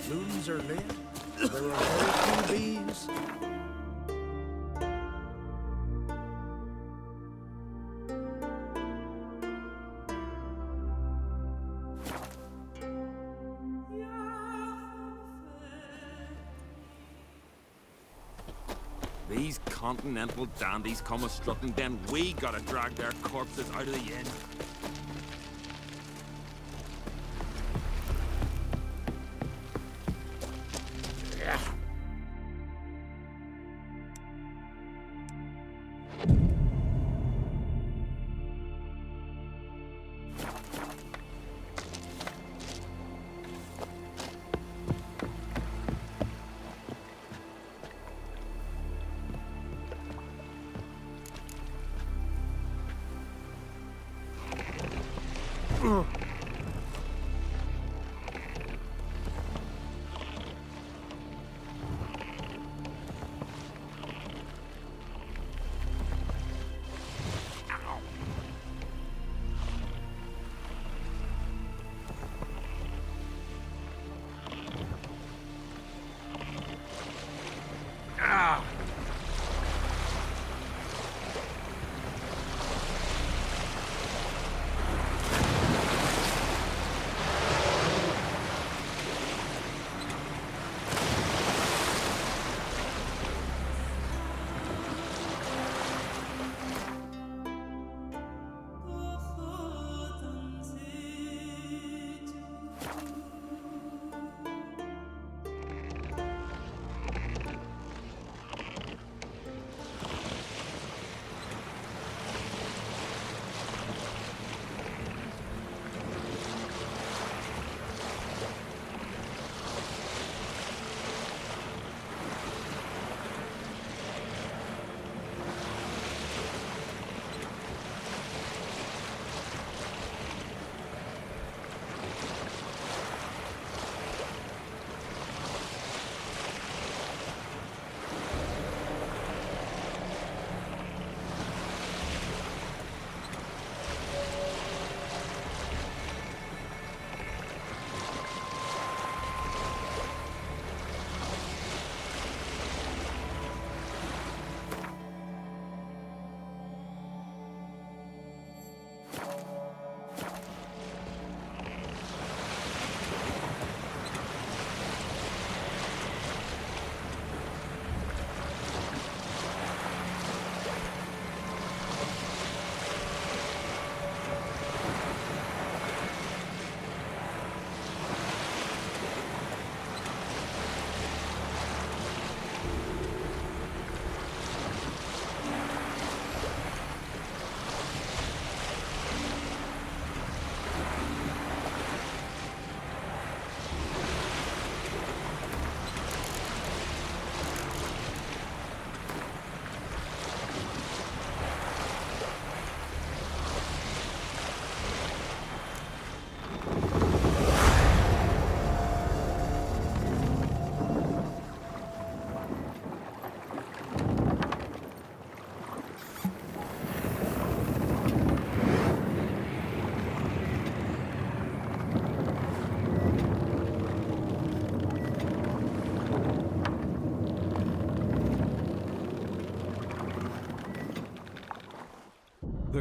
Loons are laid. There are very few bees. These continental dandies come a strutting, then we gotta drag their corpses out of the inn.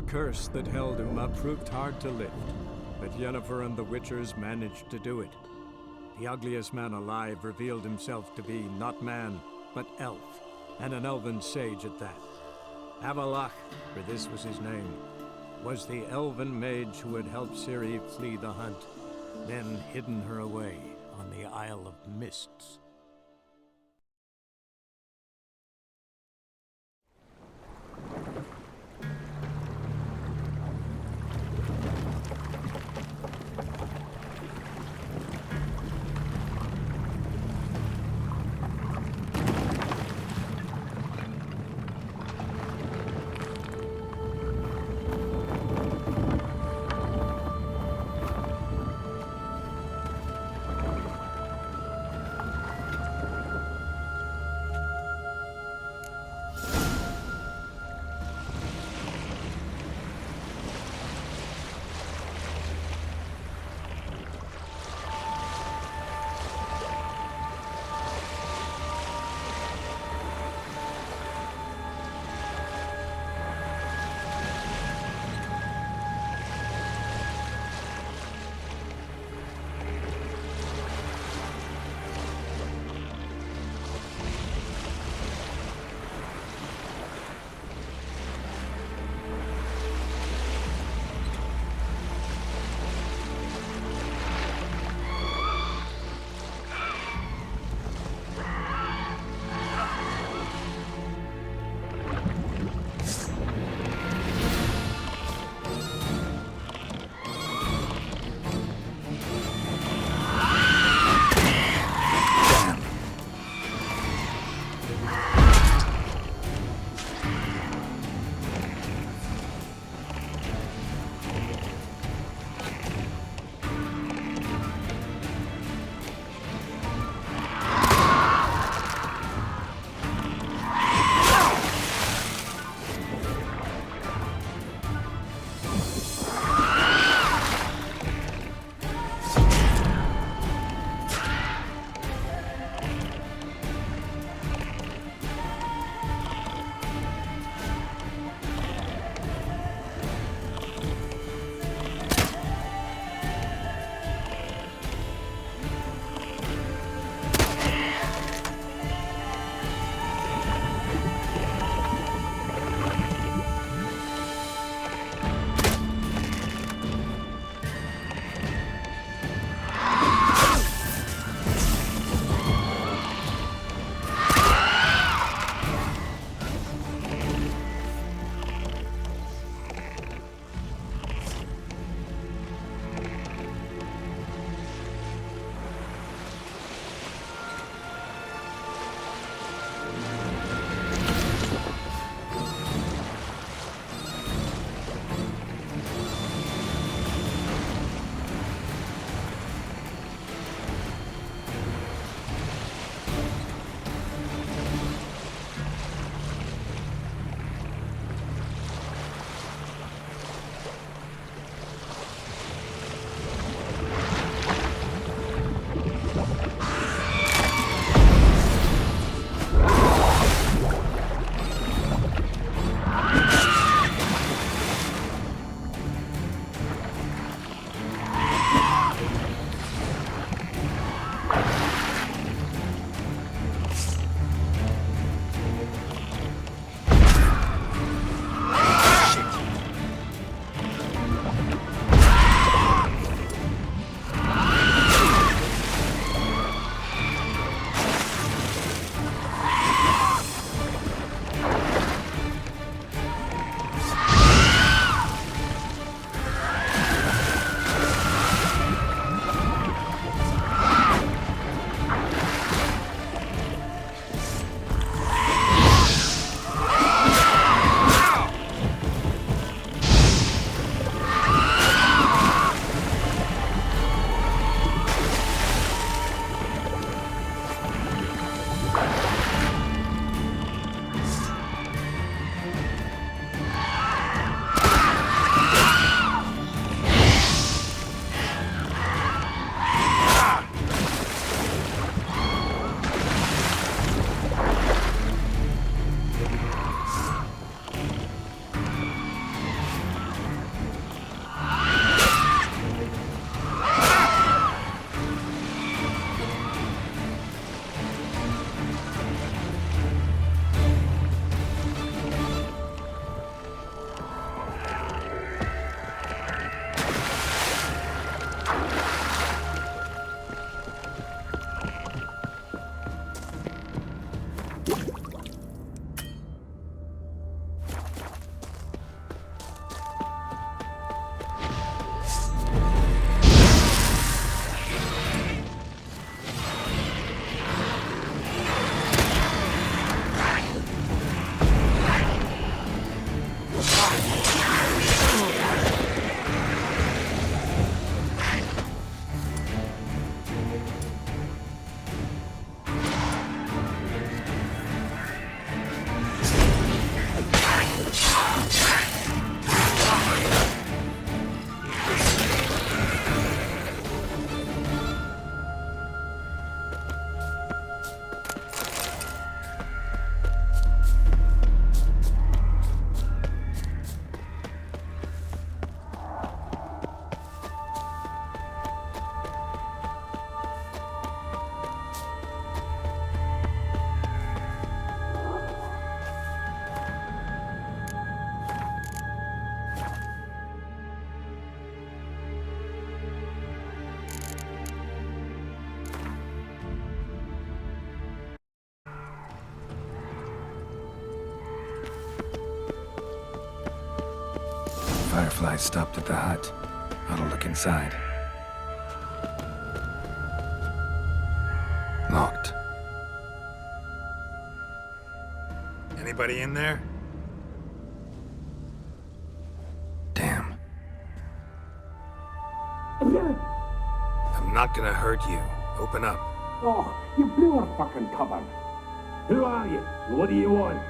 curse that held Uma proved hard to lift, but Yennefer and the Witchers managed to do it. The ugliest man alive revealed himself to be not man, but elf, and an elven sage at that. Avalach, for this was his name, was the elven mage who had helped Ciri flee the hunt, then hidden her away on the Isle of Mists. fireflies stopped at the hut. I'll look inside. Locked. Anybody in there? Damn. I'm not gonna hurt you. Open up. Oh, you blew our fucking cover. Who are you? What do you want?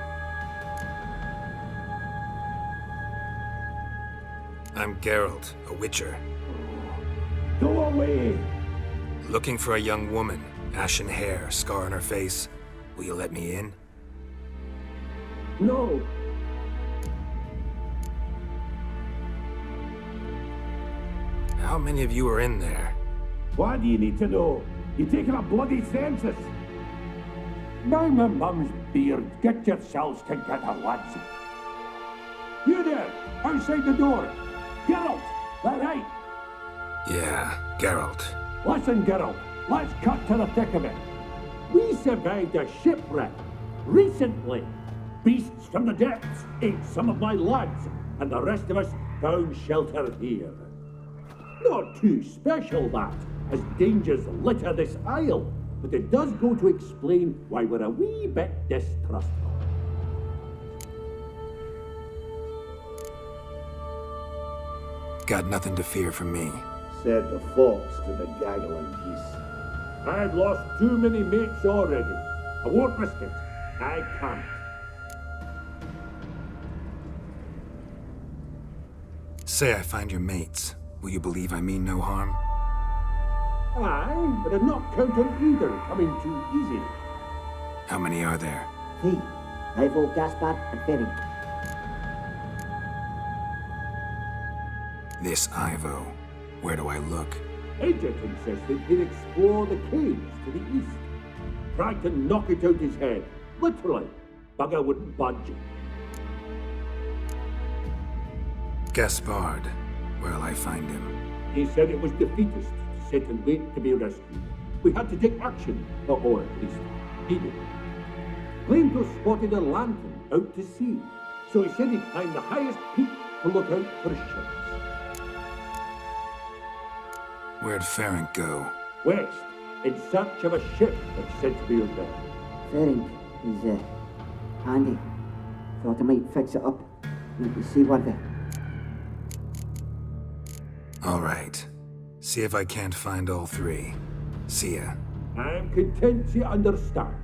I'm Geralt, a witcher. Go away! Looking for a young woman. Ashen hair, scar on her face. Will you let me in? No. How many of you are in there? Why do you need to know? You're taking a bloody census. Now my mum's beard, get yourselves together, lads. You there, outside the door. Geralt, that right? Yeah, Geralt. Listen, Geralt, let's cut to the thick of it. We survived a shipwreck recently. Beasts from the depths ate some of my lads, and the rest of us found shelter here. Not too special, that, as dangers litter this isle, but it does go to explain why we're a wee bit distrustful. Got nothing to fear from me. Said the fox to the gaggling geese. I've lost too many mates already. I won't risk it. I can't. Say I find your mates. Will you believe I mean no harm? Aye, but I'm not counting either coming too easy. How many are there? 3. Ivo, Gaspard, and Ferenc. This Ivo. Where do I look? Agent insisted he'd explore the caves to the east. Tried to knock it out his head. Literally. Bugger wouldn't budge. Gaspard. Where'll I find him? He said it was defeatist to sit and wait to be rescued. We had to take action, or at least he did. Claimed to have spotted a lantern out to sea, so he said he'd climb the highest peak to look out for ships. Where'd Ferenc go? West, in search of a ship that's said to be out there. Ferenc is handy. Thought I might fix it up. Need to see what the... All right. See if I can't find all 3. See ya. I'm content to understand.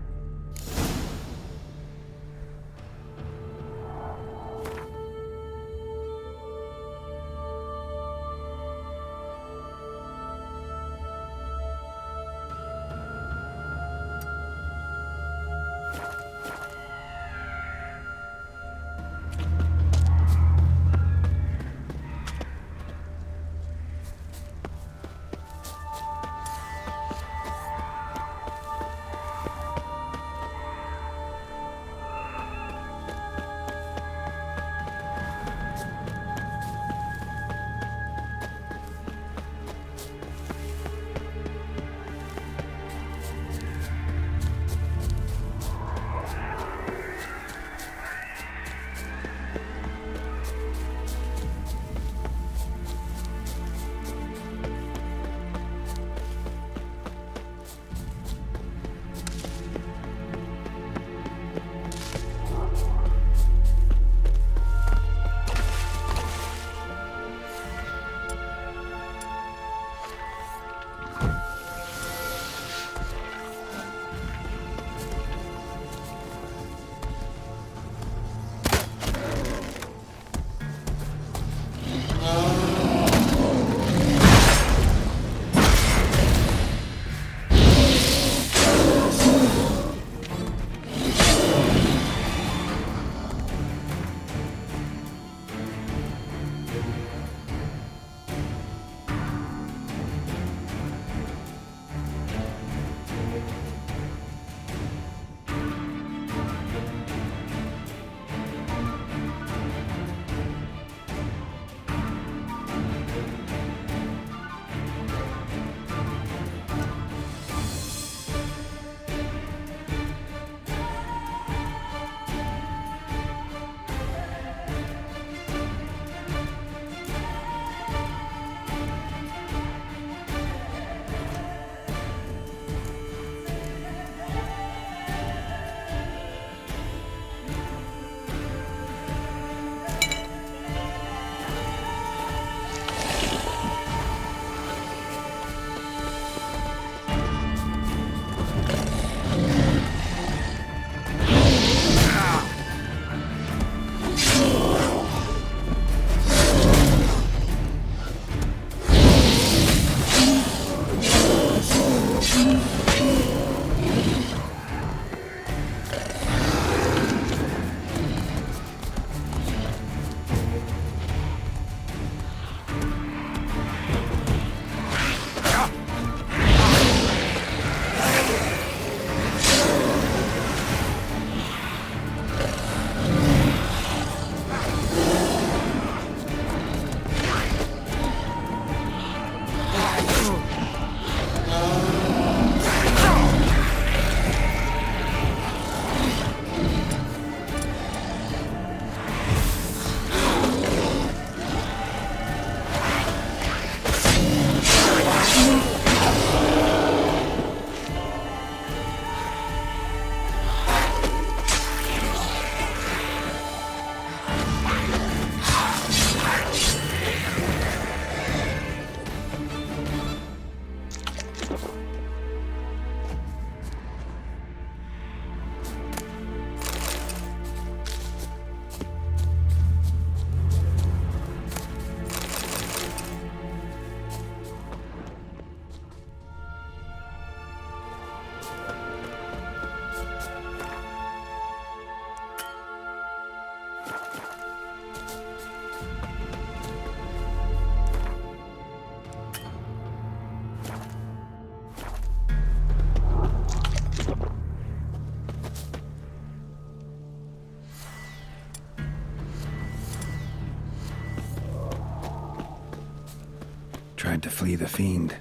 to flee the fiend.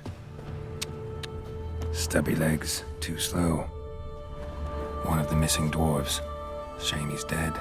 Stubby legs, too slow. One of the missing dwarves. Shame he's dead.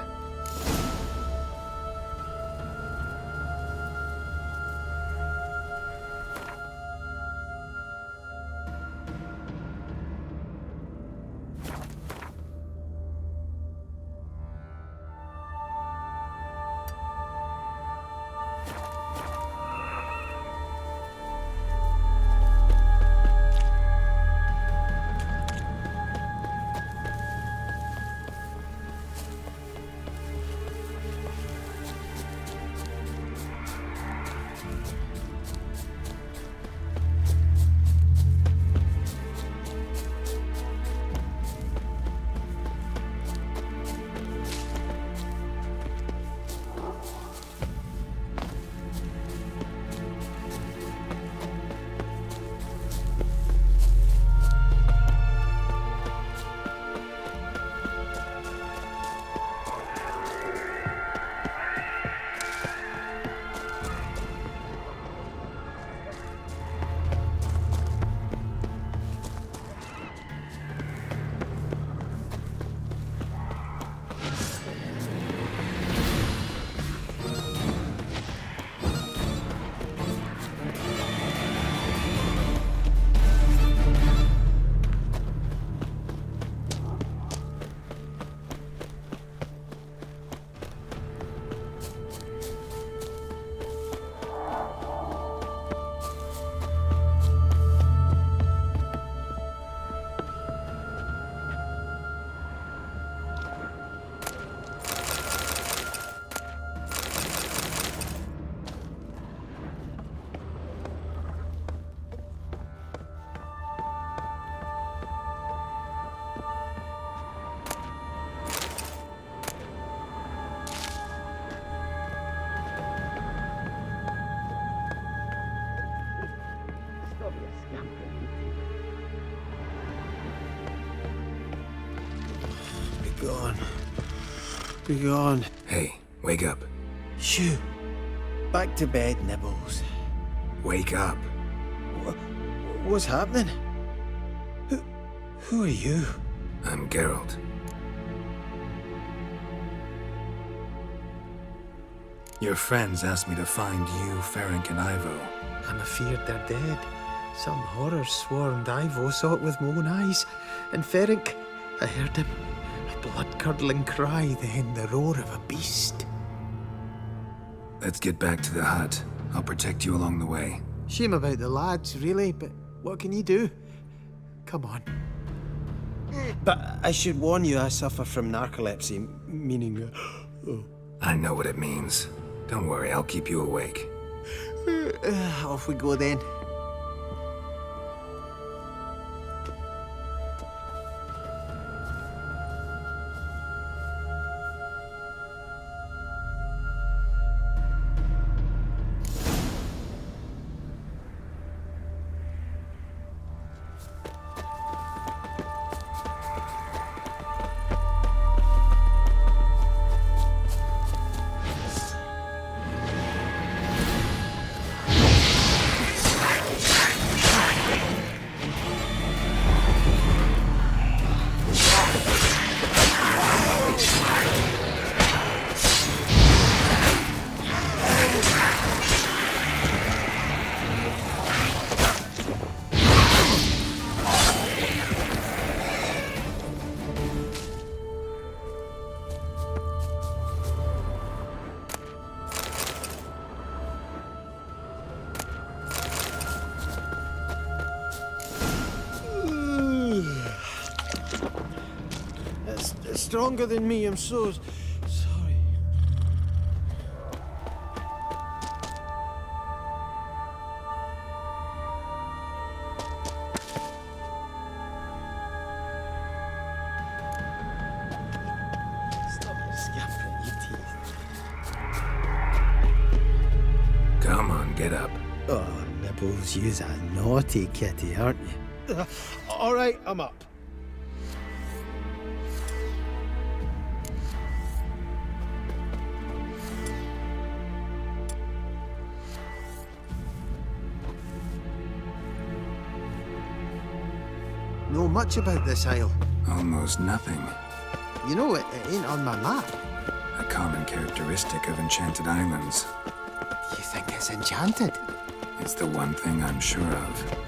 Gone. Be gone. Hey, wake up. Shoo. Back to bed, Nibbles. Wake up. What's happening? Who are you? I'm Geralt. Your friends asked me to find you, Ferenc, and Ivo. I'm afeard they're dead. Some horror swarmed Ivo, saw it with my own eyes. And Ferenc, I heard him. A blood-curdling cry, then the roar of a beast. Let's get back to the hut. I'll protect you along the way. Shame about the lads, really, but what can you do? Come on. But I should warn you, I suffer from narcolepsy, meaning... I know what it means. Don't worry, I'll keep you awake. Off we go then. It's stronger than me, I'm so sorry. Stop scampering, you teeth. Come on, get up. Oh, Nibbles, you's a naughty kitty, aren't you? All right, I'm up. much about this isle. Almost nothing. You know, it ain't on my map. A common characteristic of enchanted islands. You think it's enchanted? It's the one thing I'm sure of.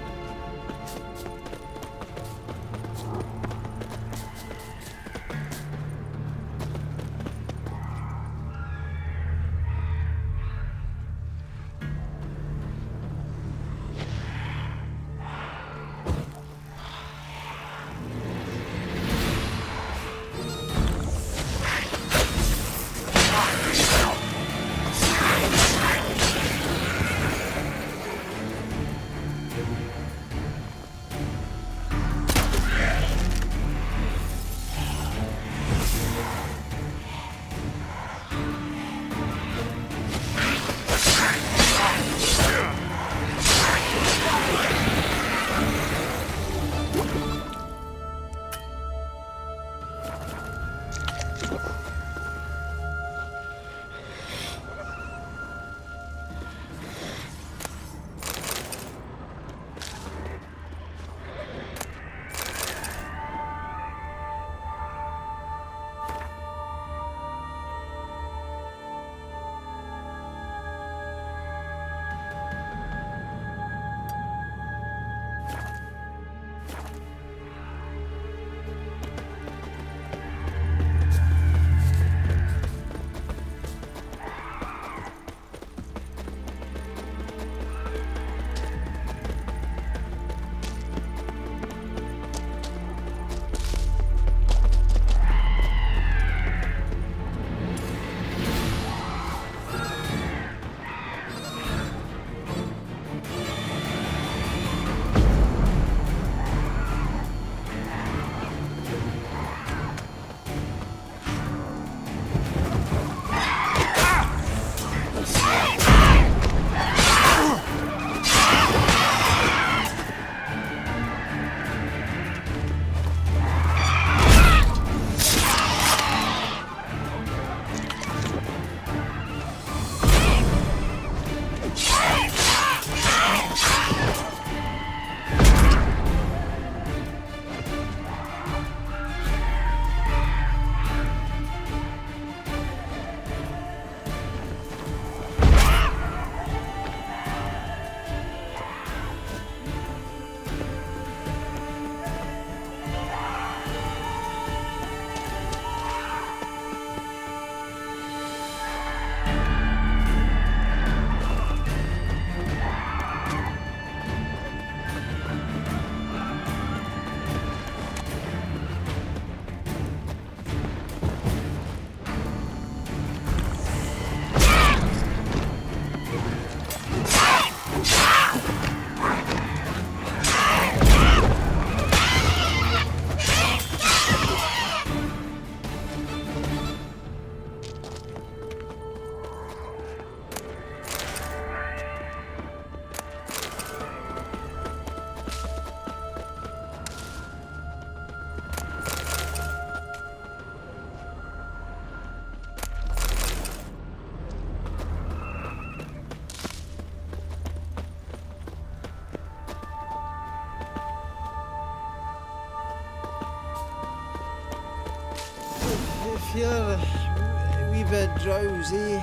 If you're a wee bit drowsy,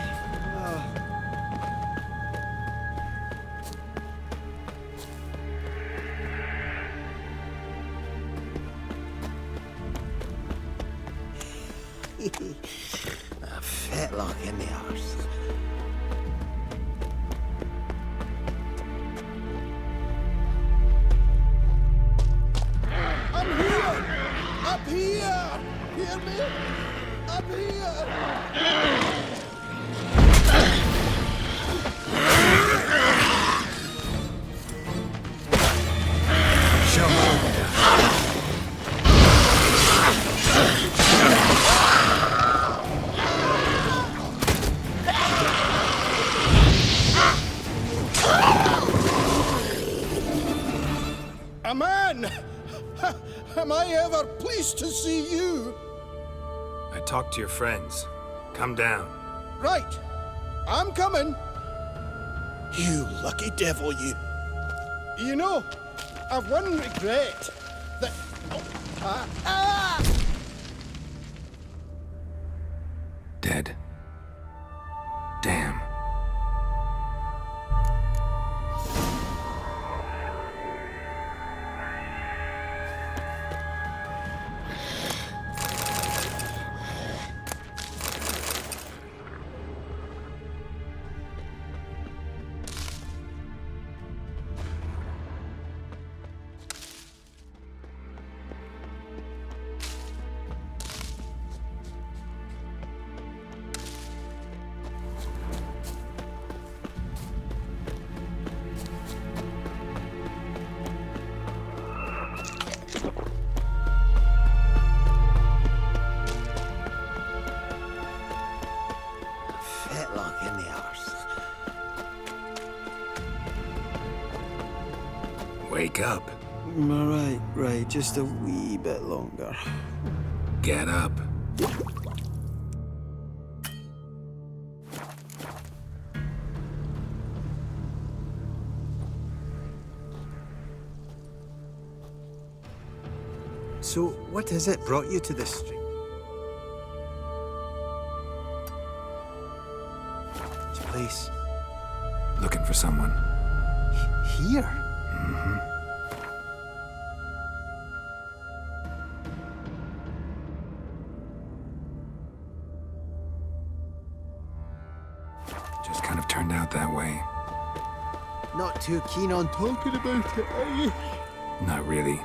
a fetlock in the arse. I'm here! Up here! Hear me? Up here! Show me. A man! Am I ever pleased to see you? I talked to your friends. Come down. Right. I'm coming. You lucky devil, you. You know, I've one regret. That... Oh, Dead. Damn. Fetlock in the arse. Wake up. Right, just a wee bit longer. Get up. So, what is it brought you to this street? This place. Looking for someone. Here? Mm-hmm. Just kind of turned out that way. Not too keen on talking about it, are you? Not really.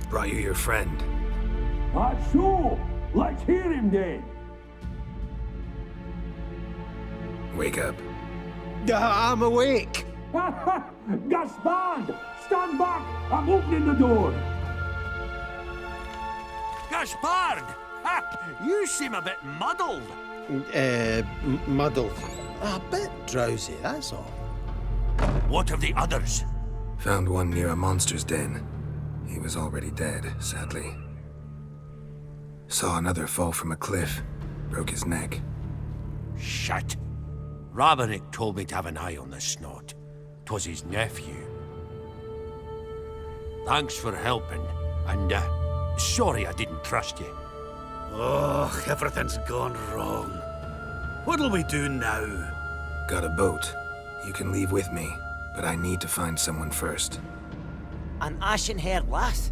Brought you your friend. That's so. Let's hear him then. Wake up. I'm awake. Gaspard! Stand back! I'm opening the door. Gaspard! Ha! You seem a bit muddled. Muddled. A bit drowsy, that's all. What of the others? Found one near a monster's den. He was already dead, sadly. Saw another fall from a cliff. Broke his neck. Shit. Robinick told me to have an eye on the snot. 'Twas his nephew. Thanks for helping, and sorry I didn't trust you. Oh, everything's gone wrong. What'll we do now? Got a boat. You can leave with me, but I need to find someone first. An ashen-haired lass?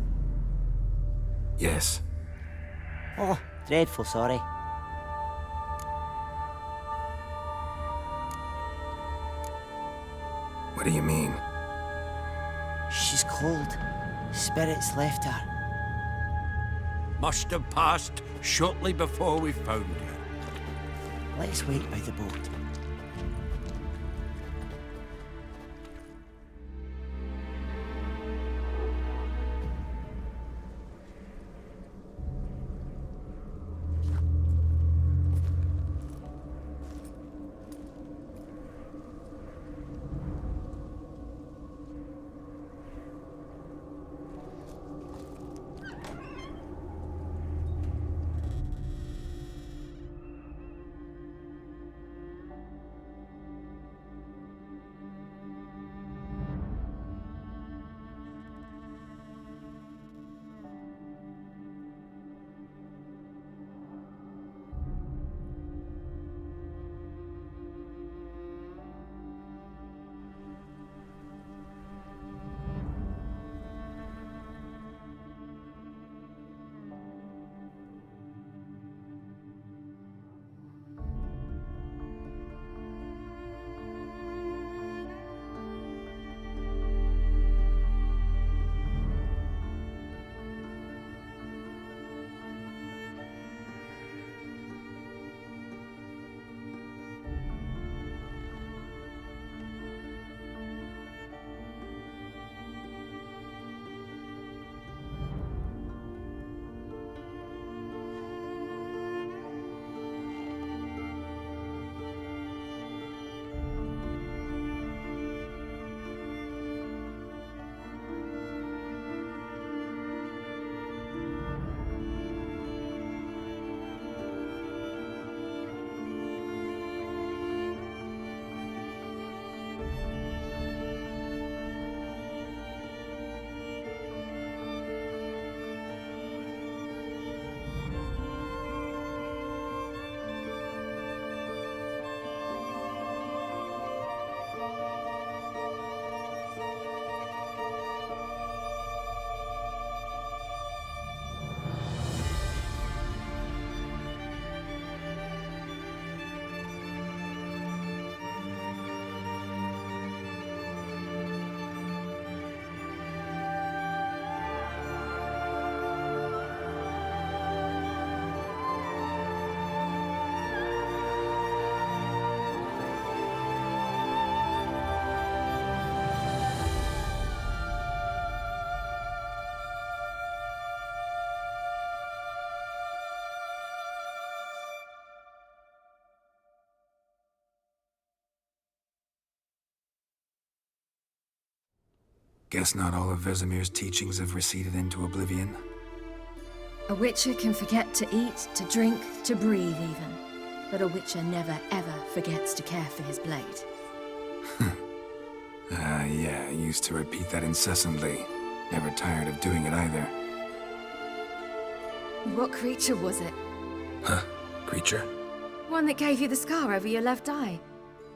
Yes. Oh, dreadful sorry. What do you mean? She's cold. Spirits left her. Must have passed shortly before we found her. Let's wait by the boat. Guess not all of Vesemir's teachings have receded into oblivion. A witcher can forget to eat, to drink, to breathe even. But a witcher never ever forgets to care for his blade. Yeah, I used to repeat that incessantly. Never tired of doing it either. What creature was it? Huh? Creature? One that gave you the scar over your left eye.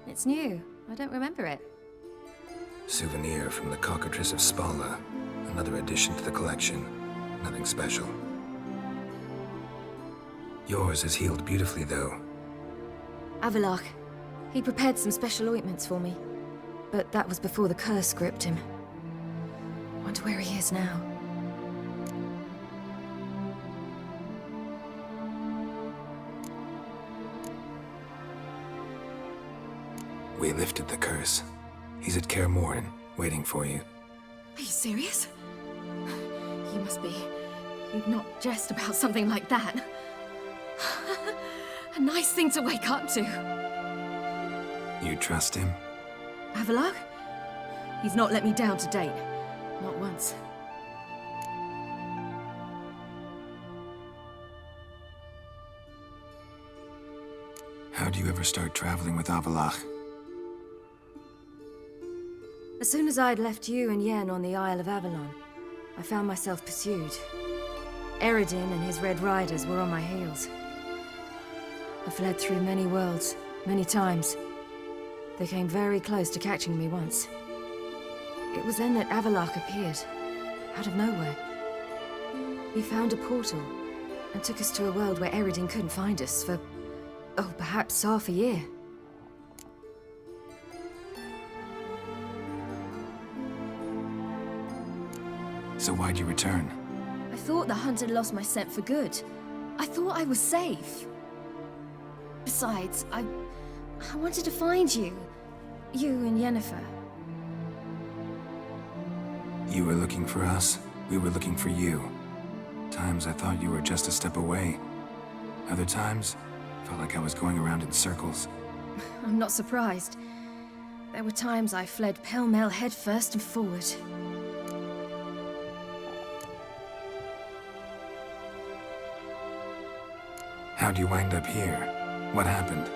It's new. I don't remember it. Souvenir from the cockatrice of Spala. Another addition to the collection. Nothing special. Yours is healed beautifully, though. Avalach. He prepared some special ointments for me. But that was before the curse gripped him. Wonder where he is now. We lifted the curse. He's at Kaer Morhen, waiting for you. Are you serious? You must be. You'd not jest about something like that. A nice thing to wake up to. You trust him? Avalach? He's not let me down to date. Not once. How'd you ever start traveling with Avalach? As soon as I'd left you and Yen on the Isle of Avalon, I found myself pursued. Eredin and his Red Riders were on my heels. I fled through many worlds, many times. They came very close to catching me once. It was then that Avalach appeared, out of nowhere. He found a portal, and took us to a world where Eredin couldn't find us for, oh, perhaps half a year. So why'd you return? I thought the hunt had lost my scent for good. I thought I was safe. Besides, I wanted to find you. You and Yennefer. You were looking for us, we were looking for you. Times I thought you were just a step away. Other times, felt like I was going around in circles. I'm not surprised. There were times I fled pell-mell headfirst and forward. How'd you wind up here? What happened?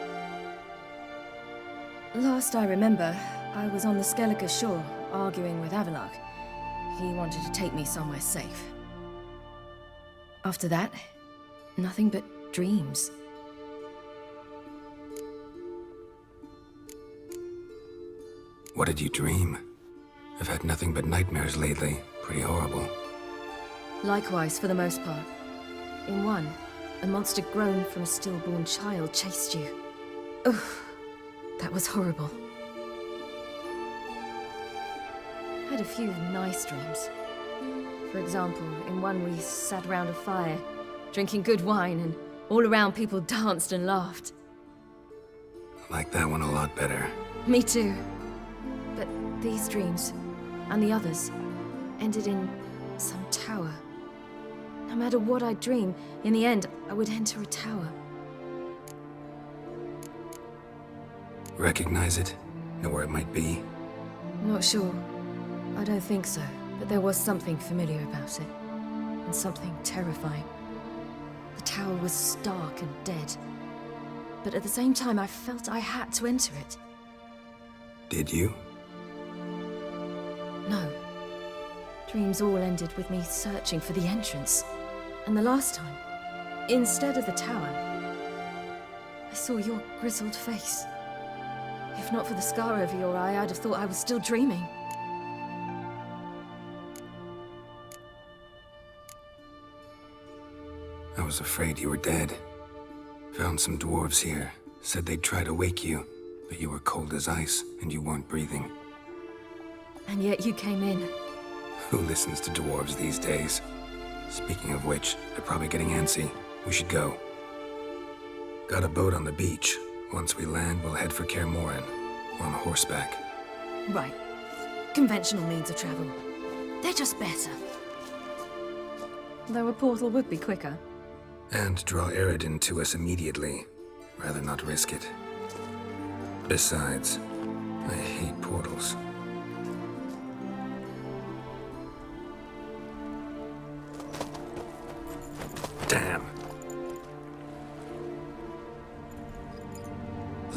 Last I remember, I was on the Skellige shore, arguing with Avalach. He wanted to take me somewhere safe. After that, nothing but dreams. What did you dream? I've had nothing but nightmares lately. Pretty horrible. Likewise, for the most part. In one, a monster grown from a stillborn child chased you. Ugh, that was horrible. I had a few nice dreams. For example, in one we sat around a fire, drinking good wine, and all around people danced and laughed. I like that one a lot better. Me too. But these dreams, and the others, ended in some tower. No matter what I dream, in the end, I would enter a tower. Recognize it? Know where it might be? Not sure. I don't think so, but there was something familiar about it. And something terrifying. The tower was stark and dead. But at the same time, I felt I had to enter it. Did you? No. Dreams all ended with me searching for the entrance. And the last time, instead of the tower, I saw your grizzled face. If not for the scar over your eye, I'd have thought I was still dreaming. I was afraid you were dead. Found some dwarves here. Said they'd try to wake you, but you were cold as ice and you weren't breathing. And yet you came in. Who listens to dwarves these days? Speaking of which, they're probably getting antsy. We should go. Got a boat on the beach. Once we land, we'll head for Kaer Morhen. On horseback. Right. Conventional means of travel. They're just better. Though a portal would be quicker. And draw Eredin to us immediately. Rather not risk it. Besides, I hate portals.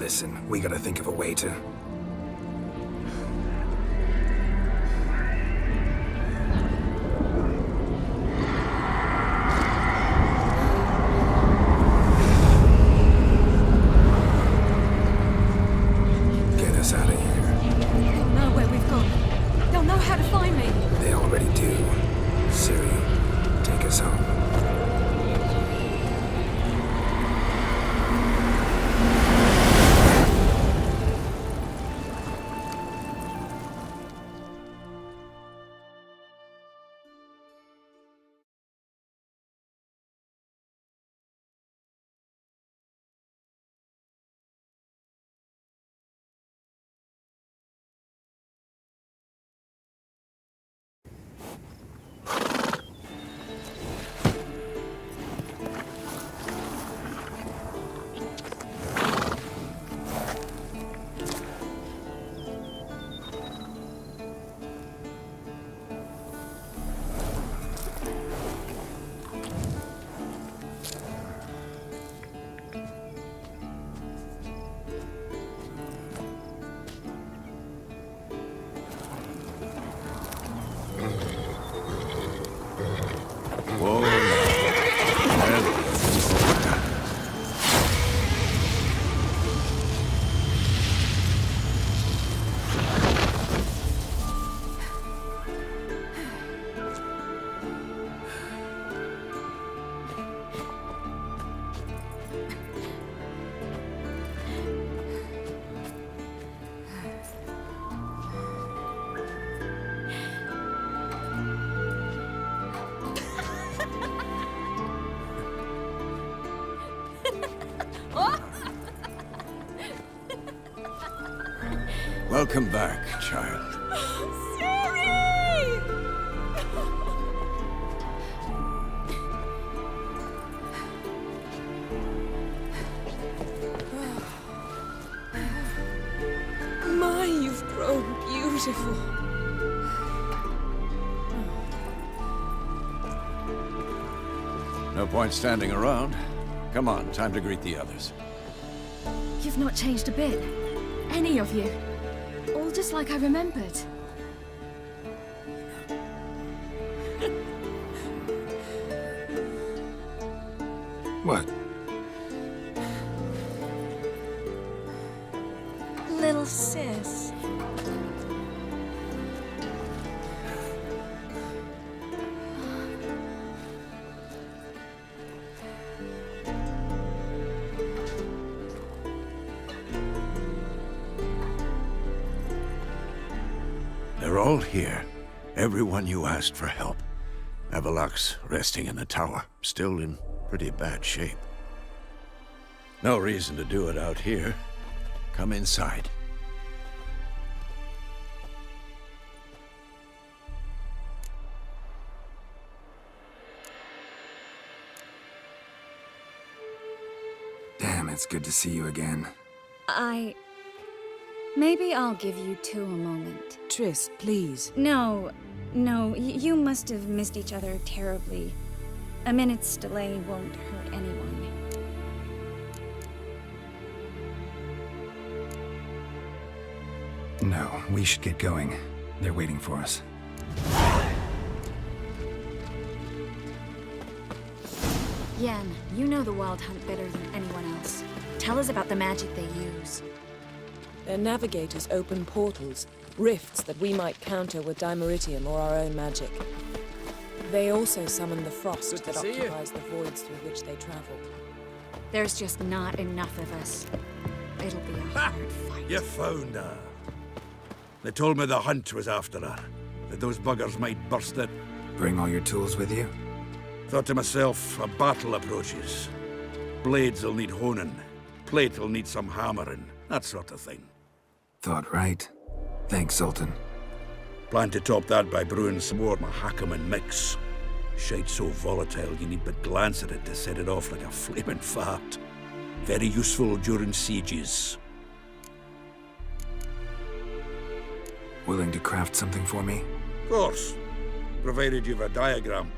Listen, we gotta think of a way to... Get us out of here. They'll know where we've gone. They'll know how to find me. They already do. Siri, take us home. Welcome back, child. My, you've grown beautiful. No point standing around. Come on, time to greet the others. You've not changed a bit. Any of you. All just like I remembered. What? Little sis. They're all here. Everyone you asked for help. Avalok's resting in the tower, still in pretty bad shape. No reason to do it out here. Come inside. Damn, it's good to see you again. Maybe I'll give you two a moment. Triss, please. No, you must have missed each other terribly. A minute's delay won't hurt anyone. No, we should get going. They're waiting for us. Yen, you know the Wild Hunt better than anyone else. Tell us about the magic they use. Their navigators open portals, rifts that we might counter with dimeritium or our own magic. They also summon the frost that occupies the voids through which they travel. There's just not enough of us. It'll be a hard fight. You found her. They told me the hunt was after her, that those buggers might burst it. Bring all your tools with you? Thought to myself, a battle approaches. Blades will need honing, plate will need some hammering, that sort of thing. Thought right. Thanks, Sultan. Plan to top that by brewing some more Mahakaman mix. Shite so volatile you need but glance at it to set it off like a flaming fart. Very useful during sieges. Willing to craft something for me? Of course, provided you've a diagram.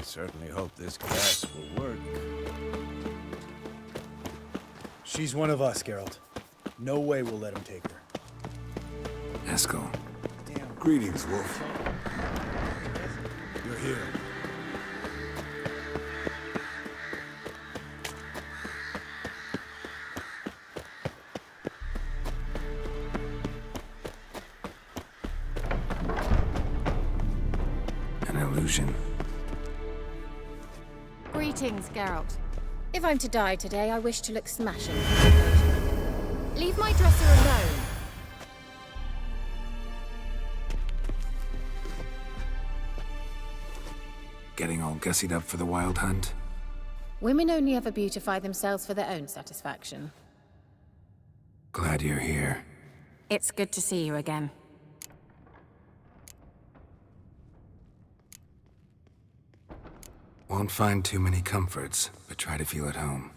certainly hope this gas will work. She's one of us, Geralt. No way we'll let him take her. Eskel. Greetings, Wolf. You're here. An illusion. Greetings, Geralt. If I'm to die today, I wish to look smashing. Leave my dresser alone. Getting all gussied up for the wild hunt? Women only ever beautify themselves for their own satisfaction. Glad you're here. It's good to see you again. Won't find too many comforts, but try to feel at home.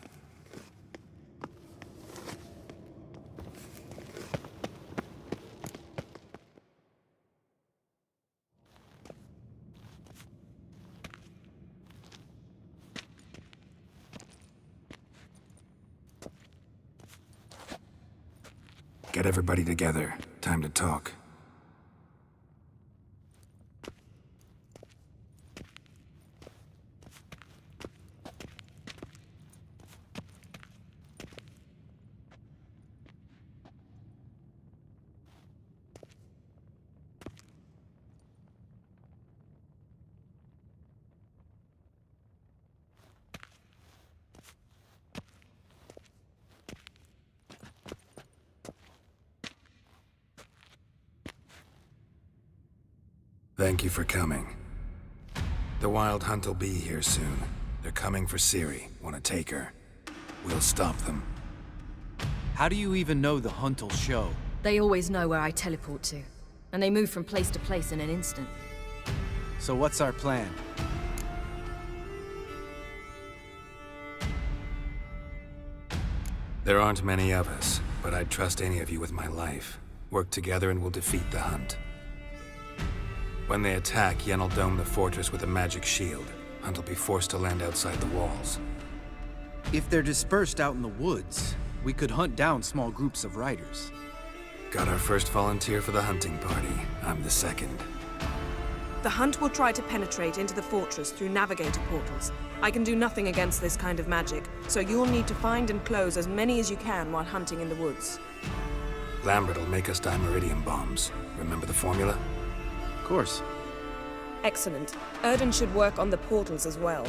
Get everybody together. Time to talk. Thank you for coming. The Wild Hunt will be here soon. They're coming for Ciri. Want to take her? We'll stop them. How do you even know the hunt will show? They always know where I teleport to. And they move from place to place in an instant. So what's our plan? There aren't many of us, but I'd trust any of you with my life. Work together and we'll defeat the hunt. When they attack, Yen will dome the fortress with a magic shield. Hunt will be forced to land outside the walls. If they're dispersed out in the woods, we could hunt down small groups of riders. Got our first volunteer for the hunting party. I'm the second. The hunt will try to penetrate into the fortress through navigator portals. I can do nothing against this kind of magic, so you'll need to find and close as many as you can while hunting in the woods. Lambert will make us dimeridium bombs. Remember the formula? Of course. Excellent. Erden should work on the portals as well.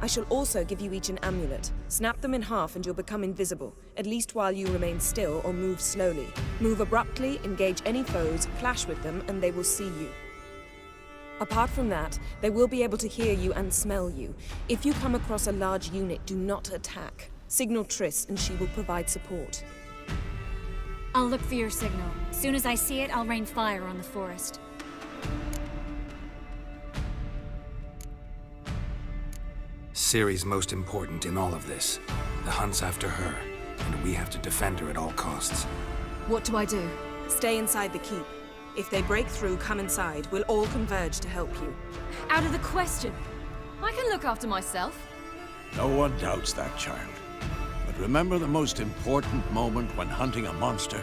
I shall also give you each an amulet. Snap them in half and you'll become invisible, at least while you remain still or move slowly. Move abruptly, engage any foes, clash with them, and they will see you. Apart from that, they will be able to hear you and smell you. If you come across a large unit, do not attack. Signal Triss and she will provide support. I'll look for your signal. As soon as I see it, I'll rain fire on the forest. Ciri's most important in all of this. The hunt's after her, and we have to defend her at all costs. What do I do? Stay inside the keep. If they break through, come inside. We'll all converge to help you. Out of the question. I can look after myself. No one doubts that, child. But remember the most important moment when hunting a monster.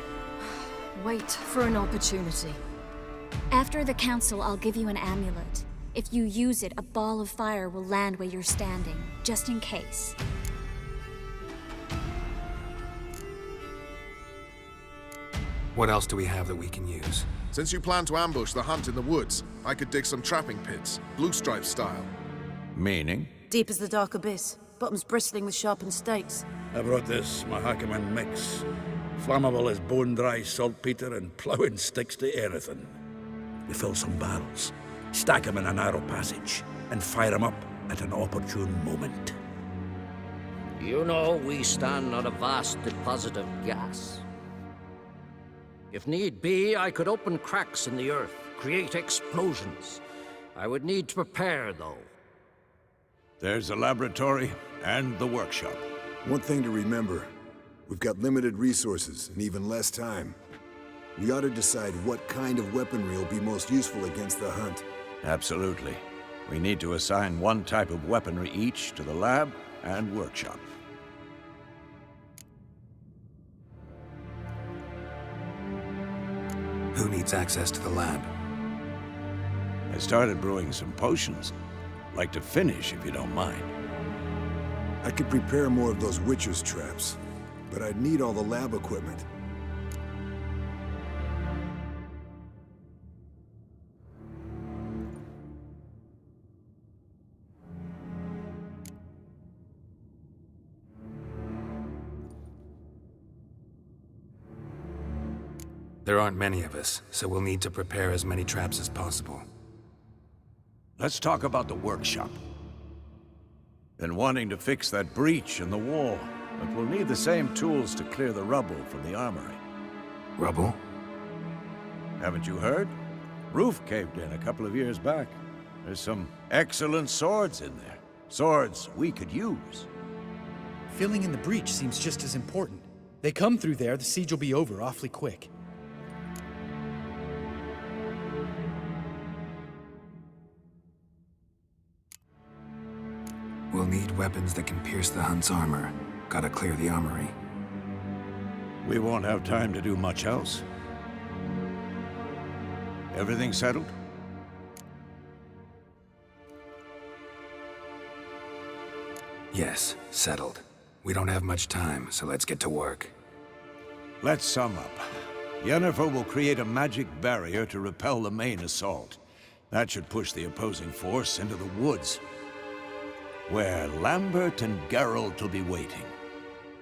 Wait for an opportunity. After the council, I'll give you an amulet. If you use it, a ball of fire will land where you're standing, just in case. What else do we have that we can use? Since you plan to ambush the hunt in the woods, I could dig some trapping pits, blue stripe style. Meaning? Deep as the dark abyss, bottoms bristling with sharpened stakes. I brought this Mahakaman mix. Flammable as bone-dry saltpeter and ploughing sticks to anything. We fill some barrels, stack them in a narrow passage, and fire them up at an opportune moment. You know, we stand on a vast deposit of gas. If need be, I could open cracks in the earth, create explosions. I would need to prepare, though. There's a laboratory and the workshop. One thing to remember, we've got limited resources and even less time. We ought to decide what kind of weaponry will be most useful against the hunt. Absolutely. We need to assign one type of weaponry each to the lab and workshop. Who needs access to the lab? I started brewing some potions. Like to finish, if you don't mind. I could prepare more of those Witcher's traps, but I'd need all the lab equipment. There aren't many of us, so we'll need to prepare as many traps as possible. Let's talk about the workshop. Been wanting to fix that breach in the wall, but we'll need the same tools to clear the rubble from the armory. Rubble? Haven't you heard? Roof caved in a couple of years back. There's some excellent swords in there. Swords we could use. Filling in the breach seems just as important. They come through there, the siege will be over awfully quick. We'll need weapons that can pierce the Hunt's armor. Gotta clear the armory. We won't have time to do much else. Everything settled? Yes, settled. We don't have much time, so let's get to work. Let's sum up. Yennefer will create a magic barrier to repel the main assault. That should push the opposing force into the woods, where Lambert and Geralt will be waiting.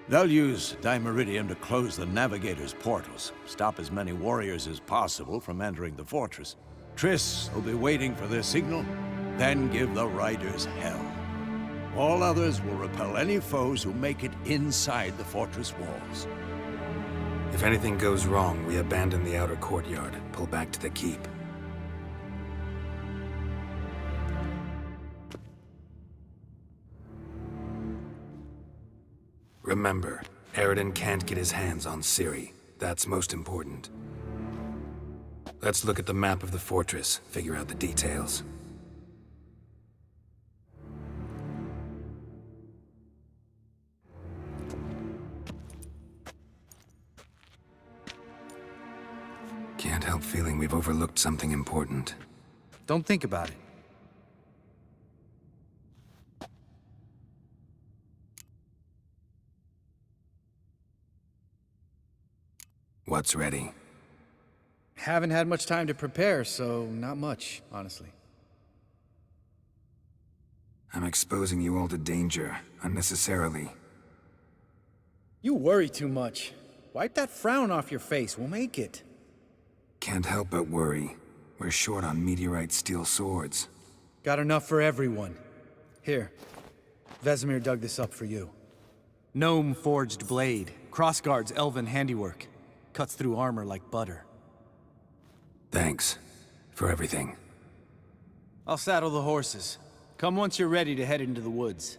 They'll use Dimeridium to close the Navigator's portals, stop as many warriors as possible from entering the fortress. Triss will be waiting for their signal, then give the riders hell. All others will repel any foes who make it inside the fortress walls. If anything goes wrong, we abandon the outer courtyard, pull back to the keep. Remember, Eridan can't get his hands on Ciri. That's most important. Let's look at the map of the fortress, figure out the details. Can't help feeling we've overlooked something important. Don't think about it. What's ready? Haven't had much time to prepare, so not much, honestly. I'm exposing you all to danger, unnecessarily. You worry too much. Wipe that frown off your face, we'll make it. Can't help but worry. We're short on meteorite steel swords. Got enough for everyone. Here, Vesemir dug this up for you. Gnome-forged blade, crossguard's elven handiwork. Cuts through armor like butter. Thanks for everything. I'll saddle the horses. Come once you're ready to head into the woods.